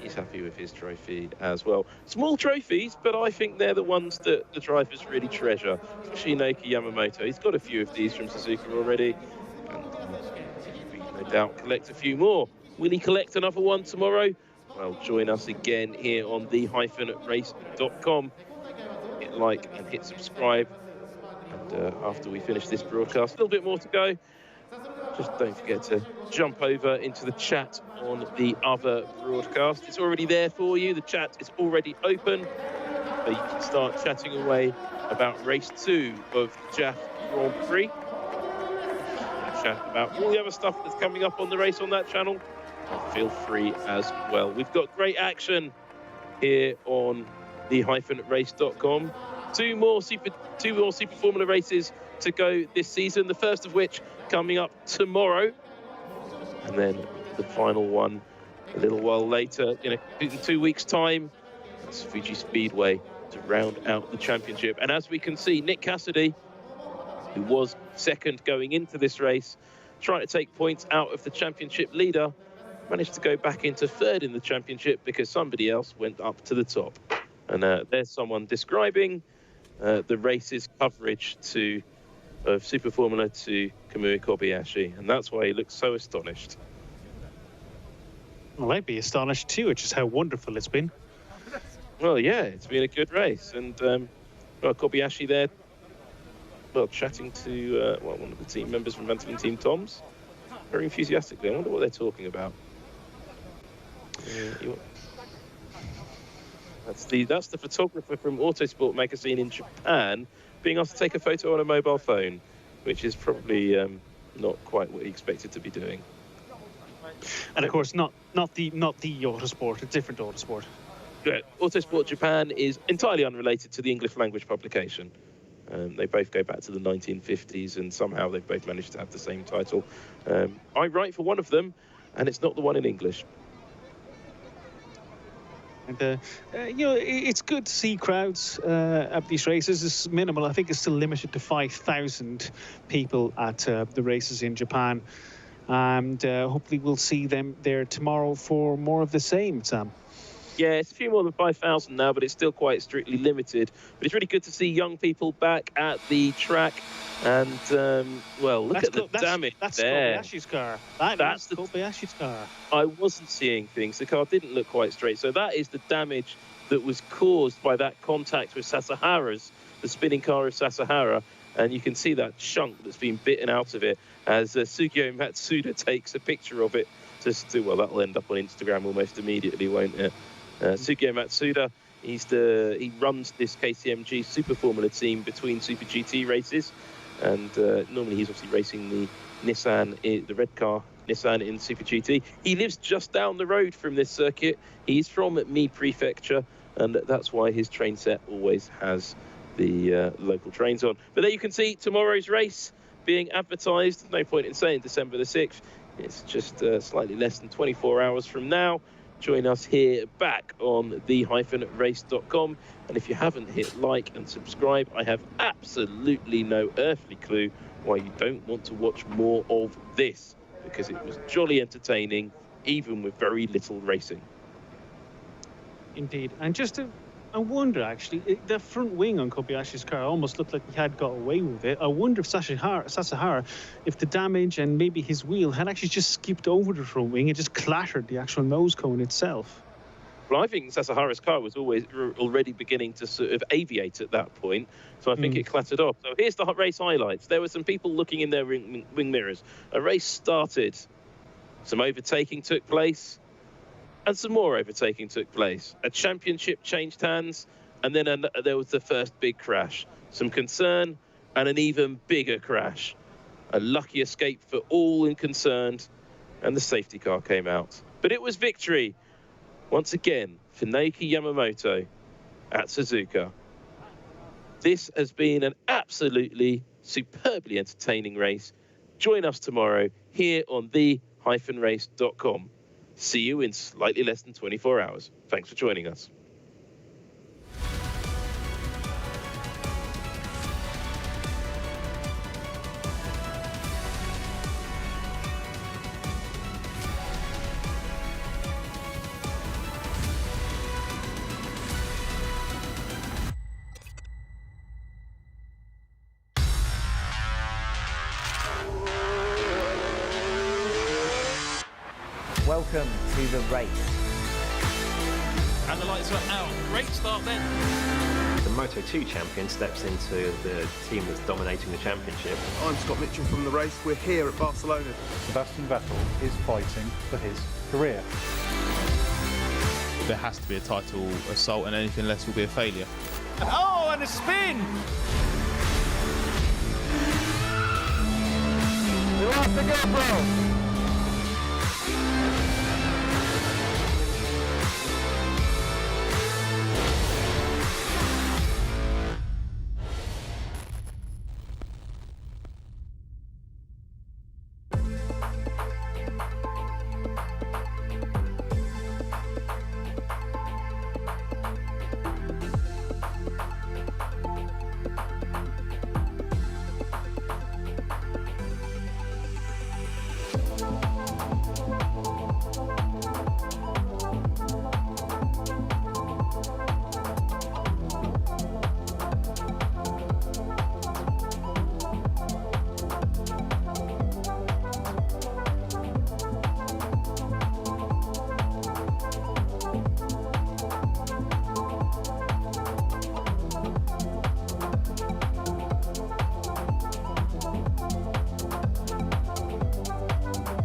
He's happy with his trophy as well. Small trophies, but I think they're the ones that the drivers really treasure, especially Naoki Yamamoto. He's got a few of these from Suzuka already, and no doubt collect a few more. Will he collect another one tomorrow? Well, join us again here on the-race.com. Hit like and hit subscribe. And after we finish this broadcast, a little bit more to go. Just don't forget to jump over into the chat on the other broadcast. It's already there for you. The chat is already open. So you can start chatting away about race 2 of the JAF Grand Prix. Chat about all the other stuff that's coming up on the race on that channel. Feel free as well. We've got great action here on the-race.com. Two more Super Formula races to go this season. The first of which coming up tomorrow, and then the final one a little while later, in 2 weeks' time. That's Fuji Speedway to round out the championship. And as we can see, Nick Cassidy, who was 2nd going into this race, trying to take points out of the championship leader, managed to go back into 3rd in the championship because somebody else went up to the top. And there's someone describing the race's coverage of Super Formula to Kamui Kobayashi, and that's why he looks so astonished. Well, I'd be astonished too, which is how wonderful it's been. Well, yeah, it's been a good race, and well, Kobayashi there, well, chatting to one of the team members from Anthem Team Toms. very enthusiastically. I wonder what they're talking about. That's the photographer from Autosport magazine in Japan being asked to take a photo on a mobile phone, which is probably not quite what he expected to be doing. And of course, not the Autosport, a different Autosport. Yeah, Autosport Japan is entirely unrelated to the English language publication. They both go back to the 1950s, and somehow they've both managed to have the same title. I write for one of them, and it's not the one in English. And you know, it's good to see crowds at these races. It's minimal. I think it's still limited to 5,000 people at the races in Japan, and hopefully we'll see them there tomorrow for more of the same, Sam. Yeah, it's a few more than 5,000 now, but it's still quite strictly limited. But it's really good to see young people back at the track. And, well, look at the damage there. That's Kobayashi's car. That's Kobayashi's car. I wasn't seeing things. The car didn't look quite straight. So that is the damage that was caused by that contact with Sasahara's, the spinning car of Sasahara. And you can see that chunk that's been bitten out of it as Sugio Matsuda takes a picture of it. Well, that'll end up on Instagram almost immediately, won't it? Sugio Matsuda, he runs this KCMG Super Formula team between Super GT races, and normally he's obviously racing the Nissan, the red car Nissan in Super GT. He lives just down the road from this circuit. He's from Mie Prefecture, and that's why his train set always has the local trains on. But there you can see tomorrow's race being advertised. No point in saying December the 6th. It's just slightly less than 24 hours from now. Join us here back on the-race.com. And if you haven't hit like and subscribe, I have absolutely no earthly clue why you don't want to watch more of this, because it was jolly entertaining, even with very little racing. Indeed. And I wonder, actually, the front wing on Kobayashi's car almost looked like he had got away with it. I wonder if Sasahara, if the damage and maybe his wheel had actually just skipped over the front wing and just clattered the actual nose cone itself. Well, I think Sasahara's car was already beginning to sort of aviate at that point, so I think it clattered off. So here's the race highlights. There were some people looking in their wing mirrors. A race started. Some overtaking took place. And some more overtaking took place. A championship changed hands, and then there was the first big crash. Some concern, and an even bigger crash. A lucky escape for all concerned, and the safety car came out. But it was victory, once again, for Naoki Yamamoto at Suzuka. This has been an absolutely superbly entertaining race. Join us tomorrow here on the-race.com. See you in slightly less than 24 hours. Thanks for joining us. Welcome to the race. And the lights are out. Great start then. The Moto2 champion steps into the team that's dominating the championship. I'm Scott Mitchell from the race. We're here at Barcelona. Sebastian Vettel is fighting for his career. There has to be a title assault, and anything less will be a failure. Oh, and a spin! We lost the GoPro!